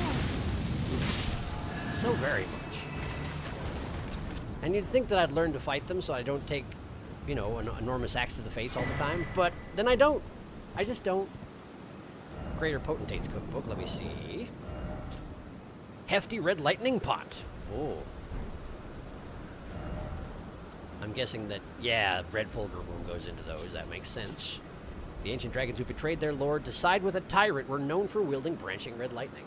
so very much. And you'd think that I'd learn to fight them so I don't take, you know, an enormous axe to the face all the time, but then I don't. I just don't. Greater Potentate's cookbook, let me see. Hefty red lightning pot. Oh. I'm guessing that, yeah, red fulgur bloom goes into those. That makes sense. The ancient dragons who betrayed their lord to side with a tyrant were known for wielding branching red lightning.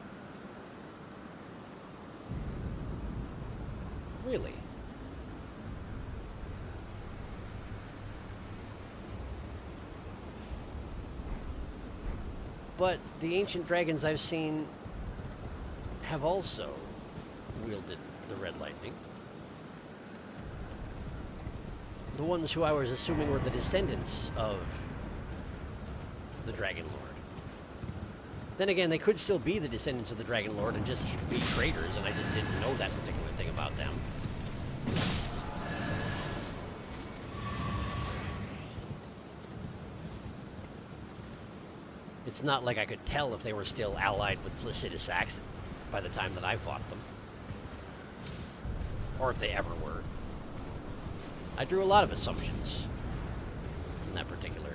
Really? But the ancient dragons I've seen have also wielded the red lightning. The ones who I was assuming were the descendants of the Dragon Lord. Then again, they could still be the descendants of the Dragon Lord and just be traitors, and I just didn't know that particular thing about them. It's not like I could tell if they were still allied with Placidus Saxon by the time that I fought them. Or if they ever were. I drew a lot of assumptions in that particular.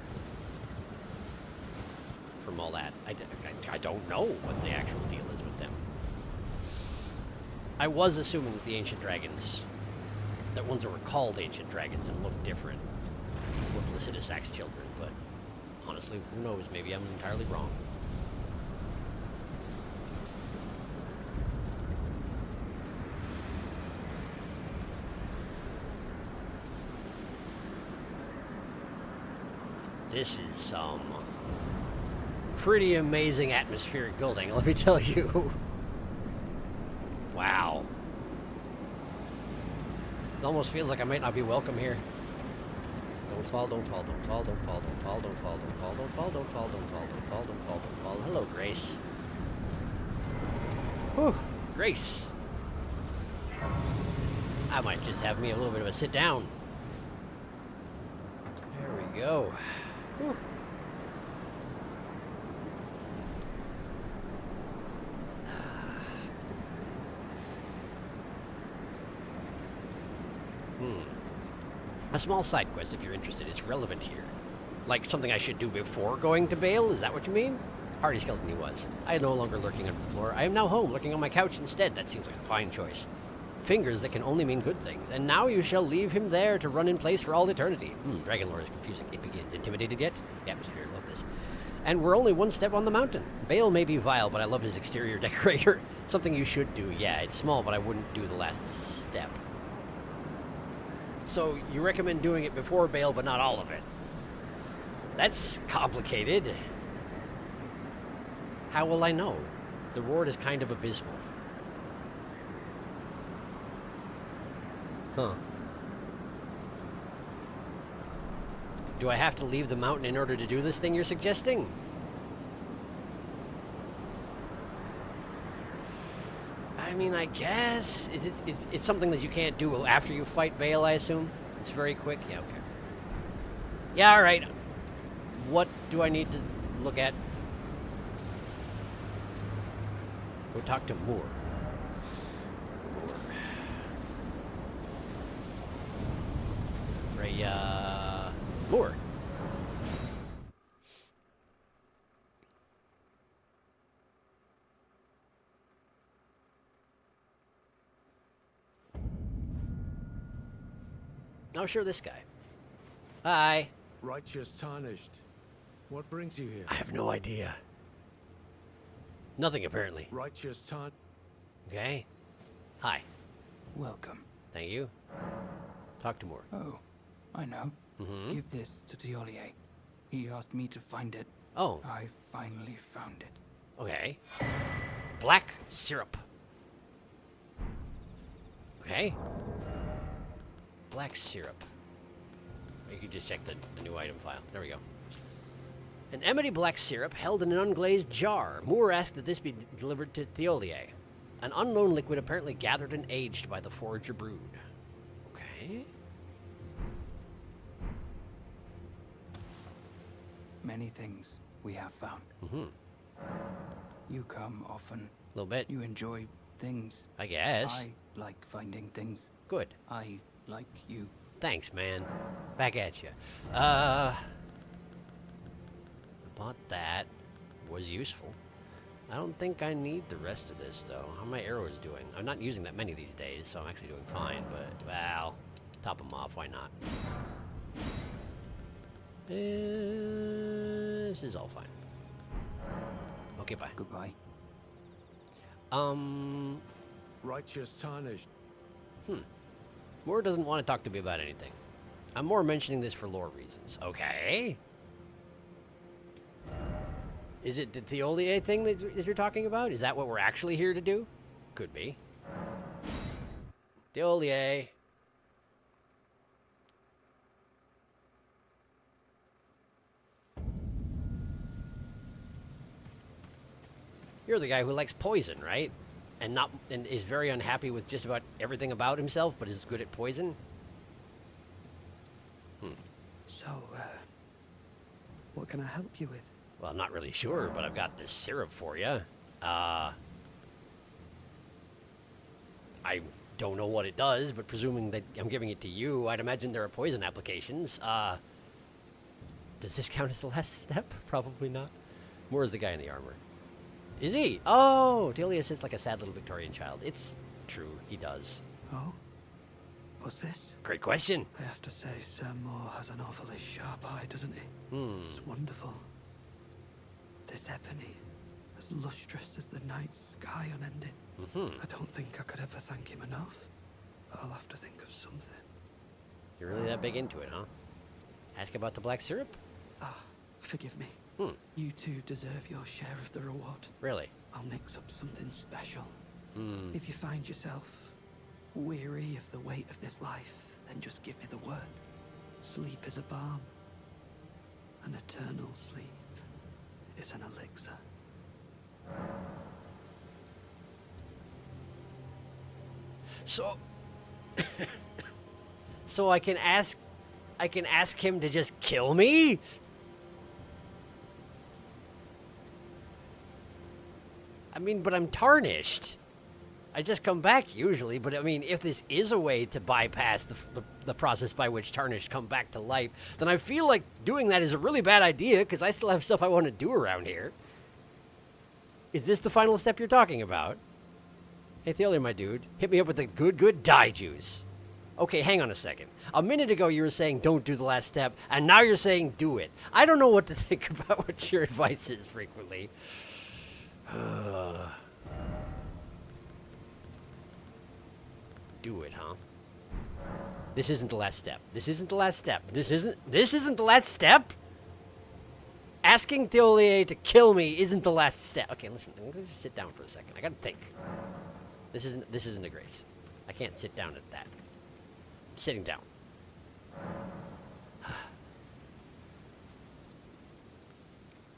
From all that. I don't know what the actual deal is with them. I was assuming that the ancient dragons, that ones that were called ancient dragons and looked different, were Placidus Saxon's children, but honestly, who knows? Maybe I'm entirely wrong. This is some pretty amazing atmospheric building, let me tell you. Wow. It almost feels like I might not be welcome here. Don't fall, don't fall, don't fall, don't fall, don't fall, don't fall, don't fall, don't fall, don't fall, don't fall, don't fall, don't fall, don't fall. Hello, Grace. Whew, Grace. I might just have me a little bit of a sit down. There we go. Whew. A small side quest if you're interested. It's relevant here. Like something I should do before going to Bayle? Is that what you mean? Hardy skeleton he was. I am no longer lurking under the floor. I am now home, lurking on my couch instead. That seems like a fine choice. Fingers that can only mean good things. And now you shall leave him there to run in place for all eternity. Dragon lore is confusing. It begins. Intimidated yet? The atmosphere. Love this. And we're only one step on the mountain. Bayle may be vile, but I love his exterior decorator. Something you should do. Yeah, it's small, but I wouldn't do the last step. So you recommend doing it before Bayle, but not all of it. That's complicated. How will I know? The reward is kind of abysmal. Huh. Do I have to leave the mountain in order to do this thing you're suggesting? I mean, I guess. It's something that you can't do after you fight Bayle, I assume? It's very quick? Yeah, okay. Yeah, alright. What do I need to look at? Go talk to Moore. Freya... Moore. Oh, sure, this guy. Hi. Righteous tarnished. What brings you here? I have no idea. Nothing, apparently. Righteous tarn. Okay. Hi. Welcome. Thank you. Talk to Moore. Oh, I know. Mm-hmm. Give this to Tiolier. He asked me to find it. Oh, I finally found it. okay. Black syrup. Okay. Black syrup. You can just check the new item file. There we go. An Emity black syrup held in an unglazed jar. Moore asked that this be delivered to Thiolier. An unknown liquid apparently gathered and aged by the forager brood. Okay. Many things we have found. Mm-hmm. You come often. A little bit, You enjoy things. I guess. I like finding things. Good. I like you. Thanks, man. Back at you. I bought that. Was useful. I don't think I need the rest of this, though. How are my arrows doing? I'm not using that many these days, so I'm actually doing fine, but, well, top them off. Why not? This is all fine. Okay, bye. Goodbye. Righteous tarnished. Moore doesn't want to talk to me about anything. I'm more mentioning this for lore reasons. Okay. Is it the Thiolier thing that you're talking about? Is that what we're actually here to do? Could be. Thiolier. You're the guy who likes poison, right? And is very unhappy with just about everything about himself, but is good at poison? So, what can I help you with? Well, I'm not really sure, but I've got this syrup for you. I don't know what it does, but presuming that I'm giving it to you, I'd imagine there are poison applications. Does this count as the last step? Probably not. Moore's the guy in the armor. Is he? Oh, Delia sits like a sad little Victorian child. It's true, he does. Oh? What's this? Great question. I have to say, Sir Moore has an awfully sharp eye, doesn't he? It's wonderful. This ebony, as lustrous as the night sky unending. I don't think I could ever thank him enough. But I'll have to think of something. You're really that big into it, huh? Ask about the black syrup? Ah, forgive me. You two deserve your share of the reward. Really? I'll mix up something special. If you find yourself weary of the weight of this life, then just give me the word. Sleep is a balm. An eternal sleep is an elixir. So, so I can ask him to just kill me? I mean, but I'm tarnished. I just come back usually, but I mean, if this is a way to bypass the process by which Tarnished come back to life, then I feel like doing that is a really bad idea, because I still have stuff I want to do around here. Is this the final step you're talking about? Hey, Theolia, my dude, hit me up with the good dye juice. Okay, hang on a second. A minute ago you were saying don't do the last step, and now you're saying do it. I don't know what to think about what your advice is frequently. Do it, huh? This isn't the last step. This isn't the last step. This isn't the last step? Asking Theolia to kill me isn't the last step. Okay, listen, I'm gonna just sit down for a second. I gotta think. This isn't a grace. I can't sit down at that. I'm sitting down.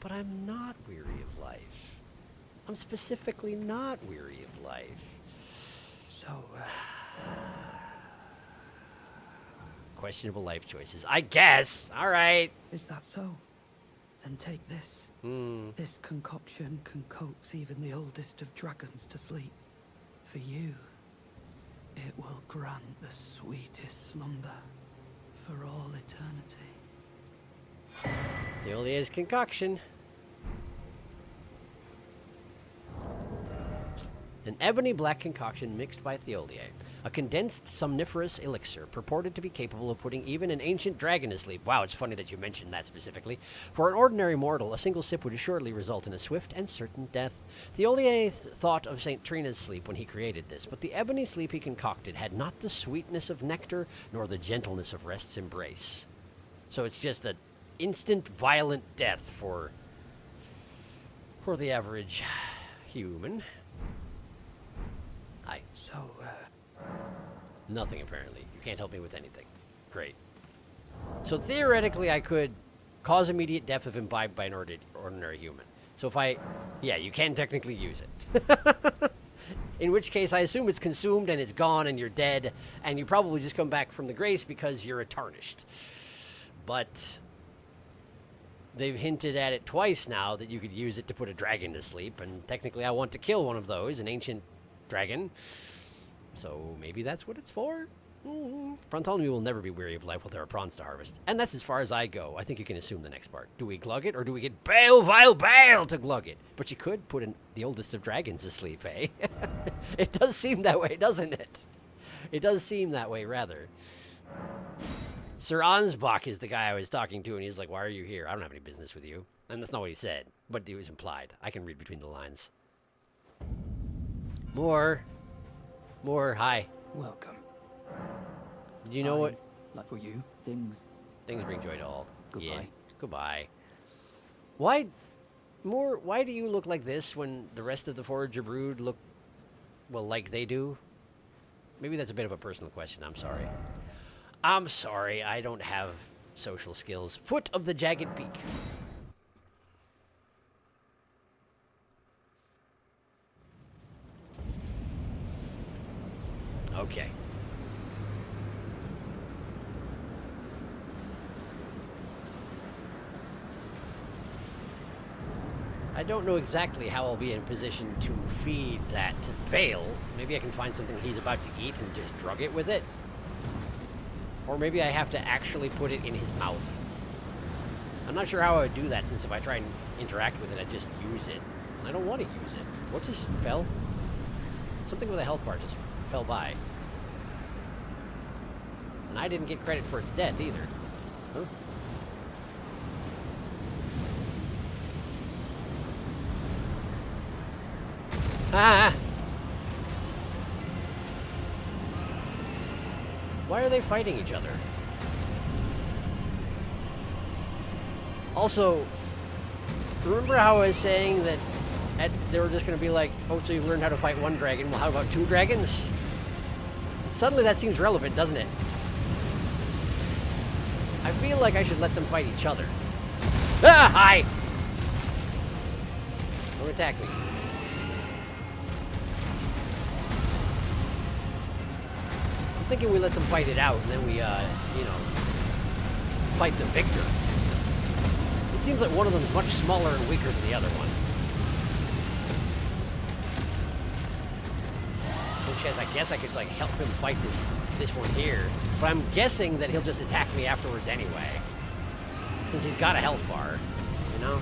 But I'm not weary of life. I'm specifically not weary of life. So, Questionable life choices. I guess. All right. is that so? Then take this. This concoction can coax even the oldest of dragons to sleep. For you, it will grant the sweetest slumber for all eternity. Theolia's concoction. An ebony black concoction mixed by Theolia. A condensed somniferous elixir purported to be capable of putting even an ancient dragon to sleep. Wow, it's funny that you mentioned that specifically. For an ordinary mortal, a single sip would assuredly result in a swift and certain death. Theolia thought of St. Trina's sleep when he created this, but the ebony sleep he concocted had not the sweetness of nectar nor the gentleness of rest's embrace. So it's just an instant violent death for the average human. So, Nothing, apparently. You can't help me with anything. Great. So theoretically, I could cause immediate death if imbibed by an ordinary human. So if yeah, you can technically use it. In which case, I assume it's consumed and it's gone and you're dead, and you probably just come back from the grace because you're a Tarnished. But they've hinted at it twice now that you could use it to put a dragon to sleep, and technically I want to kill one of those, an ancient dragon. So maybe that's what it's for? Bartholomew will never be weary of life while there are prawns to harvest. And that's as far as I go. I think you can assume the next part. Do we glug it, or do we get Bayle, vile Bayle to glug it? But you could put the oldest of dragons to sleep, eh? It does seem that way, doesn't it? It does seem that way, rather. Sir Ansbach is the guy I was talking to, and he was like, why are you here? I don't have any business with you. And that's not what he said, but it was implied. I can read between the lines. More, hi. Welcome. Do you know what? Like for you, things. Things bring joy to all. Goodbye. Yeah. Goodbye. Why do you look like this when the rest of the Forager brood look, well, like they do? Maybe that's a bit of a personal question. I'm sorry. I'm sorry. I don't have social skills. Foot of the Jagged Peak. Okay. I don't know exactly how I'll be in a position to feed that to Bayle. Maybe I can find something he's about to eat and just drug it with it. Or maybe I have to actually put it in his mouth. I'm not sure how I would do that, since if I try and interact with it, I just use it. And I don't want to use it. What just fell? Something with a health bar just fell by. And I didn't get credit for its death either. Huh? Ah! Why are they fighting each other? Also, remember how I was saying that they were just going to be like, oh, so you've learned how to fight one dragon. Well, how about two dragons? Suddenly that seems relevant, doesn't it? I feel like I should let them fight each other. Ah, hi! Don't attack me. I'm thinking we let them fight it out, and then we, you know, fight the victor. It seems like one of them is much smaller and weaker than the other one. chance. I guess I could like help him fight this one here, but I'm guessing that he'll just attack me afterwards anyway, since he's got a health bar, you know.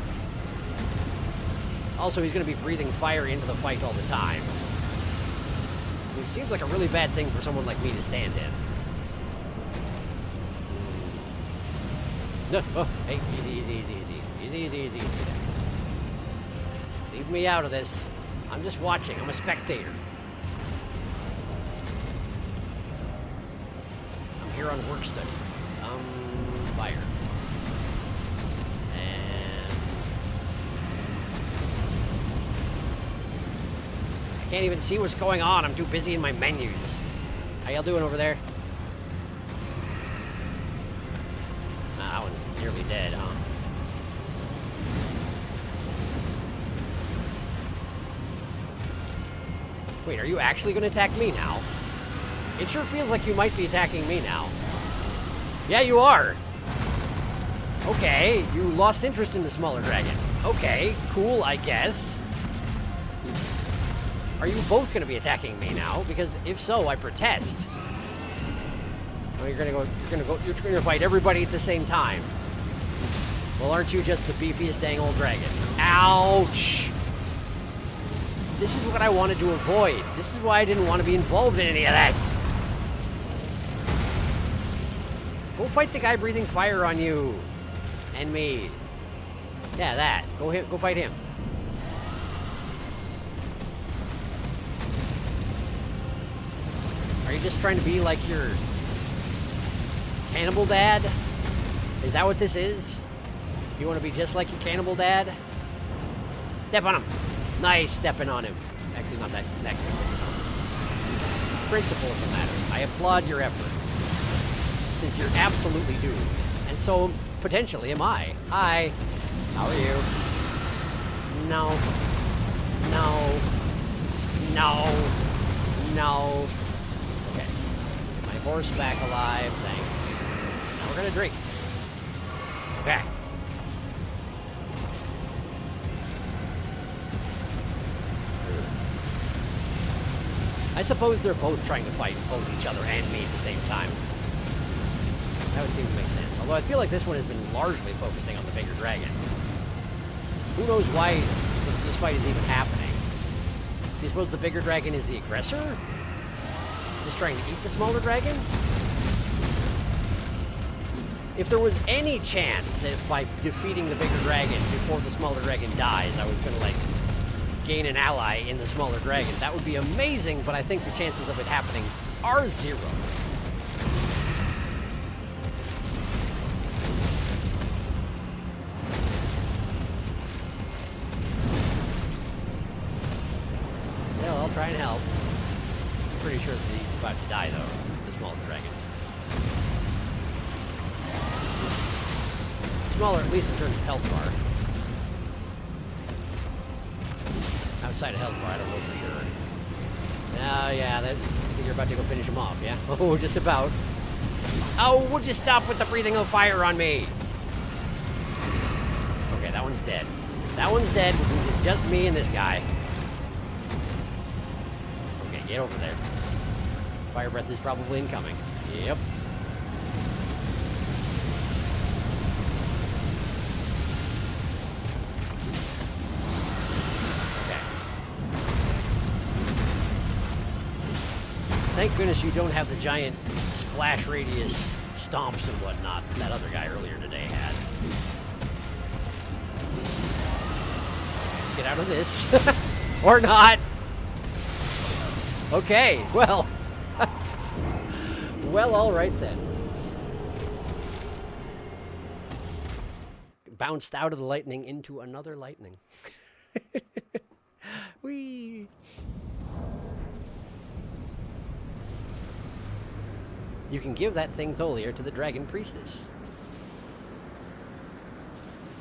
Also, he's going to be breathing fire into the fight all the time, which seems like a really bad thing for someone like me to stand in. No, oh, hey, easy. Leave me out of this. I'm just watching. I'm a spectator. I'm here on work study. Fire. And I can't even see what's going on. I'm too busy in my menus. How y'all doing over there? That one's nearly dead, huh? Wait, are you actually going to attack me now? It sure feels like you might be attacking me now. Yeah, you are. Okay, you lost interest in the smaller dragon. Okay, cool, I guess. Are you both going to be attacking me now? Because if so, I protest. Oh, you're going to fight everybody at the same time. Well, aren't you just the beefiest dang old dragon? Ouch! This is what I wanted to avoid. This is why I didn't want to be involved in any of this. Go fight the guy breathing fire on you. And me. Yeah, that. Go fight him. Are you just trying to be like your cannibal dad? Is that what this is? You want to be just like your cannibal dad? Step on him. Nice stepping on him. Actually, not that next. Principle of the matter. I applaud your effort. Since you're absolutely doomed. And so, potentially, am I. Hi. How are you? No. No. No. No. Okay. Get my horse back alive. Thank you. Now we're gonna drink. Okay. I suppose they're both trying to fight both each other and me at the same time. That would seem to make sense. Although I feel like this one has been largely focusing on the bigger dragon. Who knows why this fight is even happening? Do you suppose the bigger dragon is the aggressor? Just trying to eat the smaller dragon? If there was any chance that by defeating the bigger dragon before the smaller dragon dies, I was going to, like, gain an ally in the smaller dragon, that would be amazing, but I think the chances of it happening are 0. Well, I'll try and help. I'm pretty sure that he's about to die, though, the smaller dragon. Smaller, at least in terms of health bar. Outside of health bar, I don't know for sure. Oh, yeah, I think you're about to go finish him off, yeah? Oh, just about. Oh, would you stop with the breathing of fire on me? Okay, that one's dead. That one's dead, which means it's just me and this guy. Okay, get over there. Fire breath is probably incoming. Yep. Thank goodness you don't have the giant splash radius stomps and whatnot that other guy earlier today had. Let's get out of this. Or not. Okay, well. Well, all right then. Bounced out of the lightning into another lightning. Whee! You can give that thing Tholier to the Dragon Priestess.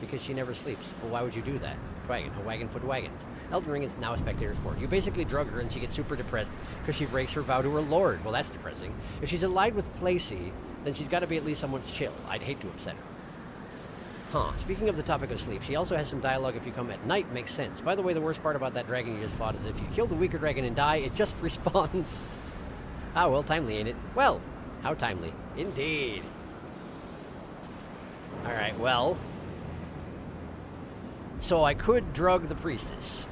Because she never sleeps. Well, why would you do that? Dragon, a wagon foot wagons. Elden Ring is now a spectator sport. You basically drug her and she gets super depressed because she breaks her vow to her lord. Well, that's depressing. If she's allied with Placy, then she's got to be at least somewhat chill. I'd hate to upset her. Huh. Speaking of the topic of sleep, she also has some dialogue if you come at night. Makes sense. By the way, the worst part about that dragon you just fought is if you kill the weaker dragon and die, it just respawns. Ah, well, timely, ain't it? Well, how timely. Indeed. Alright, well. So I could drug the priestess.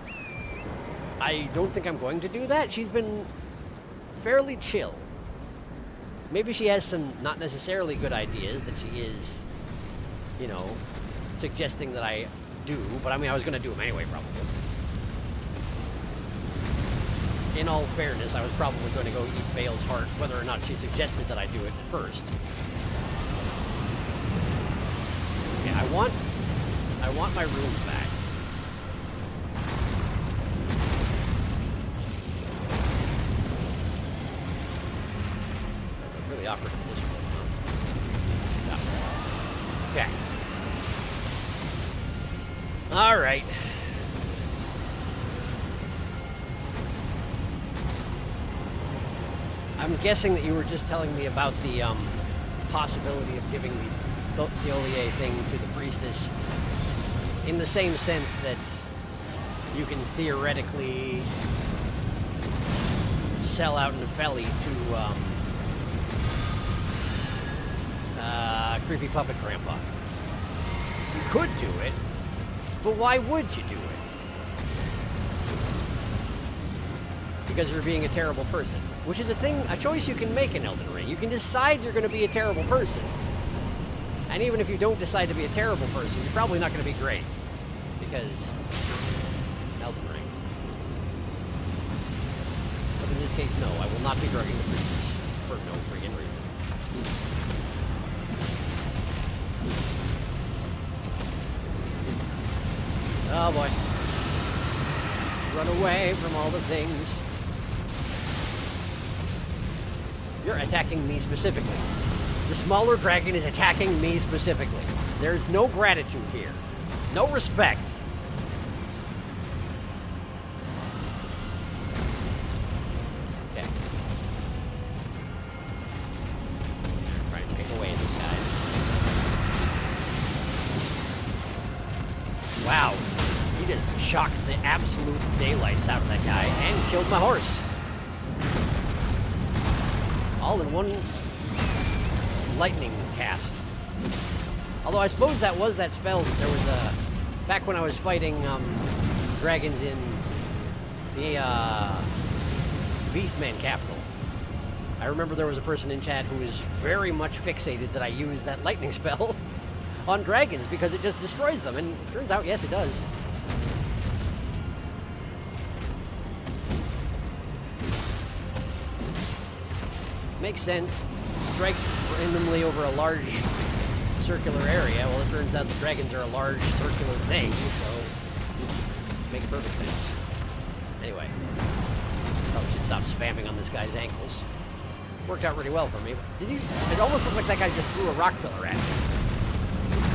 I don't think I'm going to do that. She's been fairly chill. Maybe she has some not necessarily good ideas that she is, you know, suggesting that I do. But I mean, I was going to do them anyway, probably. In all fairness, I was probably going to go eat Bayle's heart, whether or not she suggested that I do it first. Okay, I want my runes back. That's a really awkward position. Yeah. Okay. All right. I'm guessing that you were just telling me about the possibility of giving the Thiolier thing to the priestess in the same sense that you can theoretically sell out Nefeli to Creepy Puppet Grandpa. You could do it, but why would you do it? Because you're being a terrible person. Which is a choice you can make in Elden Ring. You can decide you're going to be a terrible person. And even if you don't decide to be a terrible person, you're probably not going to be great. Because Elden Ring. But in this case, no. I will not be drugging the priestess. For no friggin' reason. Oh boy. Run away from all the things. You're attacking me specifically. The smaller dragon is attacking me specifically. There is no gratitude here. No respect. Okay. Try and pick away at this guy. Wow. He just shocked the absolute daylights out of that guy and killed my horse. All in one lightning cast. Although I suppose that was that spell that there was a... Back when I was fighting dragons in the Beastman capital. I remember there was a person in chat who was very much fixated that I use that lightning spell on dragons because it just destroys them. And it turns out, yes, it does. Makes sense. Strikes randomly over a large circular area. Well, it turns out the dragons are a large circular thing, so makes perfect sense. Anyway, probably should stop spamming on this guy's ankles. Worked out really well for me. It almost looked like that guy just threw a rock pillar at me.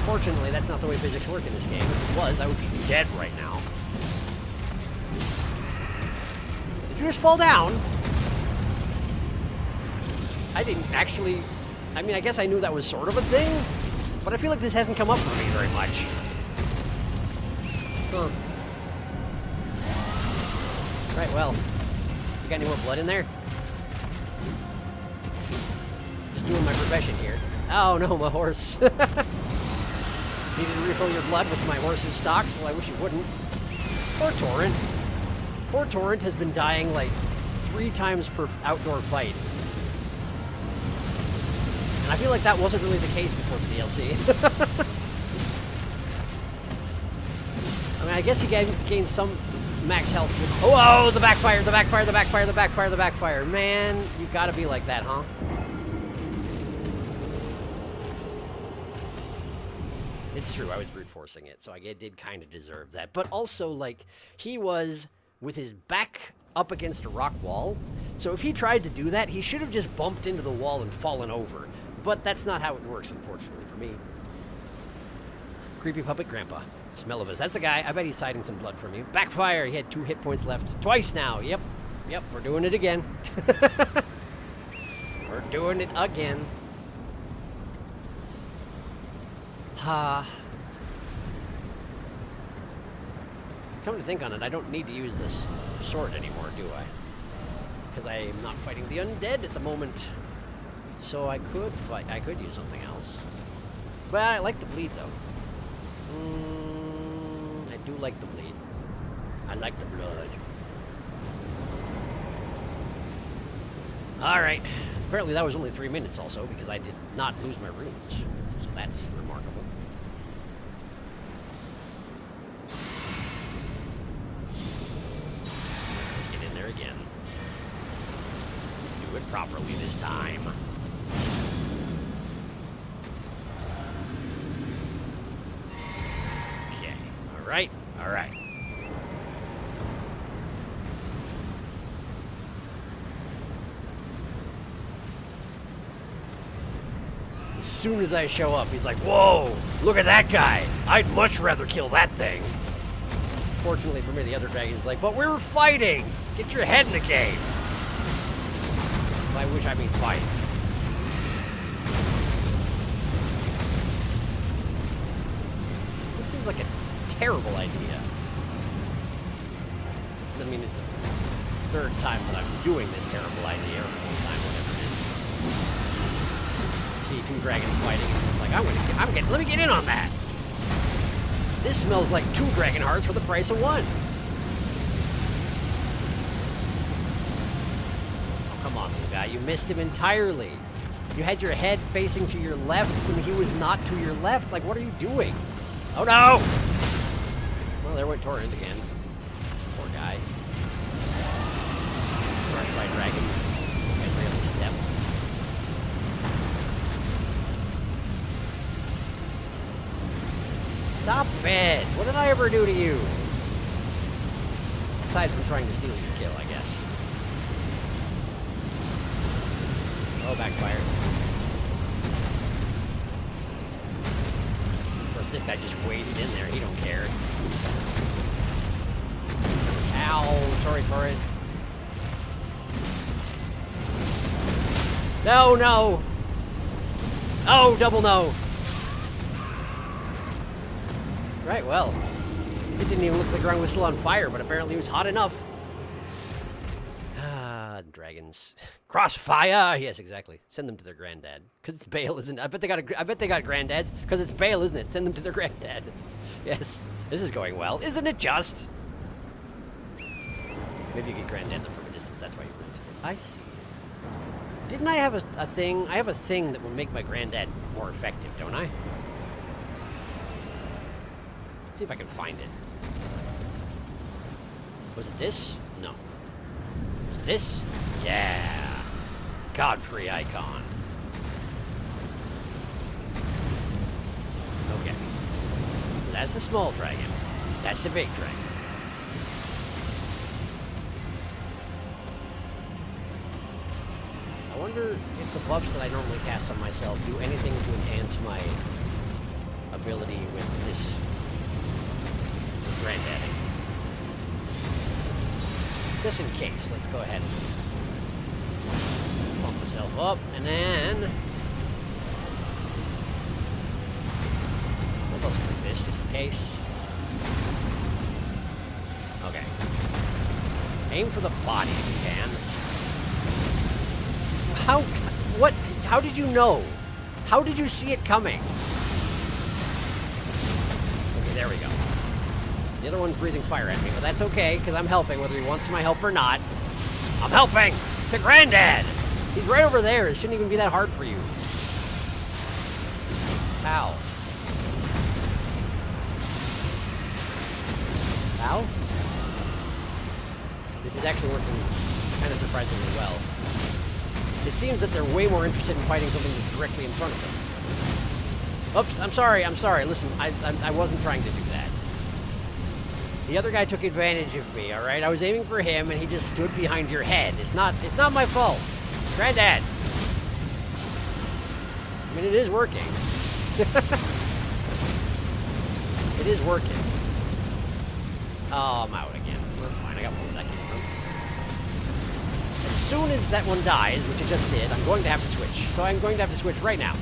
Fortunately, that's not the way physics work in this game. If it was, I would be dead right now. Did you just fall down? I didn't actually... I mean, I guess I knew that was sort of a thing, but I feel like this hasn't come up for me very much. Huh. Right, well. You got any more blood in there? Just doing my profession here. Oh no, my horse. Needed to refill your blood with my horse's stocks? Well, I wish you wouldn't. Poor Torrent. Poor Torrent has been dying like 3 times per outdoor fight. I feel like that wasn't really the case before the DLC. I mean, I guess he gained some max health with... Oh, the backfire, the backfire, the backfire, the backfire, the backfire. Man, you gotta be like that, huh? It's true, I was brute forcing it, so I did kind of deserve that. But also, like, he was with his back up against a rock wall. So if he tried to do that, he should have just bumped into the wall and fallen over. But that's not how it works, unfortunately, for me. Creepy Puppet Grandpa. Smell of us. That's the guy. I bet he's hiding some blood from you. Backfire. He had 2 hit points left. Twice now. Yep. Yep, we're doing it again. We're doing it again. Ha. Come to think on it, I don't need to use this sword anymore, do I? Because I am not fighting the undead at the moment. So I could fight. I could use something else. But I like the bleed, though. I do like the bleed. I like the blood. Alright. Apparently that was only 3 minutes also, because I did not lose my runes. So that's remarkable. Let's get in there again. Do it properly this time. Okay. Alright. Alright. As soon as I show up, he's like, whoa, look at that guy. I'd much rather kill that thing. Fortunately for me, the other dragon's like, but we were fighting. Get your head in the game. By which I mean fight. This seems like a terrible idea. I mean, it's the third time that I'm doing this terrible idea, or fourth time, whatever it is. See two dragons fighting, and it's like, let me get in on that. This smells like 2 dragon hearts for the price of 1. Oh, come on, little guy, you missed him entirely. You had your head facing to your left when he was not to your left. Like, what are you doing? Oh no! Well, there went Torrent again. Poor guy. Crushed by dragons. Every other step. Stop it! What did I ever do to you? Aside from trying to steal your kill, I guess. Oh, backfired. Of course, this guy just waded in there. He don't care. Ow! Sorry for it. No, no! Oh, double no! Right, well. It didn't even look like the ground was still on fire, but apparently it was hot enough. Ah, dragons. Crossfire! Yes, exactly. Send them to their granddad. Because it's Bayle, isn't it? I bet they got granddads. Because it's Bayle, isn't it? Send them to their granddad. Yes, this is going well. Isn't it just? Maybe you get granddad them from a distance. That's why you went. I see. Didn't I have a thing? I have a thing that will make my granddad more effective, don't I? See if I can find it. Was it this? No. Was it this? Yeah. Godfrey Igon. Okay. That's the small dragon. That's the big dragon. I wonder if the buffs that I normally cast on myself do anything to enhance my ability with this granddaddy. Just in case, let's go ahead and pump myself up, and then let's also do this just in case. Okay. Aim for the body if you can. How did you know? How did you see it coming? Okay, there we go. The other one's breathing fire at me, but that's okay, because I'm helping, whether he wants my help or not. I'm helping! To Granddad! He's right over there. It shouldn't even be that hard for you. Ow. Ow? This is actually working kind of surprisingly well. It seems that they're way more interested in fighting something that's directly in front of them. Oops, I'm sorry. Listen, I wasn't trying to do that. The other guy took advantage of me, alright? I was aiming for him, and he just stood behind your head. It's not my fault. Granddad! I mean, it is working. It is working. Oh, I'm out again. That's fine, I got more where that came from. As soon as that one dies, which it just did, I'm going to have to switch. So I'm going to have to switch right now.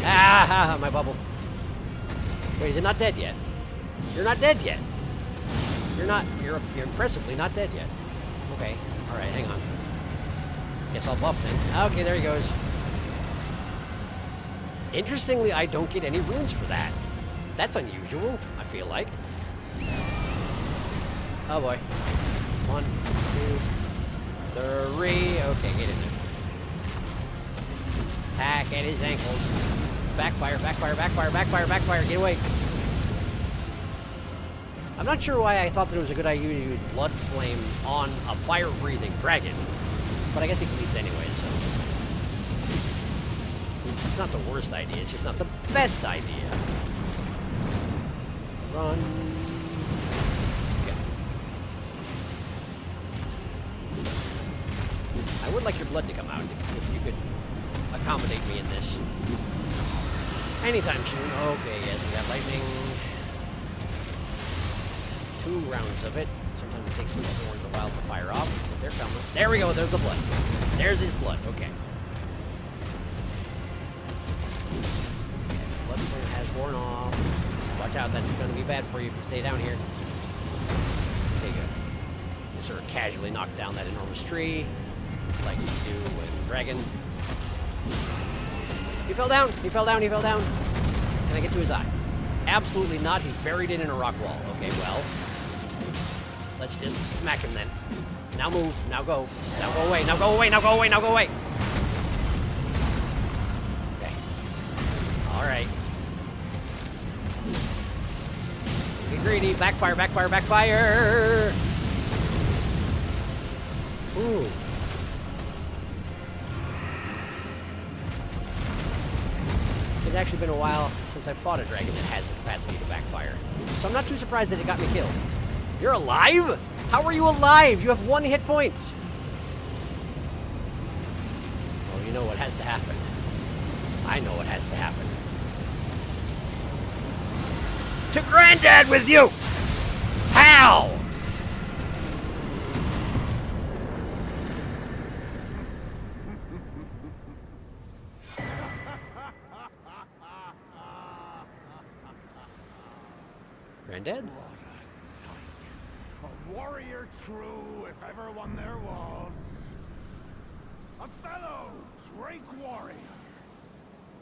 Ah, my bubble. Wait, is it not dead yet? You're not dead yet. You're impressively not dead yet. Okay. All right. Hang on. Guess I'll buff then. Okay, there he goes. Interestingly, I don't get any runes for that. That's unusual, I feel like. Oh boy. 1, 2, 3. Okay, get in there. Hack at his ankles. Backfire, backfire, backfire, backfire, backfire. Get away. I'm not sure why I thought that it was a good idea to use Blood Flame on a fire-breathing dragon. But I guess he bleeds anyway, so... It's not the worst idea, it's just not the best idea. Run. Okay. I would like your blood to come out, if you could accommodate me in this. Anytime soon. Okay, yes, we got lightning. 2 rounds of it. Sometimes it takes the horns a while to fire off, but they're coming. There we go, there's the blood. There's his blood, okay. Blood flame has worn off. Watch out, that's going to be bad for you if you stay down here. Okay, good. Just sort of casually knock down that enormous tree, like you do with Dragon. He fell down, he fell down, he fell down. Can I get to his eye? Absolutely not, he's buried in a rock wall. Okay, well. Let's just smack him then. Now move, now go. Now go away, now go away, now go away, now go away. Okay. Alright. Be greedy, backfire, backfire, backfire! Ooh. It's actually been a while since I fought a dragon that had the capacity to backfire. So I'm not too surprised that it got me killed. You're alive? How are you alive? You have 1 hit point. Well, you know what has to happen. I know what has to happen. To Granddad with you! How? Granddad? A warrior true, if ever one there was. A fellow Drake warrior.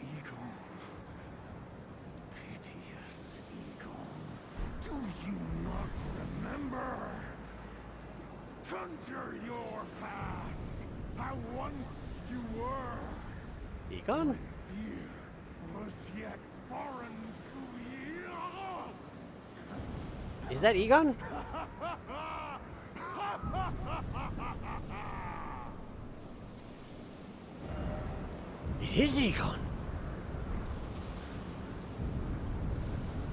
Igon. Piteous Igon. Do you not remember? Conjure your past. How once you were. Igon? Fear was yet foreign to you. Is that Igon? It is Igon.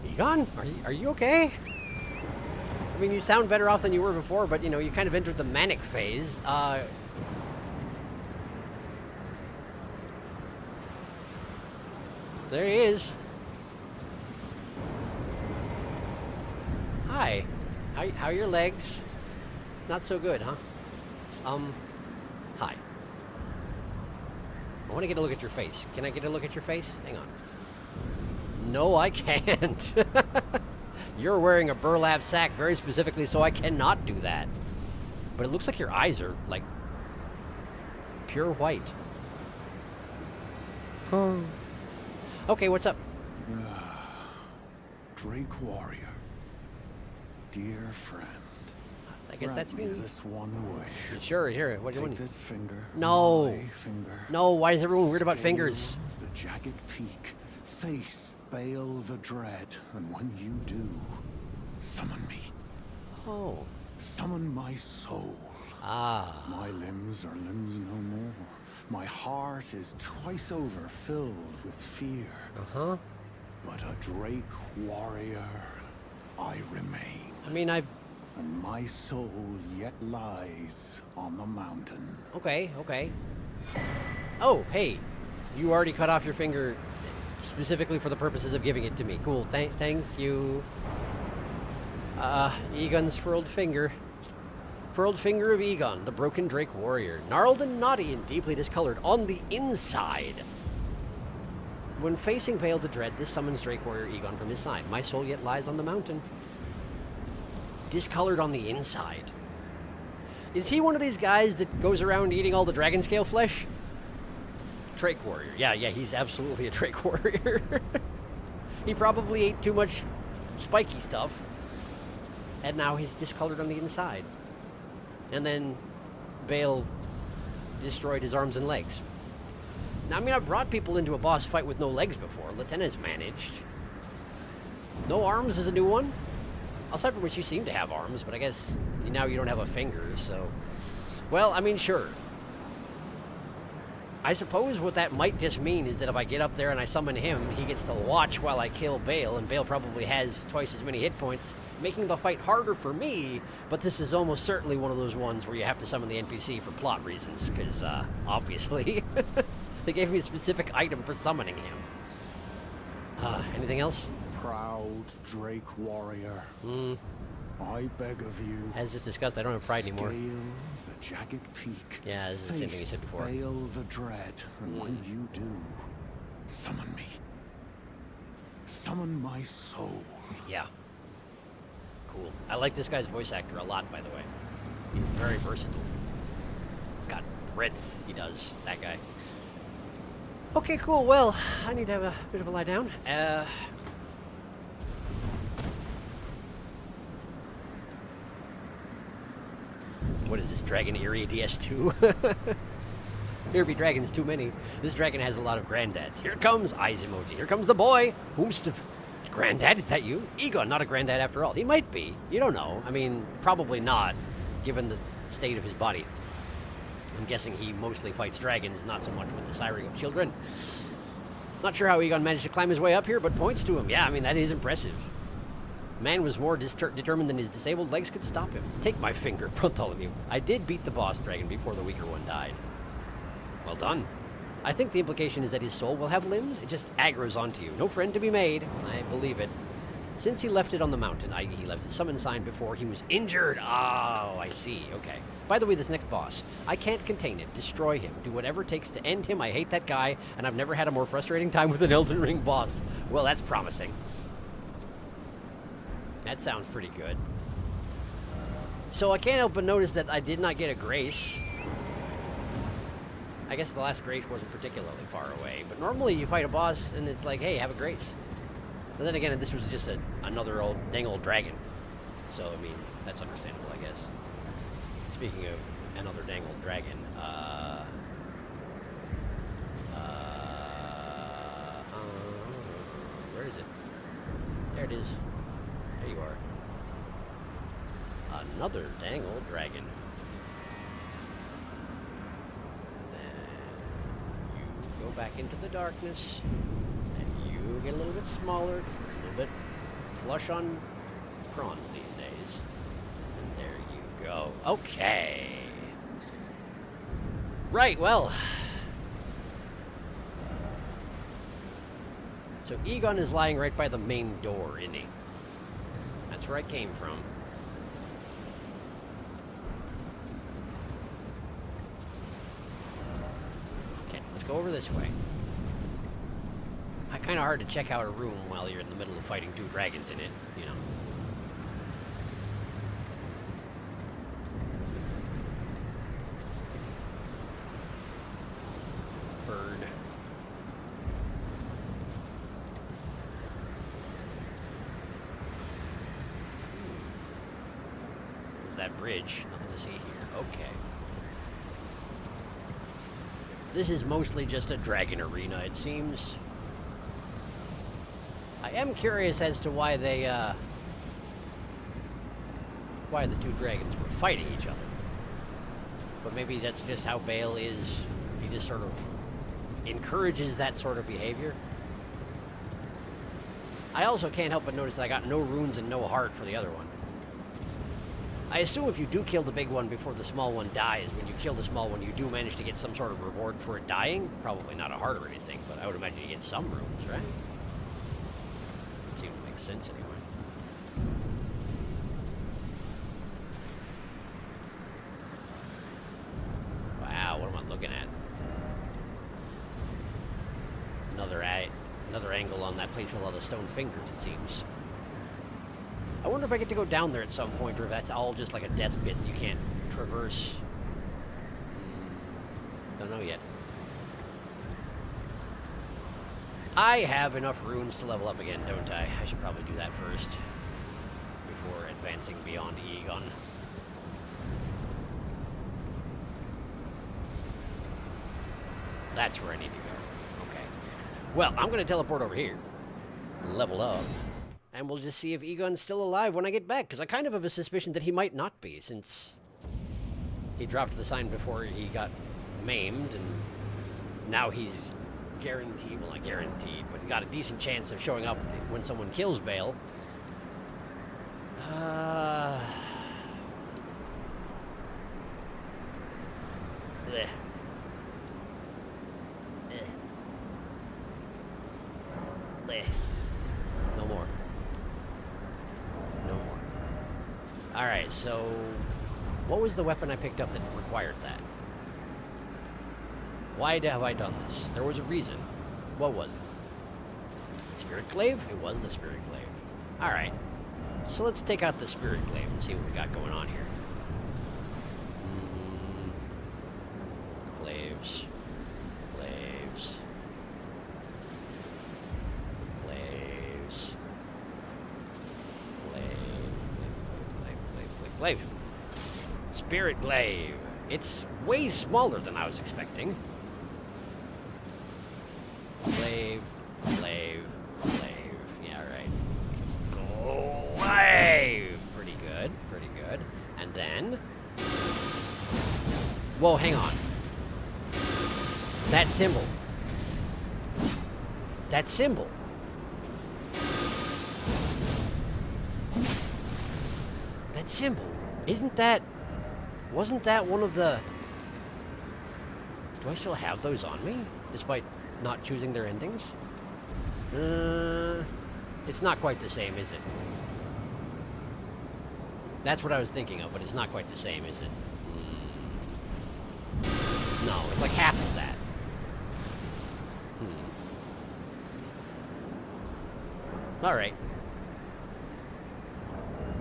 Igon, are you okay? I mean, you sound better off than you were before, but you know, you kind of entered the manic phase. There he is. Hi. How are your legs? Not so good, huh? Hi. I want to get a look at your face. Can I get a look at your face? Hang on. No, I can't. You're wearing a burlap sack very specifically, so I cannot do that. But it looks like your eyes are, like, pure white. Okay, what's up? Drake warrior. Dear friend. I guess that's me. This one wish. Sure. What do you Take want? this finger. No. My finger. No, why is everyone weird about Scale fingers? The jagged peak. Face Bayle the dread. And when you do, summon me. Oh. Summon my soul. Ah. My limbs are limbs no more. My heart is twice over filled with fear. Uh-huh. But a Drake warrior I remain. I mean, And my soul yet lies on the mountain. Okay. Oh, hey. You already cut off your finger specifically for the purposes of giving it to me. Cool. Thank you. Egon's furled finger. Furled finger of Igon, the broken Drake warrior. Gnarled and knotty and deeply discolored on the inside. When facing Bayle the Dread, this summons Drake warrior Igon from his side. My soul yet lies on the mountain. discolored on the inside. Is he one of these guys that goes around eating all the dragon scale flesh? Trach warrior. Yeah, he's absolutely a Trach warrior. He probably ate too much spiky stuff, and now he's discolored on the inside. And then Bayle destroyed his arms and legs. Now, I mean, I've brought people into a boss fight with no legs before. Lieutenant's managed. No arms is a new one? Aside from which you seem to have arms, but I guess now you don't have a finger, so... Well, I mean, sure. I suppose what that might just mean is that if I get up there and I summon him, he gets to watch while I kill Bayle, and Bayle probably has twice as many hit points, making the fight harder for me, but this is almost certainly one of those ones where you have to summon the NPC for plot reasons, because, obviously, they gave me a specific item for summoning him. Anything else? Proud Drake warrior. I beg of you. As just discussed, I don't have pride anymore. Scale the jagged peak. Yeah, this is the same thing you said before. Bayle the dread, and when you do, summon me. Summon my soul. Yeah. Cool. I like this guy's voice actor a lot, by the way. He's very versatile. Got breadth, he does, that guy. Okay, cool. Well, I need to have a bit of a lie down. What is this, Dragon Eerie DS2? Here be dragons too many. This dragon has a lot of granddads. Here it comes, eyes emoji. Here comes the boy. Granddad, is that you? Igon, not a granddad after all. He might be. You don't know. I mean, probably not, given the state of his body. I'm guessing he mostly fights dragons, not so much with the siring of children. Not sure how Igon managed to climb his way up here, but points to him. Yeah, I mean, that is impressive. Man was more determined than his disabled legs could stop him. Take my finger, Bartholomew. I did beat the boss dragon before the weaker one died. Well done. I think the implication is that his soul will have limbs. It just aggroes onto you. No friend to be made. I believe it. Since he left it on the mountain, i.e. he left his summon sign before he was injured. Oh, I see. Okay. By the way, this next boss, I can't contain it. Destroy him. Do whatever it takes to end him. I hate that guy, and I've never had a more frustrating time with an Elden Ring boss. Well, that's promising. That sounds pretty good. So I can't help but notice that I did not get a grace. I guess the last grace wasn't particularly far away, but normally you fight a boss and it's like, hey, have a grace. But then again, this was just another dang old dragon. So, I mean, that's understandable, I guess. Speaking of another dang old dragon, where is it? There it is. There you are. Another dang old dragon. Then you go back into the darkness, and you get a little bit smaller, a little bit flush on prawns these days. And there you go. Okay. Right, well. So Igon is lying right by the main door, isn't he? That's where I came from. Okay, let's go over this way. Kind of hard to check out a room while you're in the middle of fighting two dragons in it, you know. Bird. That bridge. Nothing to see here. Okay. This is mostly just a dragon arena, it seems. I am curious as to why why the two dragons were fighting each other. But maybe that's just how Bayle is. He just sort of encourages that sort of behavior. I also can't help but notice that I got no runes and no heart for the other one. I assume if you do kill the big one before the small one dies, when you kill the small one, you do manage to get some sort of reward for it dying. Probably not a heart or anything, but I would imagine you get some runes, right? Seems to make sense anyway. Wow, what am I looking at? Another angle on that place with all the stone fingers, it seems. I wonder if I get to go down there at some point, or if that's all just like a death pit you can't traverse. Don't know yet. I have enough runes to level up again, don't I? I should probably do that first before advancing beyond Igon. That's where I need to go. Okay. Well, I'm going to teleport over here, level up, and we'll just see if Igon's still alive when I get back, because I kind of have a suspicion that he might not be, since he dropped the sign before he got maimed, and now he's guaranteed, well, not guaranteed, but he got a decent chance of showing up when someone kills Bayle. Bleh. Bleh. No more. No more. Alright, so what was the weapon I picked up that required that? Why have I done this? There was a reason. What was it? Spirit Glaive? It was the Spirit Glaive. Alright. So let's take out the Spirit Glaive and see what we got going on here. Glaives. Glaives. Glaives. Glaive. Spirit Glaive. It's way smaller than I was expecting. Glaive, glaive, glaive. Yeah, right. Glaive! Pretty good, pretty good. And then... Whoa, hang on. That symbol. That symbol. That symbol. Isn't that... Wasn't that one of the... Do I still have those on me? Despite not choosing their endings? It's not quite the same, is it? That's what I was thinking of, but it's not quite the same, is it? No, it's like half of that. Alright.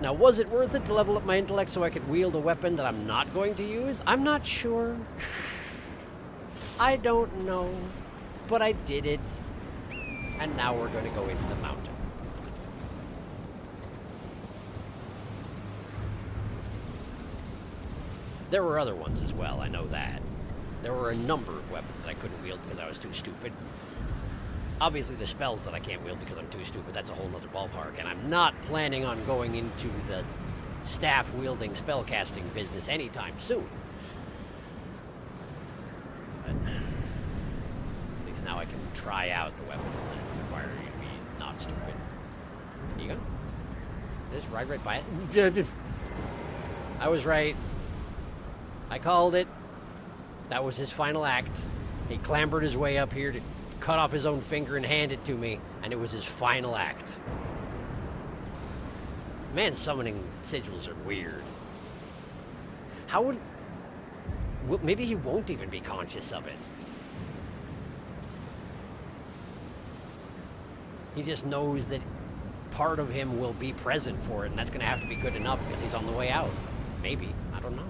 Now, was it worth it to level up my intellect so I could wield a weapon that I'm not going to use? I'm not sure. I don't know. But I did it. And now we're going to go into the mountain. There were other ones as well, I know that. There were a number of weapons that I couldn't wield because I was too stupid. Obviously, the spells that I can't wield because I'm too stupid, that's a whole nother ballpark, and I'm not planning on going into the staff-wielding spellcasting business anytime soon. But at least now I can try out the weapons that require you to be not stupid. Igon? Just ride right by it? I was right. I called it. That was his final act. He clambered his way up here to cut off his own finger and hand it to me, and it was his final act. Man, summoning sigils are weird. How would... Well, maybe he won't even be conscious of it. He just knows that part of him will be present for it, and that's going to have to be good enough because he's on the way out. Maybe. I don't know.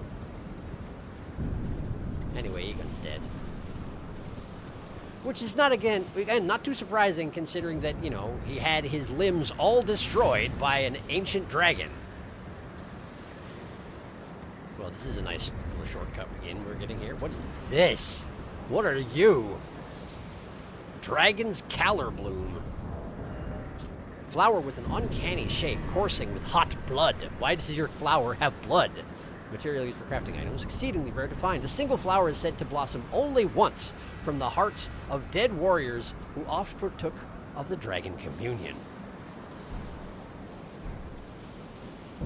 Anyway, Egon's dead. Which is not, again, not too surprising considering that, you know, he had his limbs all destroyed by an ancient dragon. Well, this is a nice little shortcut we're getting here. What is this? What are you? Dragon's Caller Bloom. Flower with an uncanny shape, coursing with hot blood. Why does your flower have blood? Material used for crafting items, exceedingly rare to find. A single flower is said to blossom only once from the hearts of dead warriors who oft partook of the dragon communion.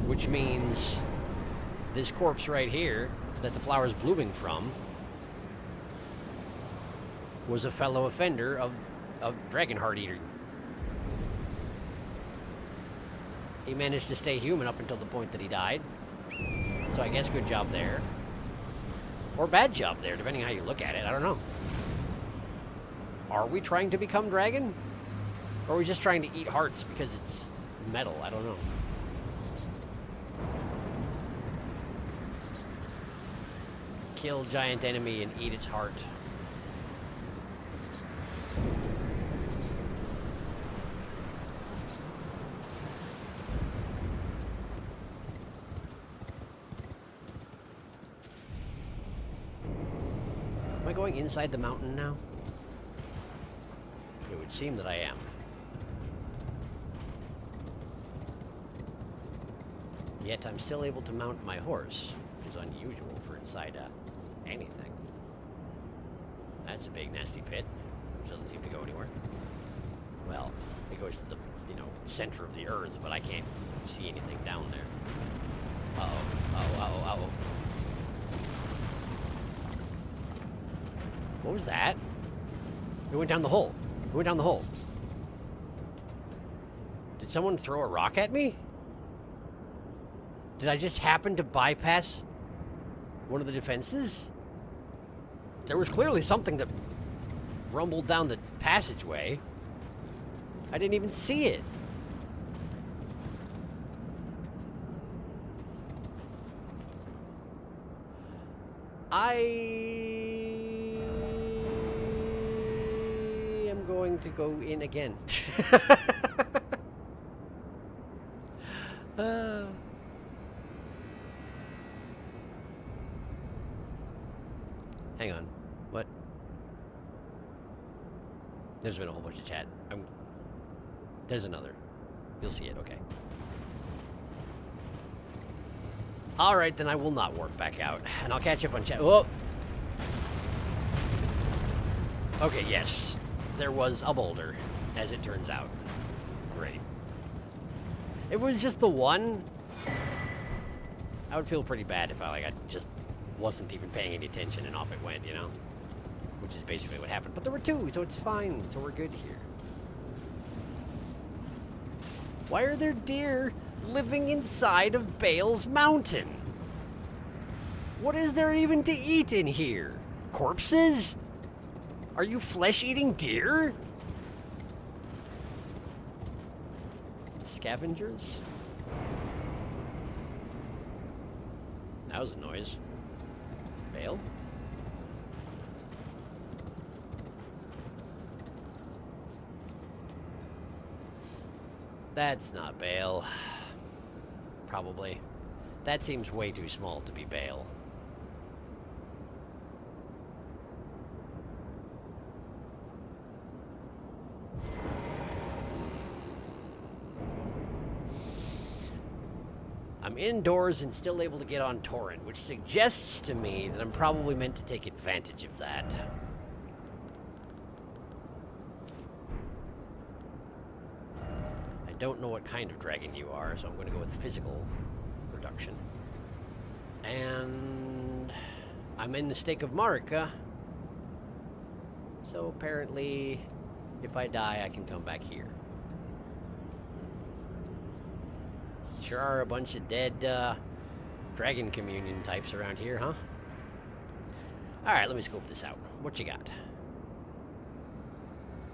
Which means this corpse right here that the flower is blooming from was a fellow offender of dragon heart eater. He managed to stay human up until the point that he died. So I guess good job there. Or bad job there, depending on how you look at it. I don't know. Are we trying to become dragon? Or are we just trying to eat hearts because it's metal? I don't know. kill giant enemy and eat its heart. Am I going inside the mountain now? It would seem that I am. Yet I'm still able to mount my horse, which is unusual for inside anything. That's a big nasty pit, which doesn't seem to go anywhere. Well, it goes to the, center of the earth, but I can't see anything down there. Uh-oh, uh-oh, uh-oh, uh-oh. What was that? It went down the hole. It went down the hole. Did someone throw a rock at me? Did I just happen to bypass one of the defenses? There was clearly something that rumbled down the passageway. I didn't even see it. I am going to go in again. Hang on. What? There's been a whole bunch of chat. There's another. You'll see it, okay. Alright, then I will not warp back out. And I'll catch up on chat. Whoa! Okay, yes. There was a boulder, as it turns out. Great. If it was just the one, I would feel pretty bad if I just wasn't even paying any attention and off it went, Which is basically what happened. But there were two, so it's fine. So we're good here. Why are there deer living inside of Bayle's mountain? What is there even to eat in here? Corpses? Are you flesh-eating deer? Scavengers? That was a noise. Bayle? That's not Bayle. Probably. That seems way too small to be Bayle. I'm indoors and still able to get on torrent, which suggests to me that I'm probably meant to take advantage of that. I don't know what kind of dragon you are, so I'm going to go with physical reduction. And I'm in the stake of Marika. So apparently, if I die, I can come back here. Sure are a bunch of dead dragon communion types around here, huh? Alright, let me scope this out. What you got?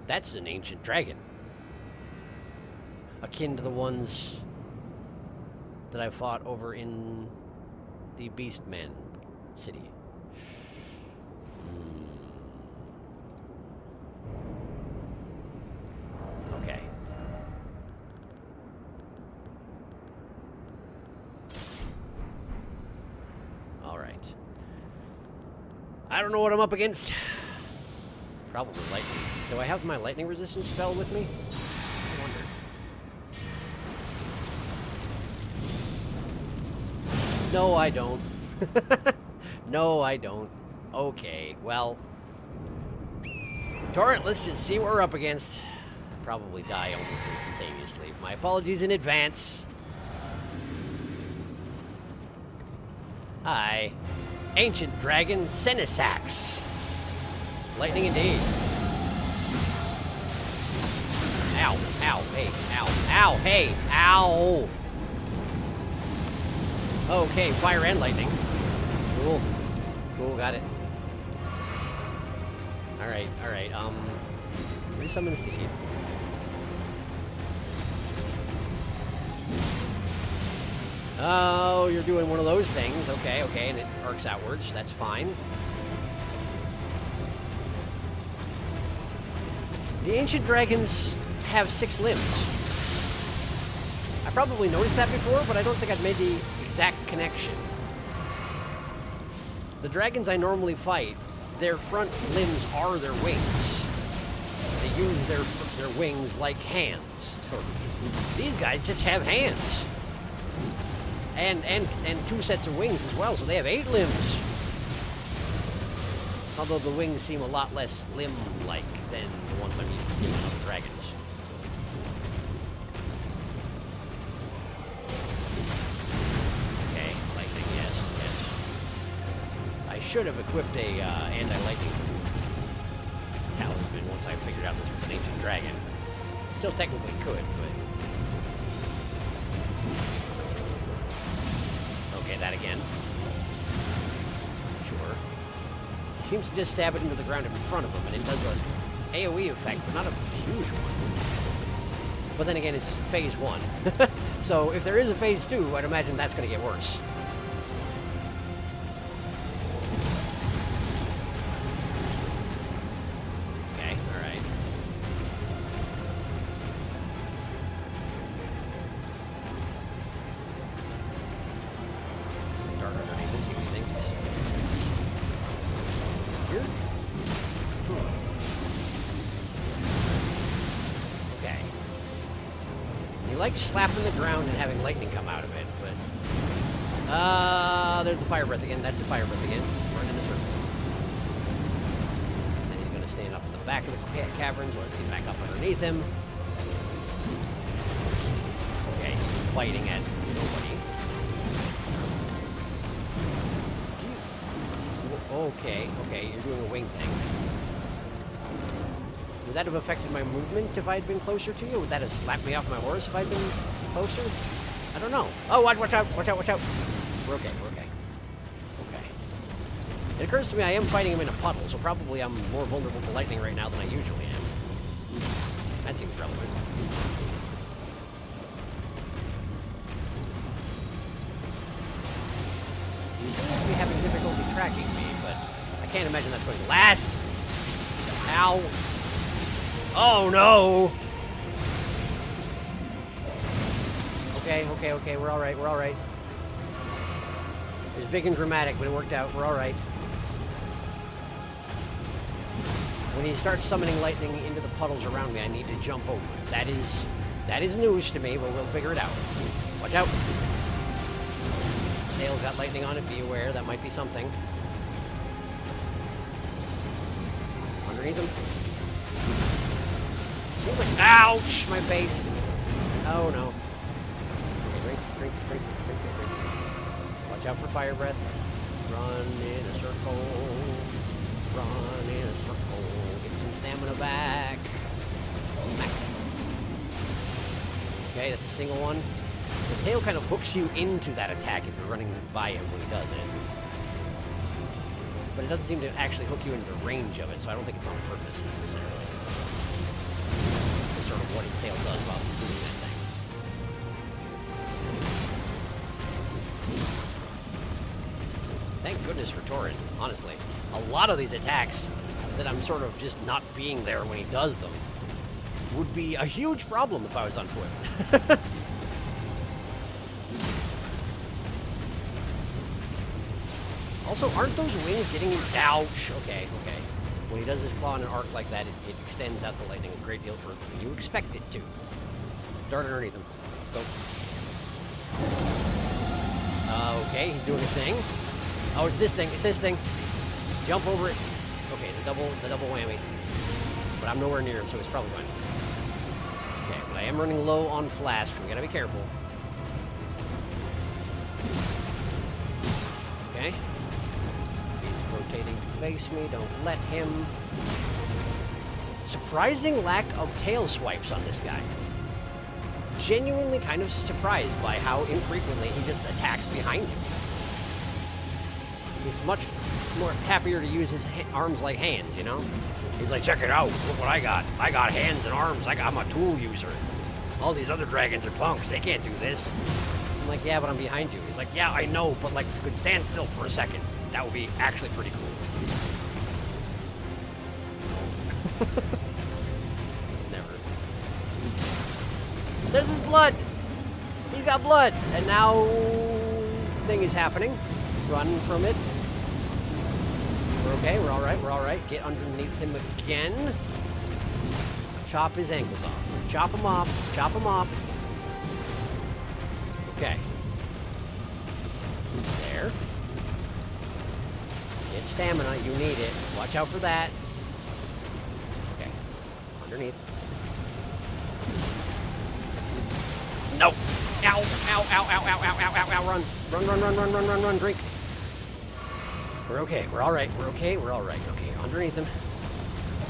That's an ancient dragon. Akin to the ones that I fought over in the Beastman city. Okay. Alright. I don't know what I'm up against. Probably lightning. Do I have my lightning resistance spell with me? I wonder. No, I don't. No, I don't. Okay, well. Torrent, let's just see what we're up against. Probably die almost instantaneously. My apologies in advance. Hi. Ancient Dragon Senisax. Lightning indeed. Ow, ow, hey, ow, ow, hey, ow. Okay, fire and lightning. Cool. Cool, got it. Alright, alright, resummon Steed. Oh, you're doing one of those things. Okay, okay, and it arcs outwards. That's fine. The ancient dragons have 6 limbs. I probably noticed that before, but I don't think I'd made the exact connection. The dragons I normally fight, their front limbs are their wings. They use their wings like hands. So these guys just have hands. And 2 sets of wings as well, so they have 8 limbs. Although the wings seem a lot less limb-like than the ones I'm used to seeing on the dragons. Okay, lightning, yes, yes. I should have equipped a anti-lightning talisman once I figured out this was an ancient dragon. Still technically could, but... Okay, that again. Sure. He seems to just stab it into the ground in front of him, and it does an AoE effect, but not a huge one. But then again, it's phase 1. So if there is a phase 2, I'd imagine that's going to get worse. Okay, alright. Dart underneath him, see what he thinks. Here? Okay. He likes slapping the ground and having lightning come out of it, but... there's the fire breath again. That's the fire breath again. We're in the circle. Then he's going to stand up in the back of the caverns. Let's get back up underneath him. Okay, fighting at nobody. Okay, okay, you're doing a wing thing. Would that have affected my movement if I had been closer to you? Would that have slapped me off my horse if I'd been closer? I don't know. Oh, watch out, watch out, watch out. We're okay, we're okay. Okay. It occurs to me I am fighting him in a puddle, so probably I'm more vulnerable to lightning right now than I usually am. That seems relevant. He seems to be having difficulty tracking me, but I can't imagine that's going to last. Ow. Oh, no. Okay, okay, okay, we're alright, we're alright. It was big and dramatic, but it worked out, we're alright. When he starts summoning lightning into the puddles around me, I need to jump over. That is news to me, but we'll figure it out. Watch out. Tail's got lightning on it, be aware, that might be something. Underneath him. Seems like, ouch, my face. Oh no. Okay, drink. Watch out for fire breath. Run in a circle. Run in a circle. Get some stamina back. Smack. Okay, that's a single one. The tail kind of hooks you into that attack if you're running by him when he does it. But it doesn't seem to actually hook you into range of it, so I don't think it's on purpose necessarily. It's sort of what his tail does while he's doing that thing. Thank goodness for Torrent, honestly. A lot of these attacks that I'm sort of just not being there when he does them would be a huge problem if I was on foot. Also, aren't those wings getting... Ouch! Okay, okay. When he does his claw in an arc like that, it extends out the lightning a great deal further than you expect it to. Dart underneath him. Go. Okay, he's doing his thing. Oh, it's this thing. It's this thing. Jump over it. Okay, the double whammy. But I'm nowhere near him, so it's probably fine. Okay, but I am running low on flask. We gotta be careful. Okay. Rotating to face me, don't let him. Surprising lack of tail swipes on this guy. Genuinely kind of surprised by how infrequently he just attacks behind you. He's much more happier to use his arms like hands, you know? He's like, check it out, look what I got. I got hands and arms, I'm a tool user. All these other dragons are punks, they can't do this. I'm like, yeah, but I'm behind you. He's like, yeah, I know, but like, if you could stand still for a second, that would be actually pretty cool. Never. This is blood! He's got blood! And now... thing is happening. Run from it. We're okay, we're alright, we're alright. Get underneath him again. Chop his ankles off. Chop him off. Chop him off. Okay. There. Get stamina. You need it. Watch out for that. Okay. Underneath. No! Ow! Ow! Ow! Ow! Ow! Ow! Ow! Ow! Ow! Run! Run! Run! Run! Run! Run! Run! Run! Drink. We're okay. We're all right. We're okay. We're all right. Okay. Underneath him.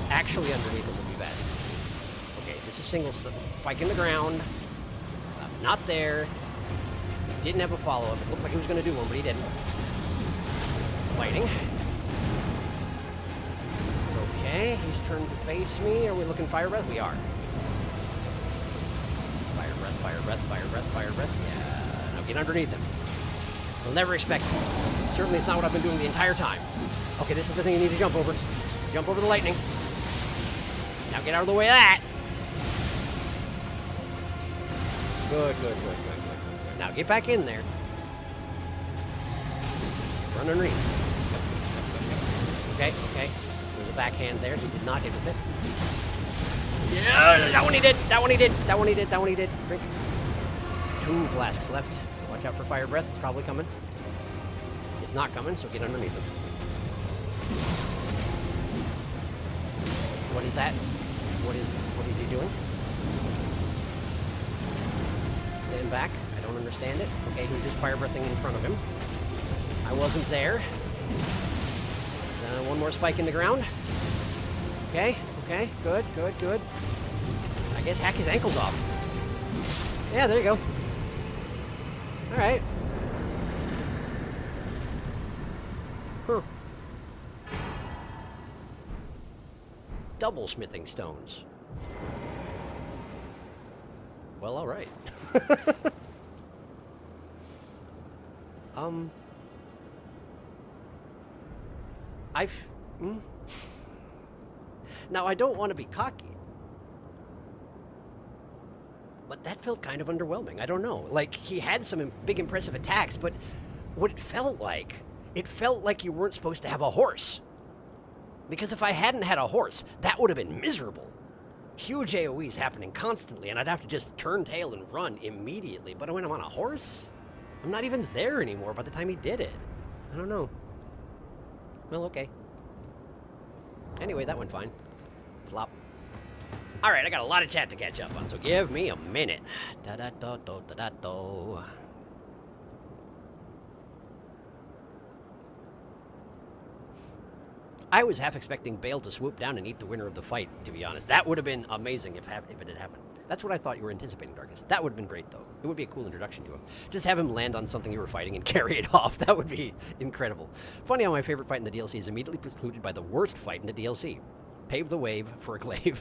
Actually, underneath him would be best. Okay. Just a single spike in the ground. Not there. Didn't have a follow-up. It looked like he was going to do one, but he didn't. Fighting. Okay. He's turned to face me. Are we looking fire breath? We are. Fire breath. Fire breath. Fire breath. Fire breath. Yeah. Now get underneath him. You'll never expect it. Certainly it's not what I've been doing the entire time. Okay, this is the thing you need to jump over. Jump over the lightning. Now get out of the way of that. Good, good, good, good, good, good, good. Now get back in there. Run underneath. Okay, okay. There's a backhand there. He did not hit with it. Yeah, that one he did. That one he did. That one he did. That one he did. Drink. 2 flasks left. Watch out for fire breath. It's probably coming. It's not coming, so get underneath it. What is that? What is he doing? Stand back. I don't understand it. Okay, he was just fire breathing in front of him. I wasn't there. One more spike in the ground. Okay, okay, good, good, good. I guess hack his ankles off. Yeah, there you go. Alright. Huh. Double smithing stones. Well, alright. Now, I don't want to be cocky. But that felt kind of underwhelming. I don't know. Like, he had some big impressive attacks, but what it felt like you weren't supposed to have a horse. Because if I hadn't had a horse, that would have been miserable. Huge AoEs happening constantly, and I'd have to just turn tail and run immediately. But when I'm on a horse, I'm not even there anymore by the time he did it. I don't know. Well, okay. Anyway, that went fine. Flop. Alright, I got a lot of chat to catch up on, so give me a minute. Da-da-da-do-da-da-do. I was half expecting Bayle to swoop down and eat the winner of the fight, to be honest. That would have been amazing if it had happened. That's what I thought you were anticipating, Darkus. That would have been great, though. It would be a cool introduction to him. Just have him land on something you were fighting and carry it off. That would be incredible. Funny how my favorite fight in the DLC is immediately precluded by the worst fight in the DLC. Pave the wave for a glaive.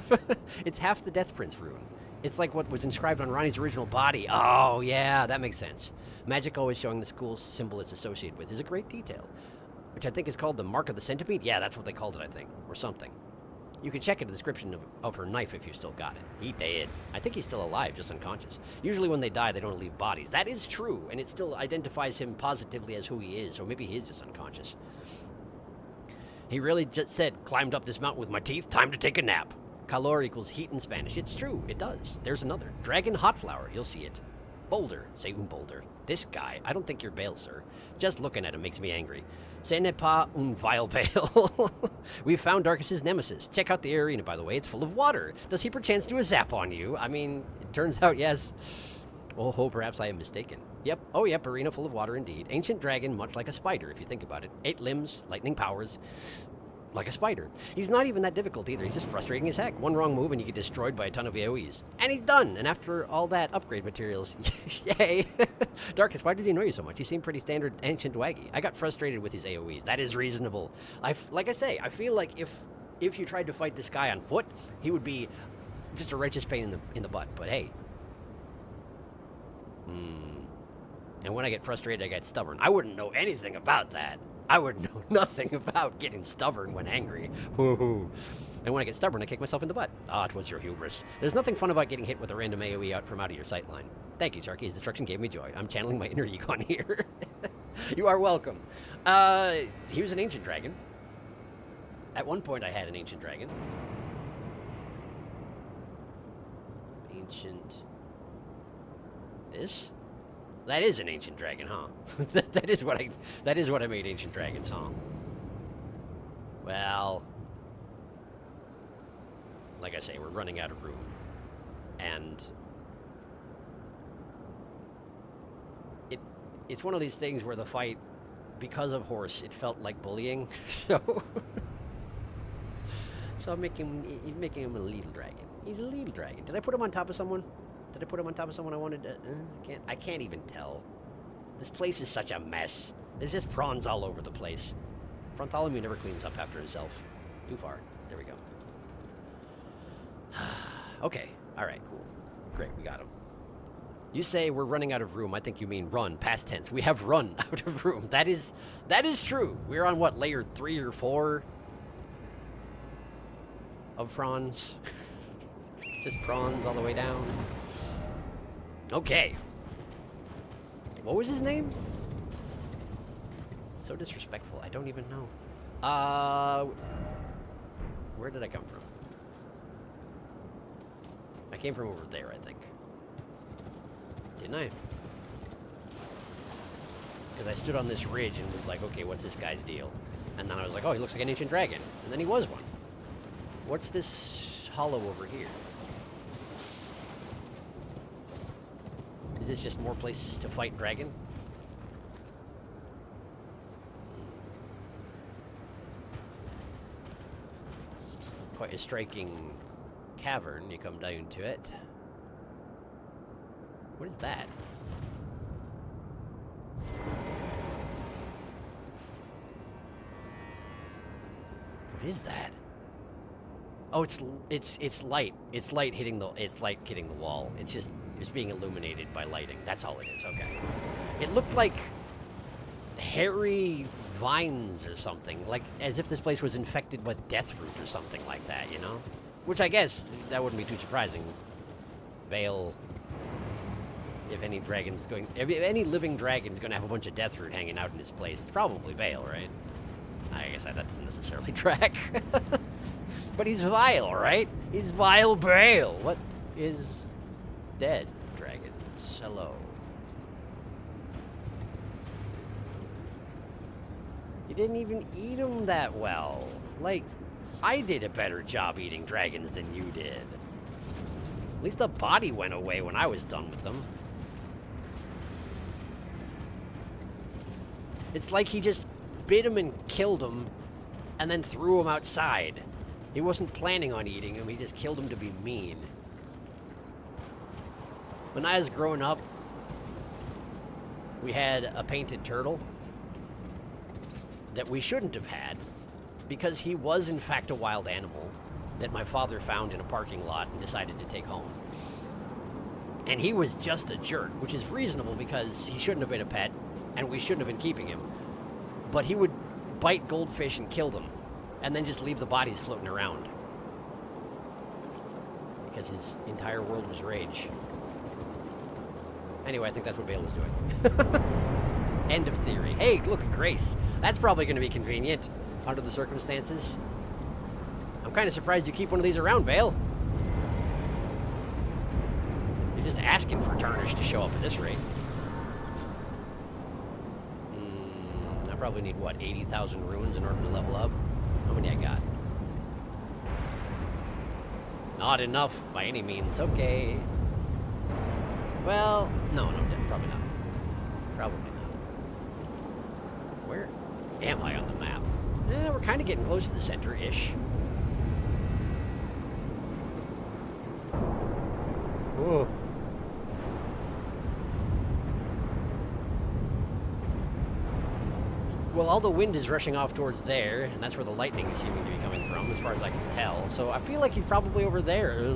It's half the Death Prince rune. It's like what was inscribed on Ronnie's original body. Oh, yeah, that makes sense. Magic always showing the school symbol it's associated with is a great detail. Which I think is called the Mark of the Centipede. Yeah, that's what they called it, I think. Or something. You can check in the description of her knife if you still got it. He did. I think he's still alive, just unconscious. Usually when they die, they don't leave bodies. That is true, and it still identifies him positively as who he is, so maybe he is just unconscious. He really just said, climbed up this mountain with my teeth, time to take a nap. Calor equals heat in Spanish. It's true, it does. There's another. Dragon Hot Flower, you'll see it. Boulder, say un boulder. This guy, I don't think you're Bayle, sir. Just looking at him makes me angry. Ce n'est pas un vile Bayle. We've found Darkus's nemesis. Check out the arena, by the way. It's full of water. Does he perchance do a zap on you? I mean, it turns out, yes. Oh, perhaps I am mistaken. Yep. Oh, yep. Arena full of water indeed. Ancient dragon, much like a spider, if you think about it. 8 limbs, lightning powers. Like a spider. He's not even that difficult either. He's just frustrating as heck. One wrong move and you get destroyed by a ton of AoEs. And he's done. And after all that upgrade materials, yay. Darkus, why did he annoy you so much? He seemed pretty standard ancient waggy. I got frustrated with his AoEs. That is reasonable. Like I say, I feel like if you tried to fight this guy on foot, he would be just a righteous pain in the butt. But hey. And when I get frustrated, I get stubborn. I wouldn't know anything about that. I would know nothing about getting stubborn when angry. Woohoo. And when I get stubborn, I kick myself in the butt. Ah, 'twas your hubris. There's nothing fun about getting hit with a random AoE out from out of your sight line. Thank you, Sharky. His destruction gave me joy. I'm channeling my inner Igon here. You are welcome. He was an ancient dragon. At one point, I had an ancient dragon. Ancient... This? That is an ancient dragon, huh? that is what I made ancient dragons, huh? Well, like I say, we're running out of room, and it's one of these things where the fight, because of horse, it felt like bullying. So I'm making him a little dragon. He's a little dragon. Did I put him on top of someone? Did I put him on top of someone I wanted to... I can't even tell. This place is such a mess. There's just prawns all over the place. Bartholomew never cleans up after himself. Too far. There we go. Okay. Alright, cool. Great, we got him. You say we're running out of room. I think you mean run, past tense. We have run out of room. That is true. We're on, what, layer 3 or 4 of prawns? It's just prawns all the way down. Okay. What was his name? So disrespectful. I don't even know. Where did I come from? I came from over there, I think. Didn't I? Because I stood on this ridge and was like, okay, what's this guy's deal? And then I was like, oh, he looks like an ancient dragon. And then he was one. What's this hollow over here? Is this just more places to fight dragon? Quite a striking cavern. You come down to it. What is that? What is that? Oh, it's light. It's light hitting the wall. It's being illuminated by lighting. That's all it is. Okay. It looked like hairy vines or something, like as if this place was infected with deathroot or something like that, you know? Which I guess that wouldn't be too surprising. Bayle, if any living dragon's going to have a bunch of deathroot hanging out in this place, it's probably Bayle, right? I guess that doesn't necessarily track. But he's vile, right? He's vile Bayle. What is dead, dragons? Hello. You didn't even eat them that well. Like, I did a better job eating dragons than you did. At least the body went away when I was done with them. It's like he just bit him and killed him and then threw him outside. He wasn't planning on eating him, he just killed him to be mean. When I was growing up, we had a painted turtle that we shouldn't have had because he was in fact a wild animal that my father found in a parking lot and decided to take home. And he was just a jerk, which is reasonable because he shouldn't have been a pet and we shouldn't have been keeping him. But he would bite goldfish and kill them and then just leave the bodies floating around because his entire world was rage. Anyway, I think that's what Bayle was doing. End of theory. Hey, look at Grace. That's probably going to be convenient under the circumstances. I'm kind of surprised you keep one of these around, Bayle. You're just asking for Tarnish to show up at this rate. I probably need, what, 80,000 runes in order to level up? How many I got? Not enough by any means. Okay. Well, no, probably not. Probably not. Where am I on the map? We're kind of getting close to the center-ish. Whoa. Well, all the wind is rushing off towards there, and that's where the lightning is seeming to be coming from, as far as I can tell. So I feel like he's probably over there.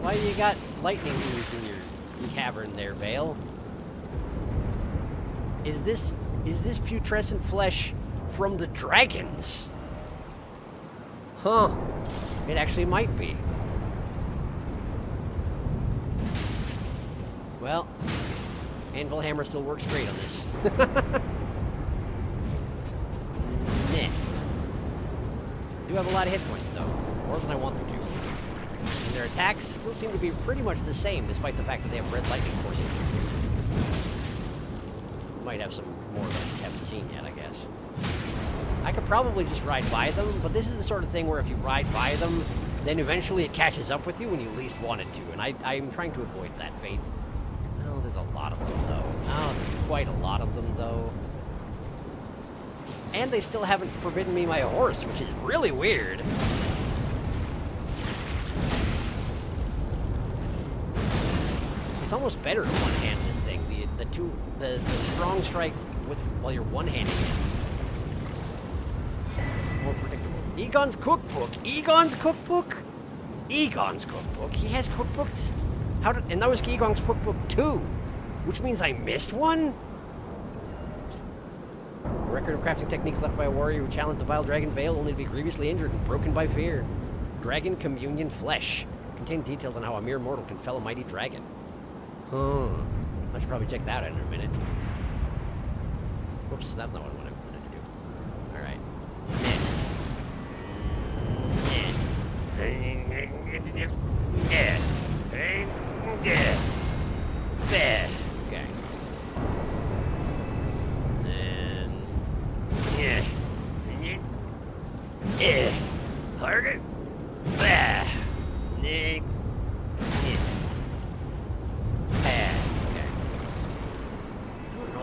Why do you got lightning ooze in your cavern there, Bayle. Is this putrescent flesh from the dragons? Huh. It actually might be. Well, Anvil Hammer still works great on this. Nah. Do have a lot of hit points, though. More than I want them to. And their attacks still seem to be pretty much the same, despite the fact that they have red lightning coursing through them. Might have some more that I just haven't seen yet, I guess. I could probably just ride by them, but this is the sort of thing where if you ride by them, then eventually it catches up with you when you least want it to, and I'm trying to avoid that fate. Oh, there's a lot of them, though. Oh, there's quite a lot of them, though. And they still haven't forbidden me my horse, which is really weird. It's almost better to one-hand this thing. The strong strike while you're one-handing it. It's more predictable. Egon's cookbook. Egon's cookbook. Egon's cookbook. He has cookbooks. And that was Egon's cookbook too, which means I missed one. A record of crafting techniques left by a warrior who challenged the vile dragon Bayle, only to be grievously injured and broken by fear. Dragon communion flesh contained details on how a mere mortal can fell a mighty dragon. Huh. I should probably check that out in a minute. Whoops, that's not what I wanted to do. Alright. Okay. Harder.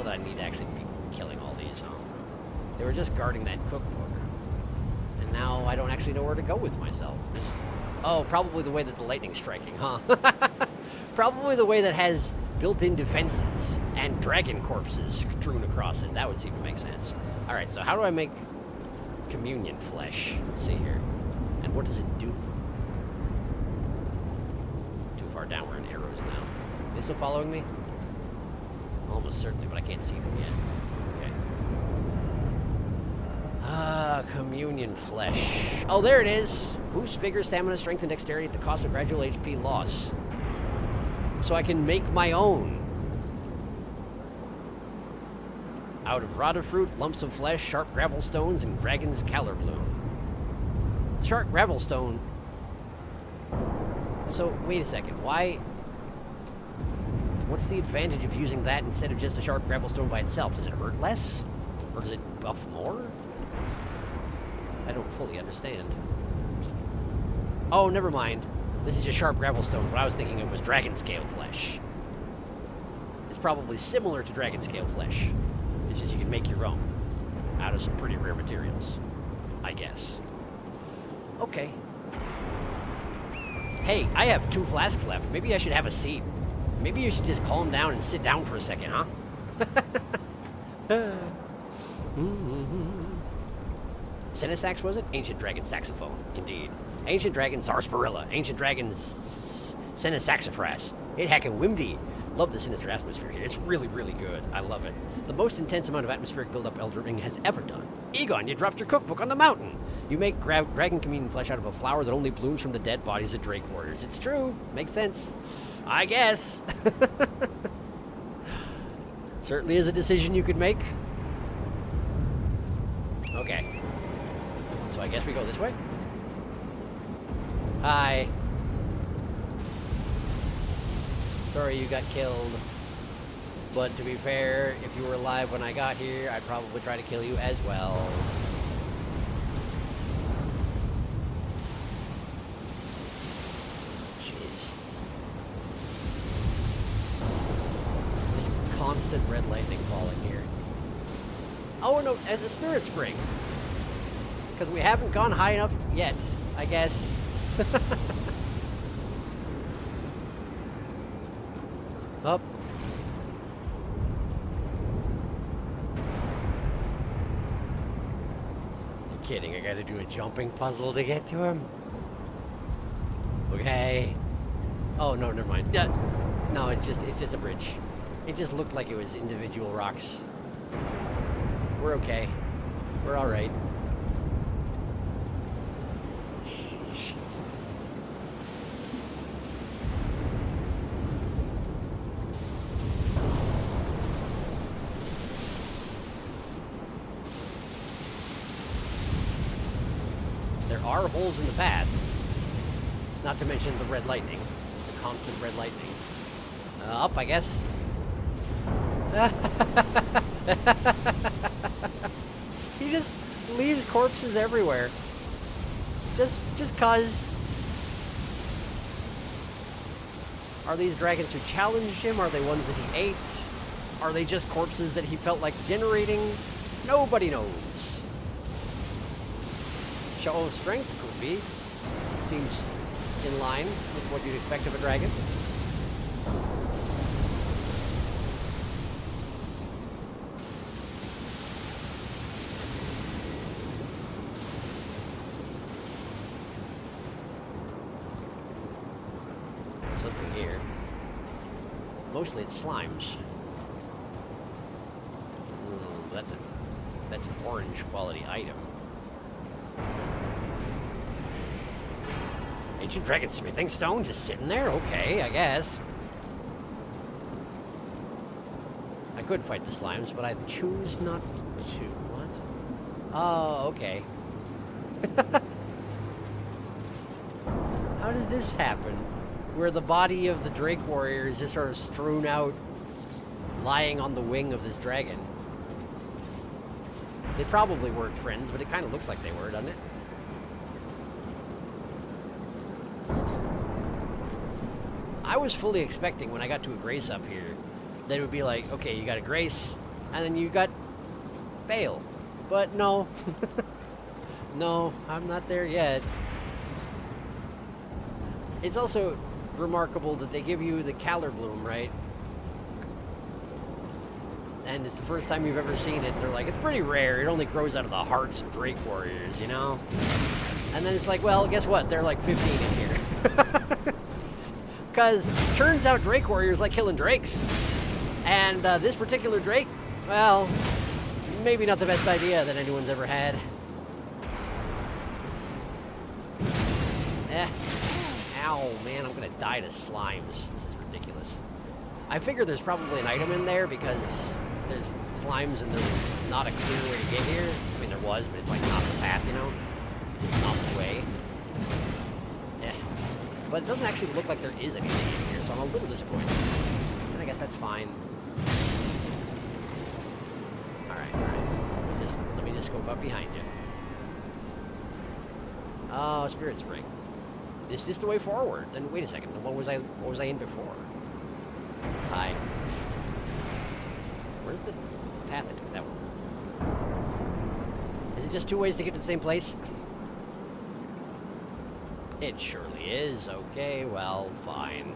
I need to actually be killing all these, huh? They were just guarding that cookbook. And now I don't actually know where to go with myself. Oh, probably the way that the lightning's striking, huh? Probably the way that has built-in defenses and dragon corpses strewn across it. That would seem to make sense. Alright, so how do I make communion flesh? Let's see here. And what does it do? Too far down, we're in arrows now. Are they still following me? Almost certainly, but I can't see them yet. Okay. Communion flesh. Oh, there it is! Boost vigor, stamina, strength, and dexterity at the cost of gradual HP loss. So I can make my own. Out of rotted fruit, lumps of flesh, sharp gravel stones, and dragon's calor bloom. Sharp gravel stone. So, wait a second. Why... What's the advantage of using that instead of just a sharp gravel stone by itself? Does it hurt less? Or does it buff more? I don't fully understand. Oh, never mind. This is just sharp gravel stones. What I was thinking of was dragon scale flesh. It's probably similar to dragon scale flesh. It's just you can make your own out of some pretty rare materials, I guess. Okay. Hey, I have 2 flasks left. Maybe I should have a seat. Maybe you should just calm down and sit down for a second, huh? Senesax, was it? Ancient dragon saxophone, indeed. Ancient dragon sarsaparilla. Ancient dragon senesaxifras. It heckin' wimdy. Love the sinister atmosphere here. It's really, really good. I love it. The most intense amount of atmospheric buildup Elden Ring has ever done. Egon, you dropped your cookbook on the mountain. You make dragon communion flesh out of a flower that only blooms from the dead bodies of Drake warriors. It's true. Makes sense. I guess. Certainly is a decision you could make. Okay. So I guess we go this way? Hi. Sorry you got killed. But to be fair, if you were alive when I got here, I'd probably try to kill you as well. Jeez. Just constant red lightning falling here. Oh no, as a spirit spring. Because we haven't gone high enough yet, I guess. Up. You're kidding, I gotta do a jumping puzzle to get to him? Okay. Oh, no, never mind. Yeah. No, it's just a bridge. It just looked like it was individual rocks. We're okay. We're all right. There are holes in the path. Not to mention the red lightning. The constant red lightning. Up, I guess. He just leaves corpses everywhere. Just cause. Are these dragons who challenged him? Are they ones that he ate? Are they just corpses that he felt like generating? Nobody knows. Show of strength could be. Seems in line with what you'd expect of a dragon. Something here. Mostly it's slimes. Ooh, that's an orange quality item. Ancient dragon smithing stone just sitting there? Okay, I guess. I could fight the slimes, but I choose not to. What? Oh, okay. How did this happen? Where the body of the Drake warrior is just sort of strewn out, lying on the wing of this dragon. They probably weren't friends, but it kind of looks like they were, doesn't it? I was fully expecting when I got to a Grace up here that it would be like, okay, you got a Grace, and then you got Bayle. But no. No, I'm not there yet. It's also remarkable that they give you the Caller Bloom, right? And it's the first time you've ever seen it, and they're like, it's pretty rare. It only grows out of the hearts of Drake warriors, you know? And then it's like, well, guess what? They're like 15 in here. Because turns out Drake warriors like killing drakes. And this particular Drake, well, maybe not the best idea that anyone's ever had. Ow, man, I'm gonna die to slimes. This is ridiculous. I figure there's probably an item in there because there's slimes and there's not a clear way to get here. I mean, there was, but it's like not the path, you know? Not the way. Yeah. But it doesn't actually look like there is anything in here, so I'm a little disappointed. And I guess that's fine. Alright. Let me just scope up behind you. Oh, Spirit Spring. Is this the way forward? Then wait a second. What was I in before? Hi. Where's the path I took? That one. Is it just two ways to get to the same place? It surely is. Okay, well, fine.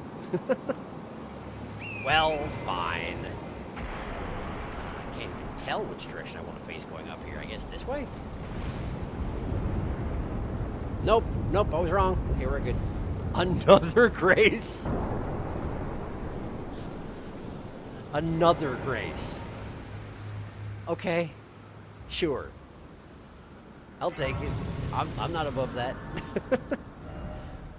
Well, fine. I can't even tell which direction I want to face going up here. I guess this way? Nope, I was wrong. Okay, we're good. Another Grace. Another Grace. Okay, sure. I'll take it. I'm not above that.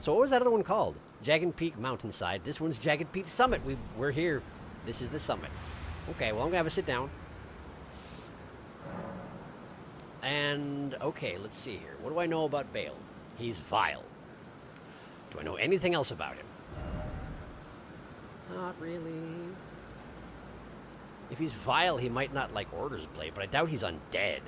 So what was that other one called? Jagged Peak Mountainside. This one's Jagged Peak Summit. We're here. This is the summit. Okay, well, I'm gonna have a sit down. And, okay, let's see here. What do I know about Bayle? He's vile. Do I know anything else about him? Not really. If he's vile, he might not like Order's Blade, but I doubt he's undead.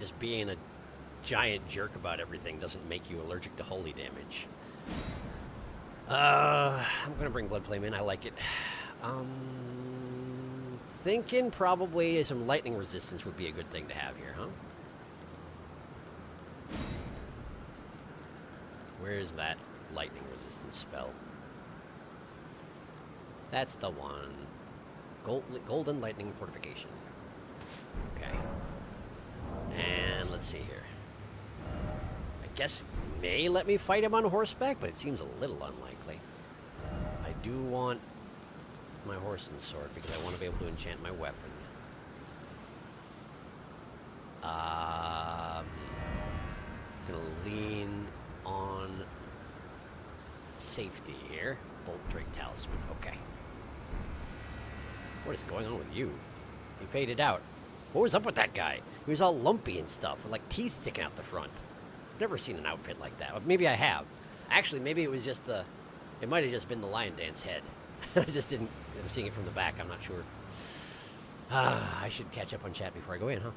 Just being a giant jerk about everything doesn't make you allergic to holy damage. I'm gonna bring Blood Flame in. I like it. Thinking probably some lightning resistance would be a good thing to have here, huh? Where's that lightning resistance spell? That's the one. Golden Lightning Fortification. Okay. And let's see here. I guess may let me fight him on horseback, but it seems a little unlikely. I do want my horse and sword because I want to be able to enchant my weapon. Gonna lean on safety here. Bolt Drake Talisman. Okay. What is going on with you? He faded out. What was up with that guy? He was all lumpy and stuff, with like teeth sticking out the front. I've never seen an outfit like that. Maybe I have. Actually, maybe it was just the... It might have just been the Lion Dance head. I just didn't... I'm seeing it from the back. I'm not sure. I should catch up on chat before I go in, huh?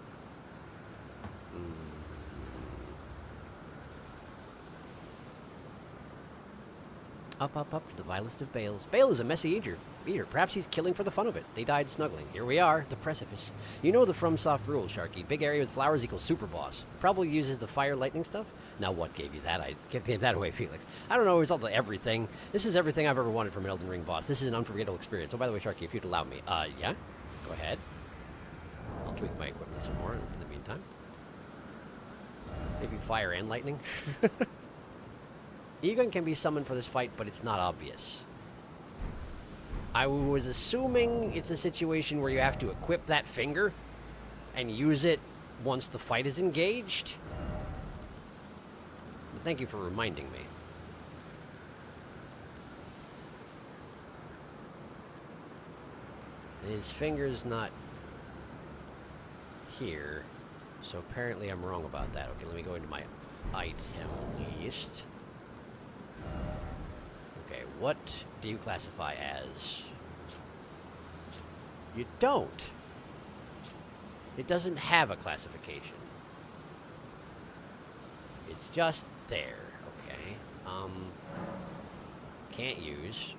Up, up, up to the vilest of Bayles. Bayle is a messy eater. Perhaps he's killing for the fun of it. They died snuggling. Here we are, the precipice. You know the FromSoft rules, Sharky. Big area with flowers equals super boss. Probably uses the fire lightning stuff. Now what gave you that? I gave that away, Felix. I don't know, it was all the everything. This is everything I've ever wanted from an Elden Ring boss. This is an unforgettable experience. Oh, by the way, Sharky, if you'd allow me. Yeah? Go ahead. I'll tweak my equipment some more in the meantime. Maybe fire and lightning. Igon can be summoned for this fight, but it's not obvious. I was assuming it's a situation where you have to equip that finger and use it once the fight is engaged. But thank you for reminding me. His finger's not here, so apparently I'm wrong about that. Okay, let me go into my item list. Okay, what do you classify as? You don't. It doesn't have a classification. It's just there. Okay. Can't use.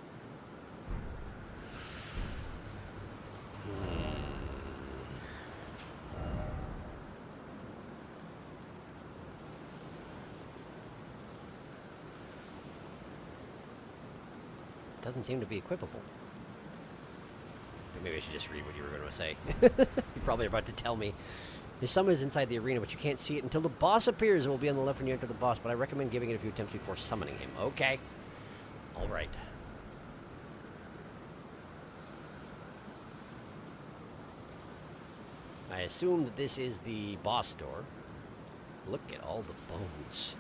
Doesn't seem to be equipable. Maybe I should just read what you were going to say. You're probably about to tell me. His summon is inside the arena, but you can't see it until the boss appears. It will be on the left when you enter the boss, but I recommend giving it a few attempts before summoning him. Okay. All right. I assume that this is the boss door. Look at all the bones.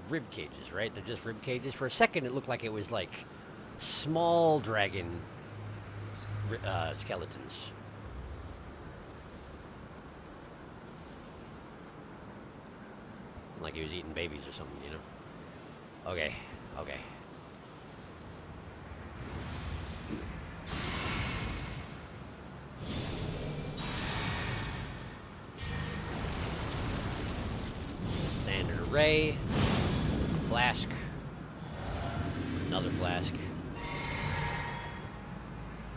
Rib cages, right? They're just rib cages. For a second, it looked like it was like small dragon skeletons. Like he was eating babies or something, you know? Okay, okay. Standard array. Flask. Another flask.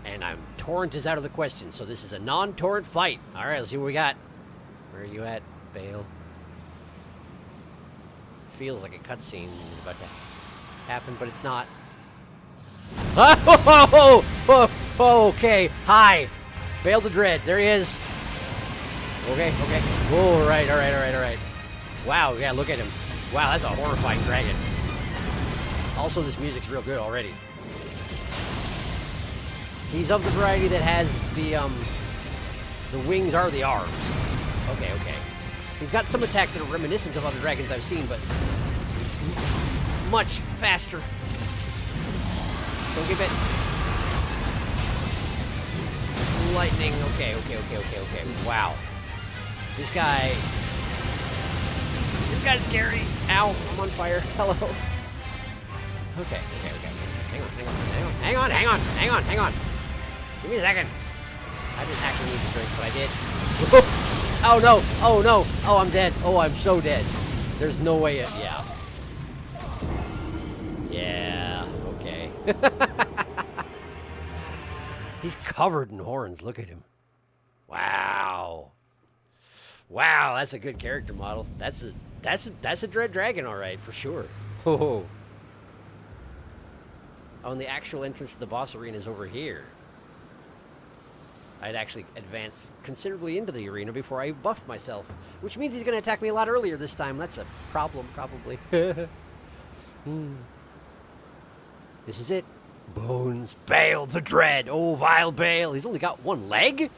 And torrent is out of the question, so this is a non-torrent fight. Alright, let's see what we got. Where are you at, Bayle? Feels like a cutscene about to happen, but it's not. Oh, okay. Hi. Bayle the Dread. There he is. Okay. Oh, all right. Wow, yeah, look at him. Wow, that's a horrifying dragon. Also, this music's real good already. He's of the variety that has the wings are the arms. Okay. He's got some attacks that are reminiscent of other dragons I've seen, but he's much faster. Don't get bit. Lightning. Okay. Wow. This guy's scary. Ow, I'm on fire. Hello. Okay. Hang on. Give me a second. I didn't actually need to drink, but I did. Oh no. Oh, I'm dead. Oh, I'm so dead. There's no way. Yeah. Yeah. Okay. He's covered in horns. Look at him. Wow, that's a good character model. That's That's a dread dragon, all right, for sure. Oh, and the actual entrance to the boss arena is over here. I'd actually advanced considerably into the arena before I buffed myself, which means he's going to attack me a lot earlier this time. That's a problem, probably. This is it. Bones. Bayle the Dread. Oh, vile Bayle. He's only got one leg?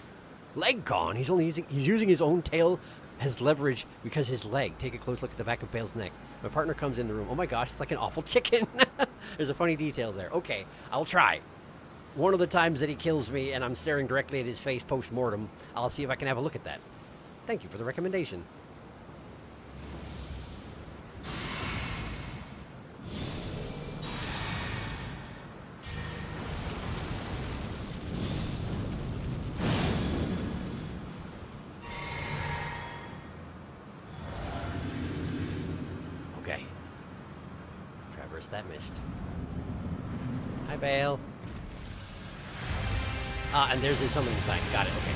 Leg gone. He's using his own tail as leverage because his leg. Take a close look at the back of Bayle's neck. My partner comes in the room. Oh my gosh, it's like an awful chicken. There's a funny detail there. Okay, I'll try. One of the times that he kills me and I'm staring directly at his face post-mortem, I'll see if I can have a look at that. Thank you for the recommendation. Okay. Traverse that mist. Hi, Bayle. And there's his summoning sign. Got it, okay.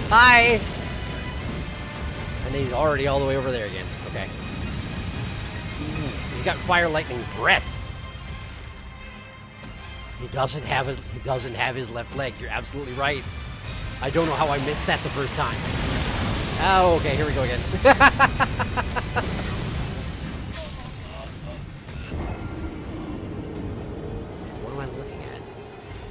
Hi! And he's already all the way over there again. Okay. He's got fire, lightning, breath. He doesn't have his left leg. You're absolutely right. I don't know how I missed that the first time. Oh, okay, here we go again. What am I looking at?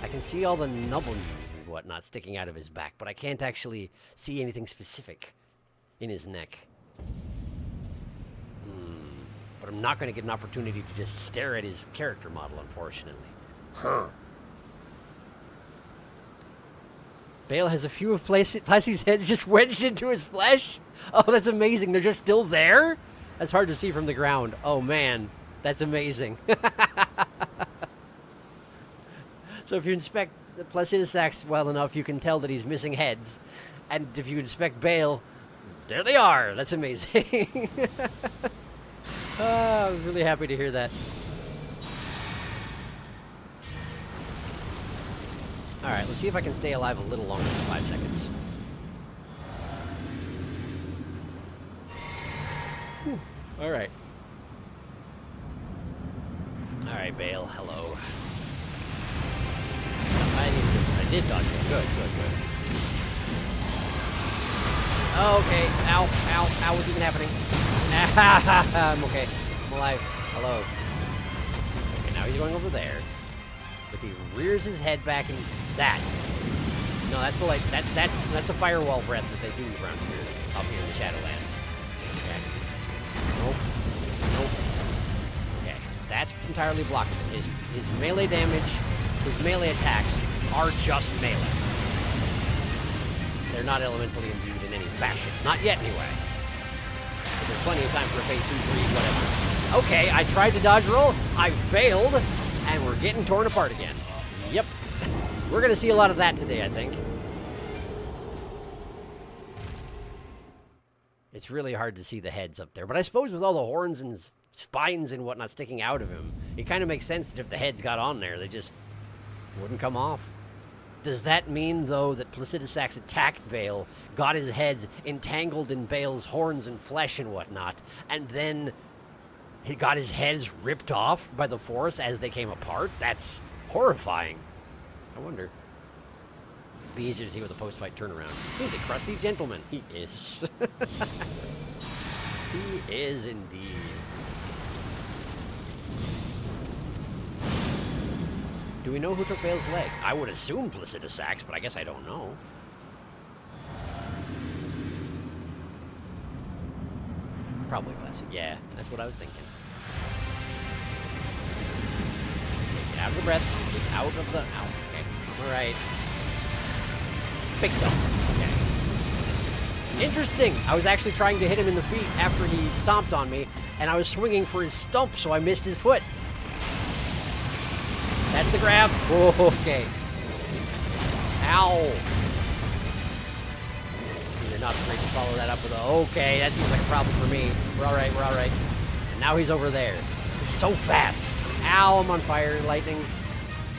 I can see all the nubbins and whatnot sticking out of his back, but I can't actually see anything specific in his neck. But I'm not going to get an opportunity to just stare at his character model, unfortunately. Huh. Bayle has a few of Plessy's heads just wedged into his flesh? Oh, that's amazing. They're just still there? That's hard to see from the ground. Oh, man. That's amazing. So if you inspect Placidusax well enough, you can tell that he's missing heads. And if you inspect Bayle, there they are. That's amazing. Oh, I was really happy to hear that. Alright, let's see if I can stay alive a little longer than 5 seconds. Alright. Alright, Bayle, hello. I did dodge it. Good. Okay, ow, what's even happening? I'm okay. I'm alive. Hello. Okay, now he's going over there. If he rears his head back and that. No, that's the that's a firewall breath that they do around here, up here in the Shadowlands. Okay. Nope. Okay, that's entirely blocking it. His melee damage, his melee attacks are just melee. They're not elementally imbued in any fashion. Not yet, anyway. But there's plenty of time for a phase 2, 3, whatever. Okay, I tried to dodge roll. I failed, and we're getting torn apart again. Yep. We're going to see a lot of that today, I think. It's really hard to see the heads up there. But I suppose with all the horns and spines and whatnot sticking out of him, it kind of makes sense that if the heads got on there, they just wouldn't come off. Does that mean, though, that Placidusax attacked Bayle, got his heads entangled in Bayle's horns and flesh and whatnot, and then he got his heads ripped off by the Force as they came apart? That's horrifying. I wonder. It'd be easier to see with a post-fight turnaround. He's a crusty gentleman. He is. He is indeed. Do we know who took Bayle's leg? I would assume Placidusax, but I guess I don't know. Probably Placid. Yeah, that's what I was thinking. Okay, get out of the breath. Get out of the... Ow. Okay. All right. Big stuff. Okay. Interesting. I was actually trying to hit him in the feet after he stomped on me, and I was swinging for his stump, so I missed his foot. That's the grab. Oh, okay. Ow. They're not afraid to follow that up with a, okay, that seems like a problem for me. We're all right. And now he's over there. He's so fast. Ow, I'm on fire. Lightning.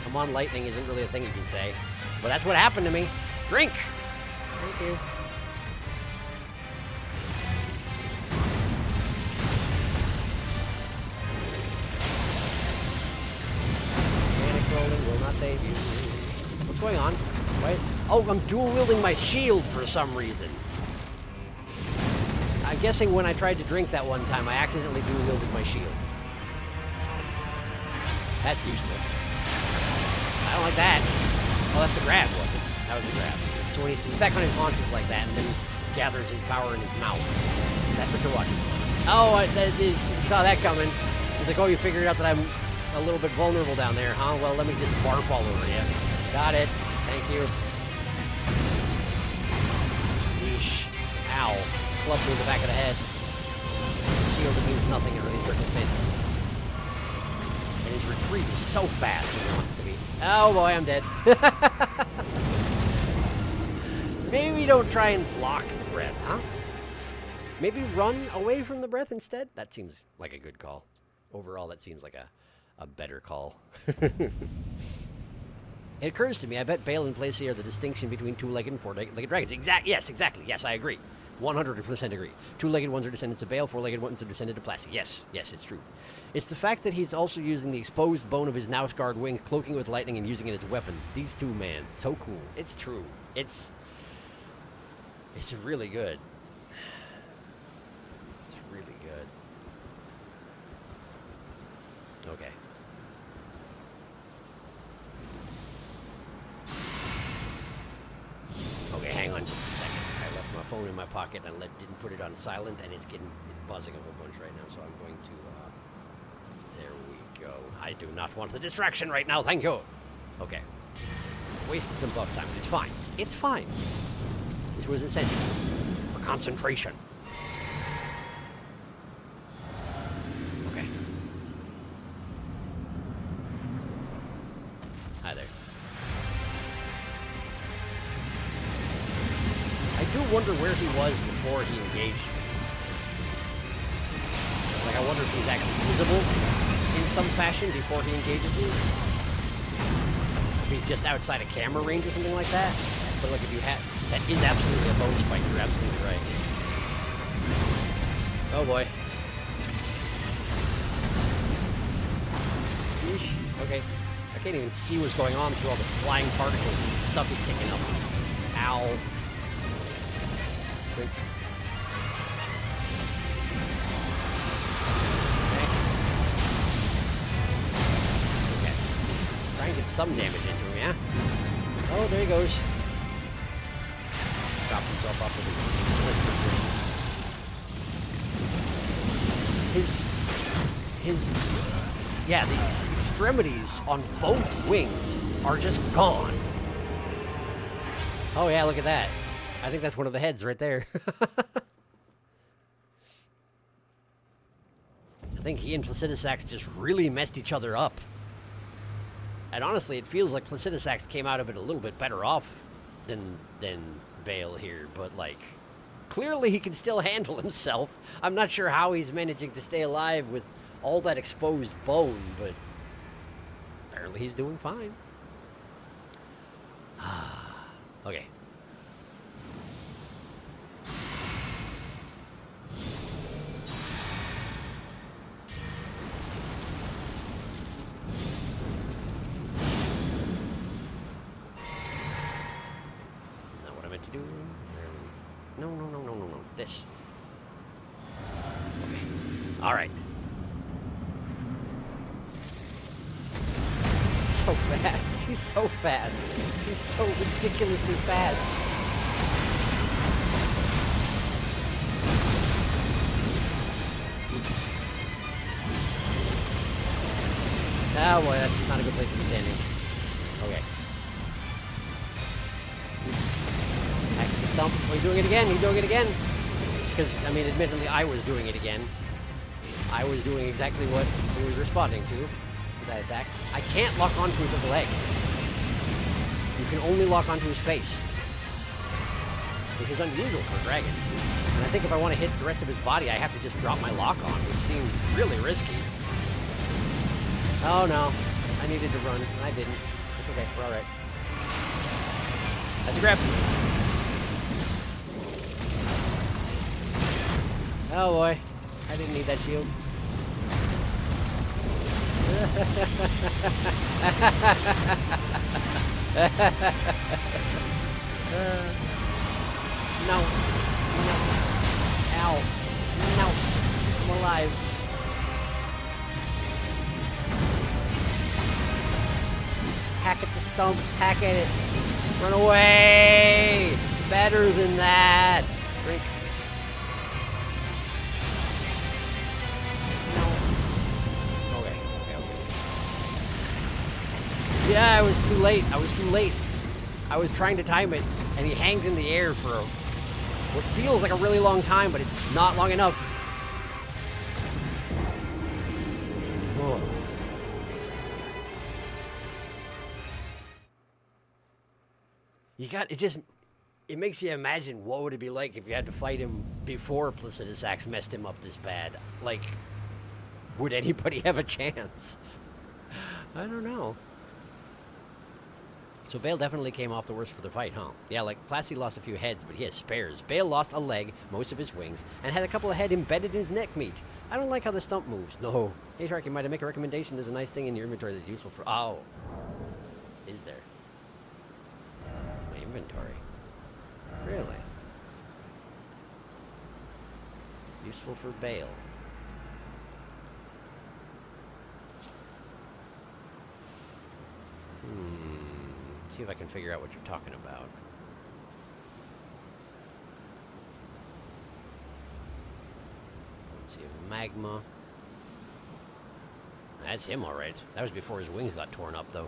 I'm on lightning isn't really a thing you can say. But that's what happened to me. Drink. Thank you. save you. What's going on? Wait. Oh, I'm dual-wielding my shield for some reason. I'm guessing when I tried to drink that one time, I accidentally dual-wielded my shield. That's useful. I don't like that. Oh, that's the grab, wasn't it? That was the grab. So when he sits back on his haunches like that and then gathers his power in his mouth, that's what you're watching. Oh, I saw that coming. He's like, oh, you figured out that I'm a little bit vulnerable down there, huh? Well, let me just barf all over you. Got it. Thank you. Yeesh. Ow. Clubbed me in the back of the head. Shield means nothing in these circumstances. And his retreat is so fast when he wants to be. Oh boy, I'm dead. Maybe don't try and block the breath, huh? Maybe run away from the breath instead? That seems like a good call. Overall, that seems like a better call. It occurs to me, I bet Bayle and Placy are the distinction between two-legged and four-legged dragons. Yes, exactly. Yes, I agree. 100% agree. Two-legged ones are descendants of Bayle, four-legged ones are descended of Placy. Yes, it's true. It's the fact that he's also using the exposed bone of his now scarred wing, cloaking with lightning, and using it as a weapon. These two, man, so cool. It's true. It's really good. It's really good. Okay. Okay, hang on just a second. I left my phone in my pocket and didn't put it on silent, and it's buzzing a whole bunch right now, so I'm going to, there we go. I do not want the distraction right now, thank you. Okay. Wasted some buff time, but it's fine. It's fine. This was essential for concentration. Okay. Hi there. I do wonder where he was before he engaged me. Like, I wonder if he's actually visible in some fashion before he engages me. If he's just outside of camera range or something like that. But like, if you had... That is absolutely a bonus spike. You're absolutely right. Oh, boy. Yeesh. Okay. I can't even see what's going on through all the flying particles and stuff he's kicking up. Ow. Quick. Okay. Try and get some damage into him, yeah? Oh, there he goes. Dropped himself up with yeah, these extremities on both wings are just gone. Oh yeah, look at that. I think that's one of the heads right there. I think he and Placidusax just really messed each other up. And honestly, it feels like Placidusax came out of it a little bit better off than Bayle here, but like, clearly he can still handle himself. I'm not sure how he's managing to stay alive with all that exposed bone, but apparently he's doing fine. Okay. To do. No. This. Okay. All right. So fast. He's so fast. He's so ridiculously fast. Oh boy, that's not a good place to be standing. Okay. Stump. Oh, he's doing it again. He's doing it again. Because, I mean, admittedly, I was doing it again. I was doing exactly what he was responding to with that attack. I can't lock onto his other leg. You can only lock onto his face, which is unusual for a dragon. And I think if I want to hit the rest of his body, I have to just drop my lock on, which seems really risky. Oh, no. I needed to run, and I didn't. It's okay. We're all right. That's a grab. Oh boy, I didn't need that shield. No. No. Ow. No. I'm alive. Hack at the stump. Hack at it. Run away. Better than that. Drink. No. Okay. Yeah, I was too late. I was trying to time it, and he hangs in the air for what feels like a really long time, but it's not long enough. Oh. It makes you imagine what would it be like if you had to fight him before Placidus Axe messed him up this bad. Like, would anybody have a chance? I don't know. So Bayle definitely came off the worst for the fight, huh? Yeah, like, Placid lost a few heads, but he has spares. Bayle lost a leg, most of his wings, and had a couple of head embedded in his neck meat. I don't like how the stump moves. No. Hey, Sharky, might I make a recommendation? There's a nice thing in your inventory that's useful for... Oh. Is there? My inventory. Really? Useful for Bayle. See if I can figure out what you're talking about. Let's see, magma. That's him, all right. That was before his wings got torn up, though.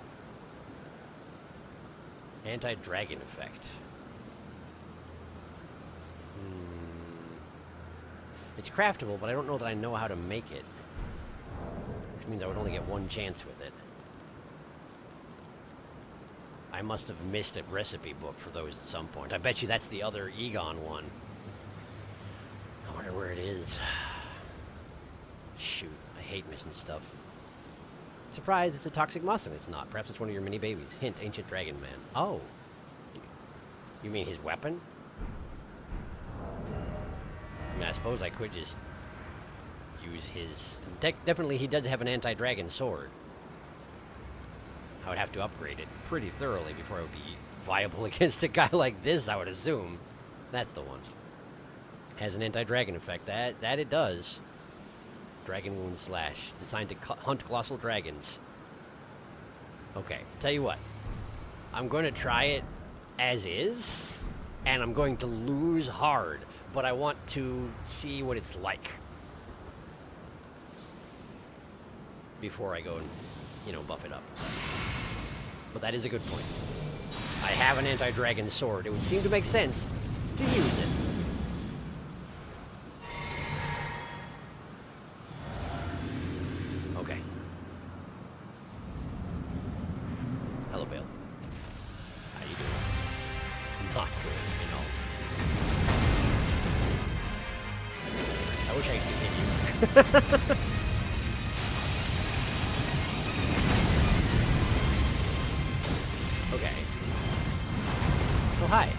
Anti-dragon effect. It's craftable, but I don't know that I know how to make it. Which means I would only get one chance with it. I must have missed a recipe book for those at some point. I bet you that's the other Igon one. I wonder where it is. Shoot, I hate missing stuff. Surprise, it's a toxic mussel. It's not. Perhaps it's one of your mini babies. Hint, ancient dragon man. Oh. You mean his weapon? I mean, I suppose I could just use his... Definitely he does have an anti-dragon sword. I would have to upgrade it pretty thoroughly before it would be viable against a guy like this, I would assume. That's the one. Has an anti-dragon effect. That it does. Dragon Wound Slash. Designed to hunt colossal dragons. Okay, tell you what. I'm going to try it as is, and I'm going to lose hard, but I want to see what it's like before I go and, you know, buff it up. But that is a good point. I have an anti-dragon sword. It would seem to make sense to use it. Okay. Hello, Bayle. How you doing? Not good, you know. I wish I could hit you. Okay. Oh, hi.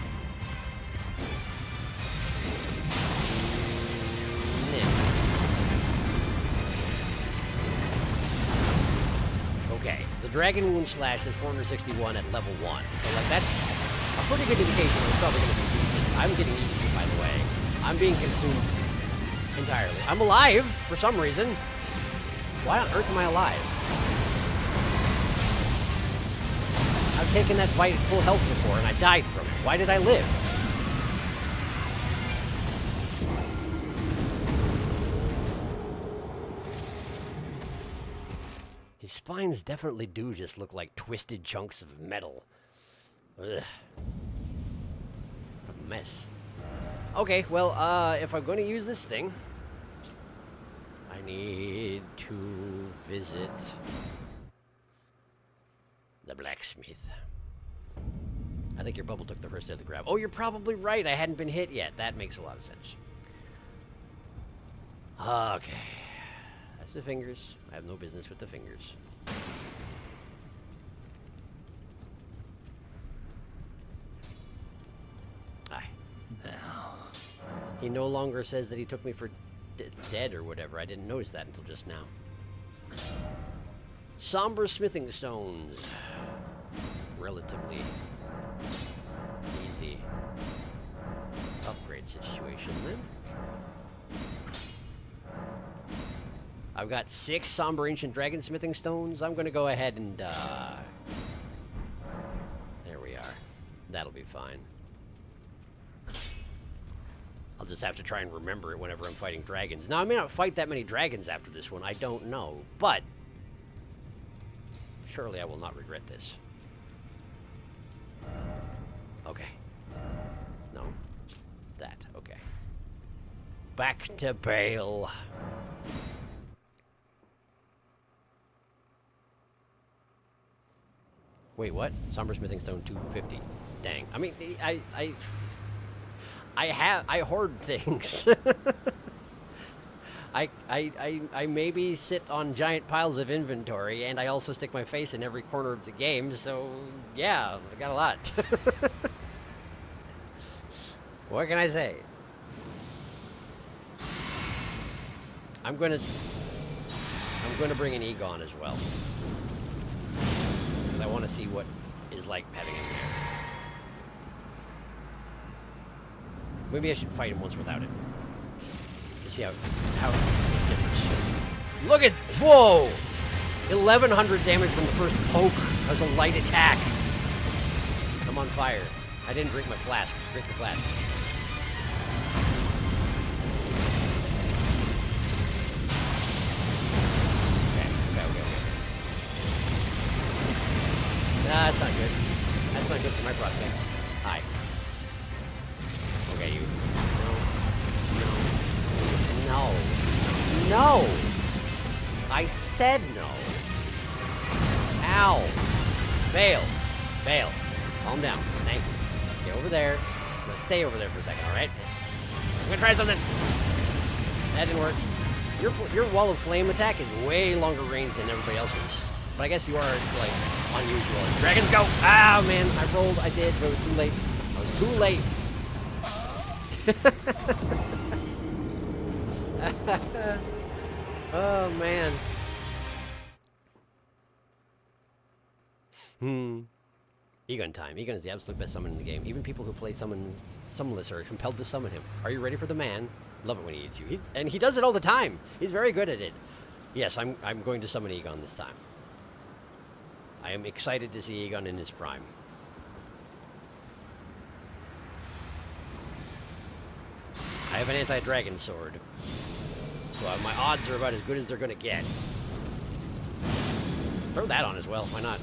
Okay, the Dragon Wound Slash is 461 at level 1. So, like, that's a pretty good indication it's probably going to be decent. I'm getting eaten, by the way. I'm being consumed entirely. I'm alive, for some reason. Why on earth am I alive? I've taken that bite at full health before, and I died from it. Why did I live? His spines definitely do just look like twisted chunks of metal. Ugh. What a mess. Okay, well, if I'm going to use this thing, I need to visit the blacksmith. I think your bubble took the first hit of the grab. Oh, you're probably right. I hadn't been hit yet. That makes a lot of sense. Okay. That's the fingers. I have no business with the fingers. Aye. He no longer says that he took me for dead or whatever. I didn't notice that until just now. Somber smithing stones. Relatively easy upgrade situation then. I've got 6 somber ancient dragon smithing stones. I'm gonna go ahead and there we are. That'll be fine. I'll just have to try and remember it whenever I'm fighting dragons. Now, I may not fight that many dragons after this one. I don't know. But surely I will not regret this. Okay. No. That. Okay. Back to Bayle. Wait, what? Somber smithing stone 250. Dang. I mean, I hoard things. I maybe sit on giant piles of inventory, and I also stick my face in every corner of the game, so yeah, I got a lot. What can I say? I'm gonna bring an Igon as well. I want to see what is like having him there. Maybe I should fight him once without it. To see how it differs. Look at, whoa! 1100 damage from the first poke. That was a light attack. I'm on fire. I didn't drink my flask. Drink your flask. Okay. That's not good. That's not good for my prospects. Hi. Okay, you. No. I said no. Ow. Bayle. Calm down. Thank you. Get over there. I'm gonna stay over there for a second, alright? I'm gonna try something. That didn't work. Your wall of flame attack is way longer range than everybody else's. But I guess you are, like, unusual. Dragons go! Ah, man, I rolled, I did, but it was too late. I was too late. Oh, man. Igon time. Igon is the absolute best summon in the game. Even people who play summonless are compelled to summon him. Are you ready for the man? Love it when he eats you. And he does it all the time. He's very good at it. Yes, I'm going to summon Igon this time. I am excited to see Igon in his prime. I have an anti-dragon sword. So my odds are about as good as they're going to get. Throw that on as well. Why not?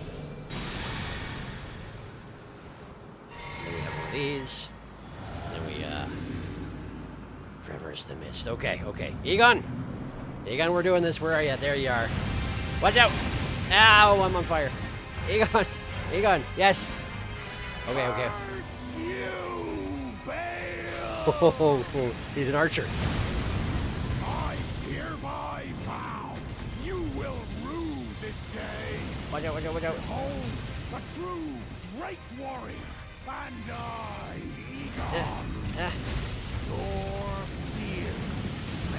And then we have one of these. And then we, traverse the mist. Okay. Igon! Igon, we're doing this. Where are you? There you are. Watch out! Ow, I'm on fire. Igon, yes. Okay. You, Bayle! Oh, he's an archer. I hereby vow you will rue this day. Watch out. Behold, the true great warrior, and I, Igon, your fear.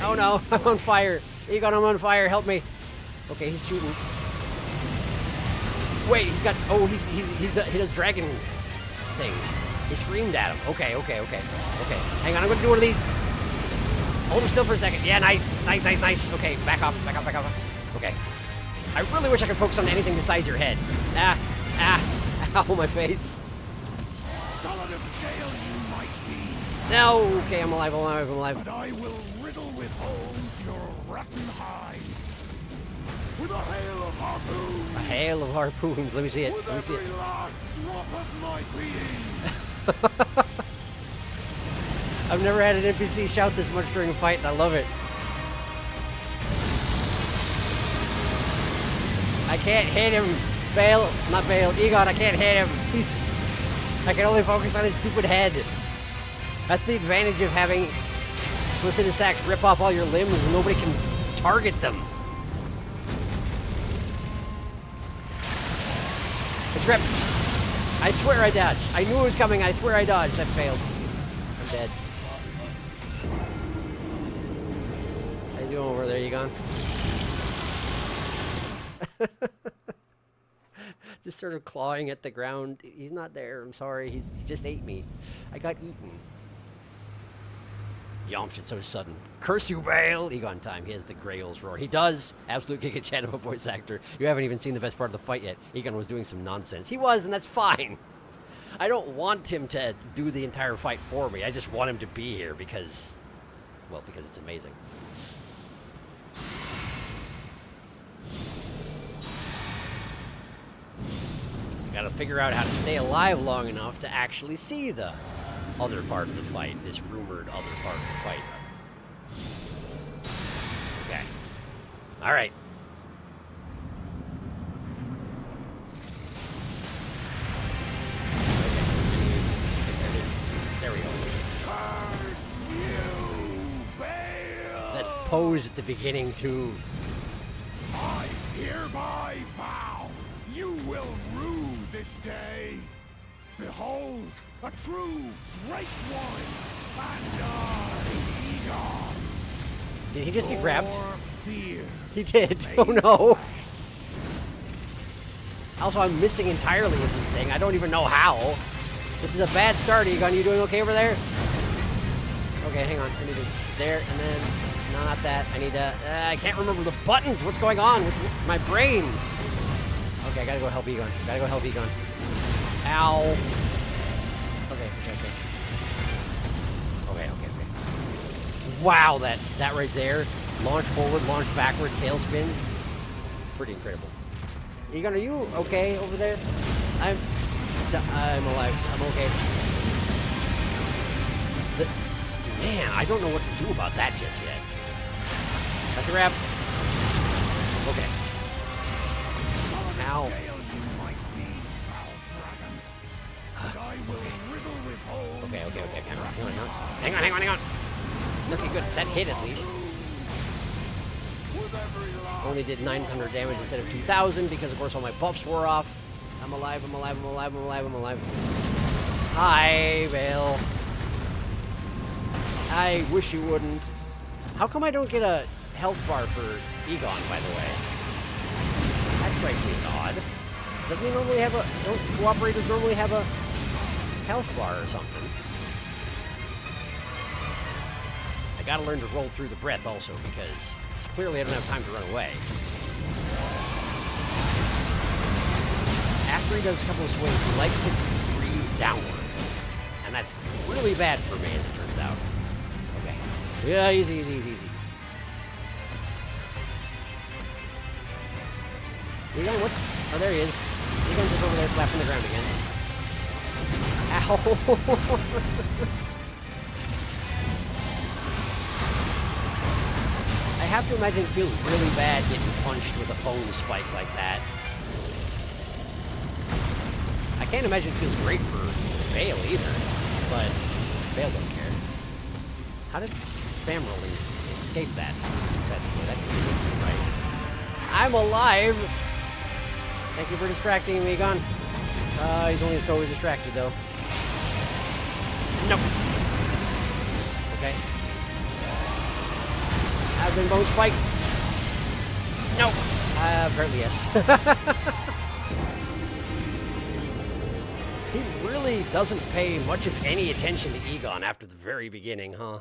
Oh no, I'm on fire. Igon, I'm on fire. Help me. Okay, he's shooting. Wait, he's got. Oh, he does dragon thing. He screamed at him. Okay. Hang on, I'm gonna do one of these. Hold him still for a second. Yeah, nice. Okay, back off. Okay. I really wish I could focus on anything besides your head. Ow, my face. Solid of scale you might be. No, okay, I'm alive. But I will riddle with holes your rotten hide. With a hail of harpoons. A hail of harpoons. Let me see it. With every last drop of my being. I've never had an NPC shout this much during a fight, and I love it. I can't hit him. Not Bayle. Igon, I can't hit him. I can only focus on his stupid head. That's the advantage of having Felicity Sachs rip off all your limbs and nobody can target them. It's ripped. I swear I dodged. I knew it was coming. I swear I dodged. I failed. I'm dead. How you doing over there, Igon? Just sort of clawing at the ground. He's not there. I'm sorry. He just ate me. I got eaten. Yomp, it's so sudden. Curse you, Bayle! Igon time. He has the Grail's roar. He does. Absolute kick a chat of a voice actor. You haven't even seen the best part of the fight yet. Igon was doing some nonsense. He was, and that's fine. I don't want him to do the entire fight for me. I just want him to be here because, well, because it's amazing. I gotta figure out how to stay alive long enough to actually see the other part of the fight, this rumored other part of the fight. Okay. Alright. There we go. Curse you, Bayle! That's pose at the beginning, too. I hereby vow you will rue this day. Behold, a true great one, and I, Igon. Did he just get grabbed? Your fear He did. Oh no. Also, I'm missing entirely of this thing. I don't even know how. This is a bad start, Igon. You doing okay over there? Okay, hang on. I need this there, and then... No, not that. I need to... I can't remember the buttons. What's going on with my brain? Okay, I gotta go help Igon. Gotta go help Igon. Ow. Okay. Wow, that right there. Launch forward, launch backward, tailspin. Pretty incredible. Igon, are you okay over there? I'm alive. I'm okay. Man, I don't know what to do about that just yet. That's a wrap. Okay. Ow. Okay. Hang on. Looking good. That hit at least. Only did 900 damage instead of 2,000 because, of course, all my buffs wore off. I'm alive. Hi, Bayle. I wish you wouldn't. How come I don't get a health bar for Igon, by the way? That strikes me as odd. Doesn't he normally have a... Don't cooperators normally have a health bar or something? I gotta learn to roll through the breath also, because clearly I don't have time to run away. After he does a couple of swings, he likes to breathe downward. And that's really bad for me, as it turns out. Okay. Yeah, easy. Egon, what? Oh, there he is. Egon's just over there slapping the ground again. Ow! I have to imagine it feels really bad getting punched with a phone spike like that. I can't imagine it feels great for Bayle either, but Bayle don't care. How did spam rolling escape that successfully? That didn't seem right. I'm alive! Thank you for distracting me, Igon. He's only so distracted, though. Nope. Okay. I've been bone spiked. Nope. Apparently yes. He really doesn't pay much of any attention to Igon after the very beginning, huh?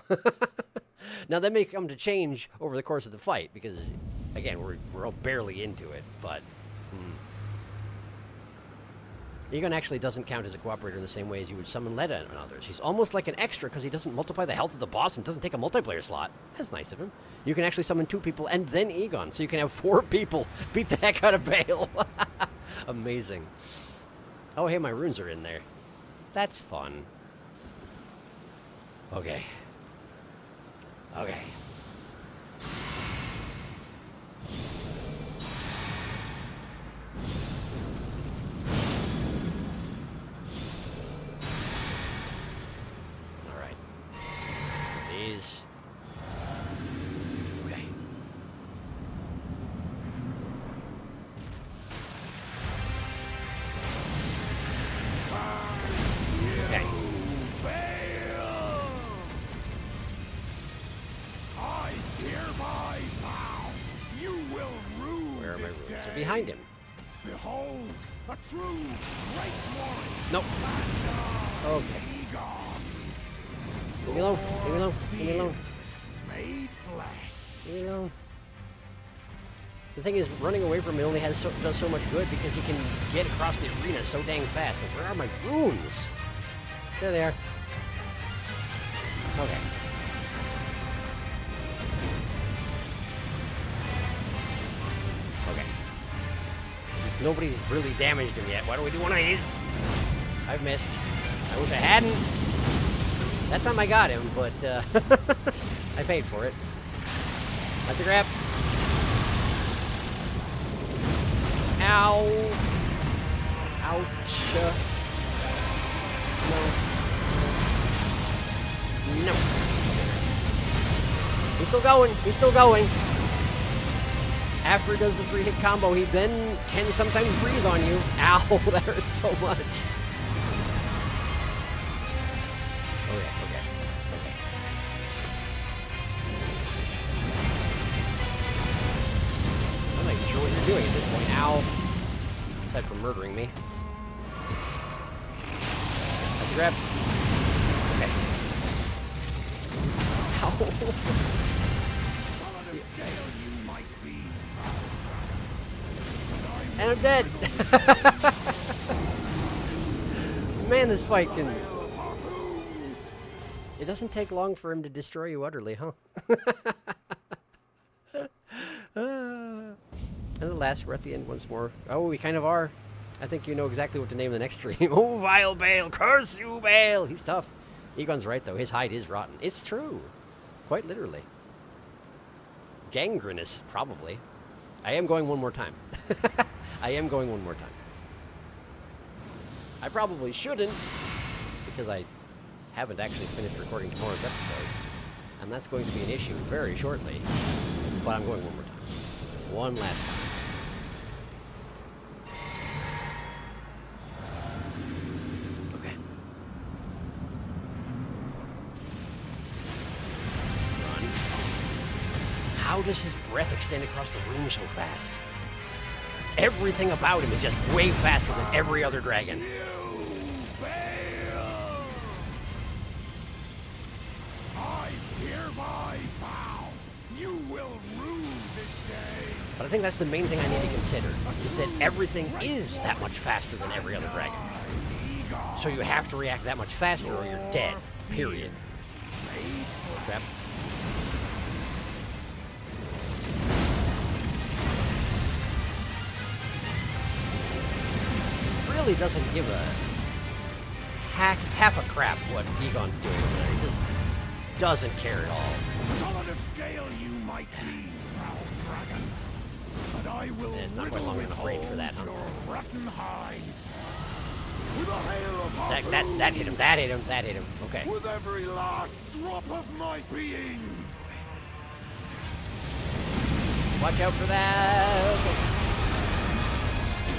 Now, that may come to change over the course of the fight, because, again, we're all barely into it, but... Igon actually doesn't count as a cooperator in the same way as you would summon Leda and others. He's almost like an extra because he doesn't multiply the health of the boss and doesn't take a multiplayer slot. That's nice of him. You can actually summon 2 people and then Igon, so you can have 4 people beat the heck out of Bayle. Amazing. Oh, hey, my runes are in there. That's fun. Okay. These. Okay. Okay. I hereby vow you will rue Where are my this runes? They're day. behind him. Behold, a true great warrior. Nope. Okay. Igon, Leave me alone. Leave me alone. Leave me alone. made flesh. Leave me alone. The thing is, running away from it only does so much good because he can get across the arena so dang fast. Like, where are my runes? There they are. Okay. Okay. Since nobody's really damaged him yet, why don't we do one of these? I've missed. I wish I hadn't. That time I got him, but I paid for it. That's a grab. Ow. Ouch. No. No. He's still going. He's still going. After he does the 3-hit combo, he then can sometimes breathe on you. Ow, that hurts so much. Okay. I'm not even sure what you're doing at this point. Ow. Aside from murdering me. That's a grab. Okay. Ow. And I'm dead. Man, this fight can... It doesn't take long for him to destroy you utterly, huh? And at last, we're at the end once more. Oh, we kind of are. I think you know exactly what to name the next stream. Oh, vile Bayle! Curse you, Bayle! He's tough. Egon's right, though. His hide is rotten. It's true. Quite literally. Gangrenous, probably. I am going one more time. I am going one more time. I probably shouldn't, because I haven't actually finished recording tomorrow's episode. And that's going to be an issue very shortly. But I'm going one more time. One last time. Okay. Run. How does his breath extend across the room so fast? Everything about him is just way faster than every other dragon. I hereby vow you will rue this day. But I think that's the main thing I need to consider, is that everything is that much faster than every other dragon. So you have to react that much faster or you're dead. Period. Crap. Really doesn't give a half a crap what Igon's doing over there. He just doesn't care at all. Solid of scale you might be, foul dragon, but I will It's not quite long enough range for that, huh? your rotten hide with a hail of That hit him. That hit him. That hit him. Okay. with every last drop of my being. Watch out for that. Okay.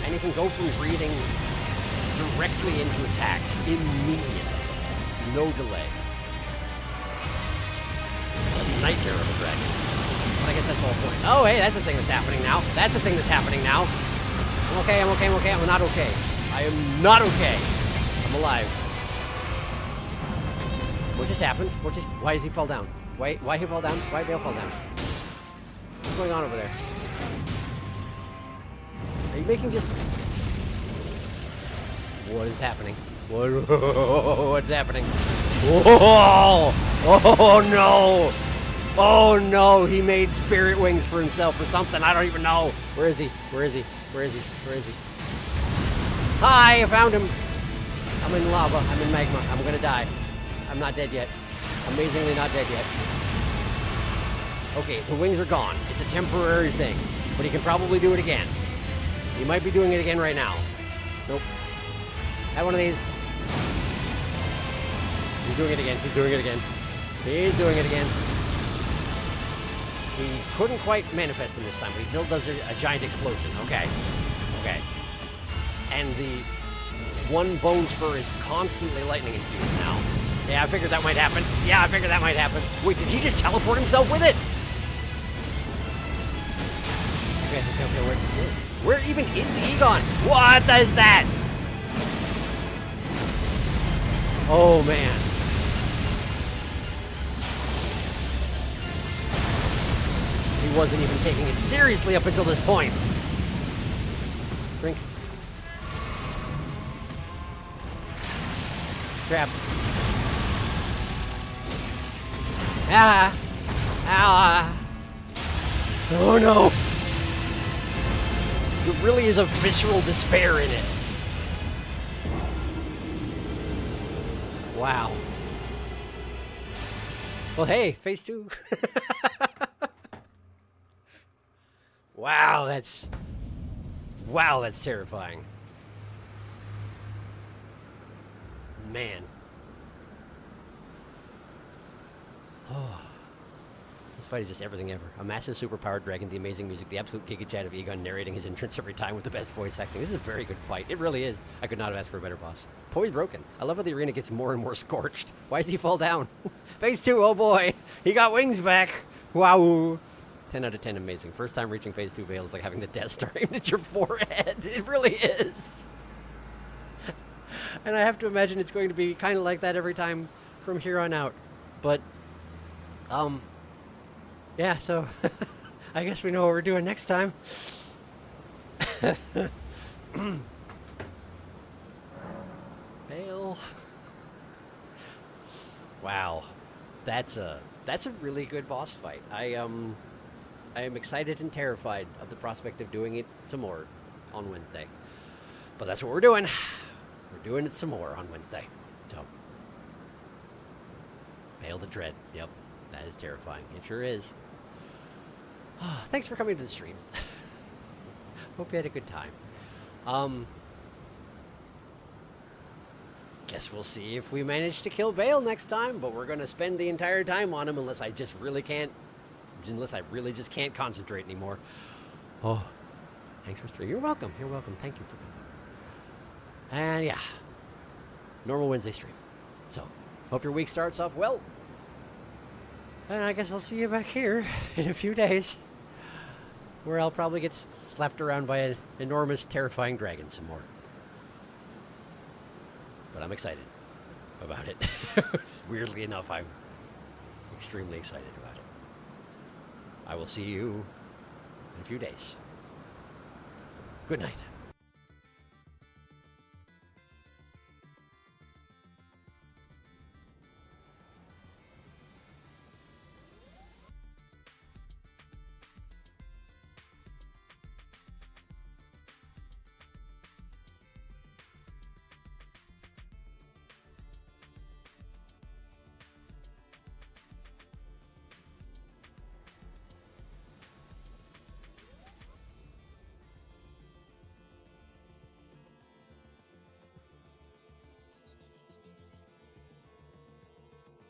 And you can go from breathing directly into attacks immediately. No delay. It's a nightmare of a dragon. But I guess that's the whole point. Oh, hey, that's a thing that's happening now. That's a thing that's happening now. I'm okay, I'm okay, I'm okay. I'm not okay. I am not okay. I'm alive. What just happened? Why does he fall down? Why he fall down? Why Bayle fall down? What's going on over there? Are you making just... What is happening? What's happening? Whoa! Oh no! Oh no! He made spirit wings for himself or something. I don't even know. Where is he? Where is he? Where is he? Where is he? Hi! I found him. I'm in lava. I'm in magma. I'm gonna die. I'm not dead yet. Amazingly not dead yet. Okay, the wings are gone. It's a temporary thing, but he can probably do it again. He might be doing it again right now. Nope. Have one of these. He's doing it again. He's doing it again. He's doing it again. He couldn't quite manifest him this time, but he still does a giant explosion. Okay. Okay. And the one bone spur is constantly lightning infused now. Yeah, I figured that might happen. Yeah, I figured that might happen. Wait, did he just teleport himself with it? Okay, wait. Where even is Igon? What is that? Oh, man. He wasn't even taking it seriously up until this point. Drink. Trap. Ah! Ah! Oh no! There really is a visceral despair in it. Wow. Well, hey, phase 2. Wow, that's terrifying. Man. Oh. This fight is just everything ever. A massive superpowered dragon, the amazing music, the absolute giga chat of Igon narrating his entrance every time with the best voice acting. This is a very good fight. It really is. I could not have asked for a better boss. Poise broken. I love how the arena gets more and more scorched. Why does he fall down? Phase 2, oh boy. He got wings back. Wow. 10 out of 10 amazing. First time reaching phase 2 Bayle is like having the Death Star aimed at your forehead. It really is. And I have to imagine it's going to be kind of like that every time from here on out. But, yeah, so I guess we know what we're doing next time. Bayle. Wow. That's a really good boss fight. I am excited and terrified of the prospect of doing it some more on Wednesday. But that's what we're doing. We're doing it some more on Wednesday. So, Bayle the Dread. Yep, that is terrifying. It sure is. Oh, thanks for coming to the stream. Hope you had a good time. Guess we'll see if we manage to kill Bayle next time, but we're going to spend the entire time on him unless I really just can't concentrate anymore. Oh, thanks for streaming. You're welcome. You're welcome. Thank you for coming. And yeah, normal Wednesday stream. So, hope your week starts off well. And I guess I'll see you back here in a few days, where I'll probably get slapped around by an enormous, terrifying dragon some more. But I'm excited about it. Weirdly enough, I'm extremely excited about it. I will see you in a few days. Good night.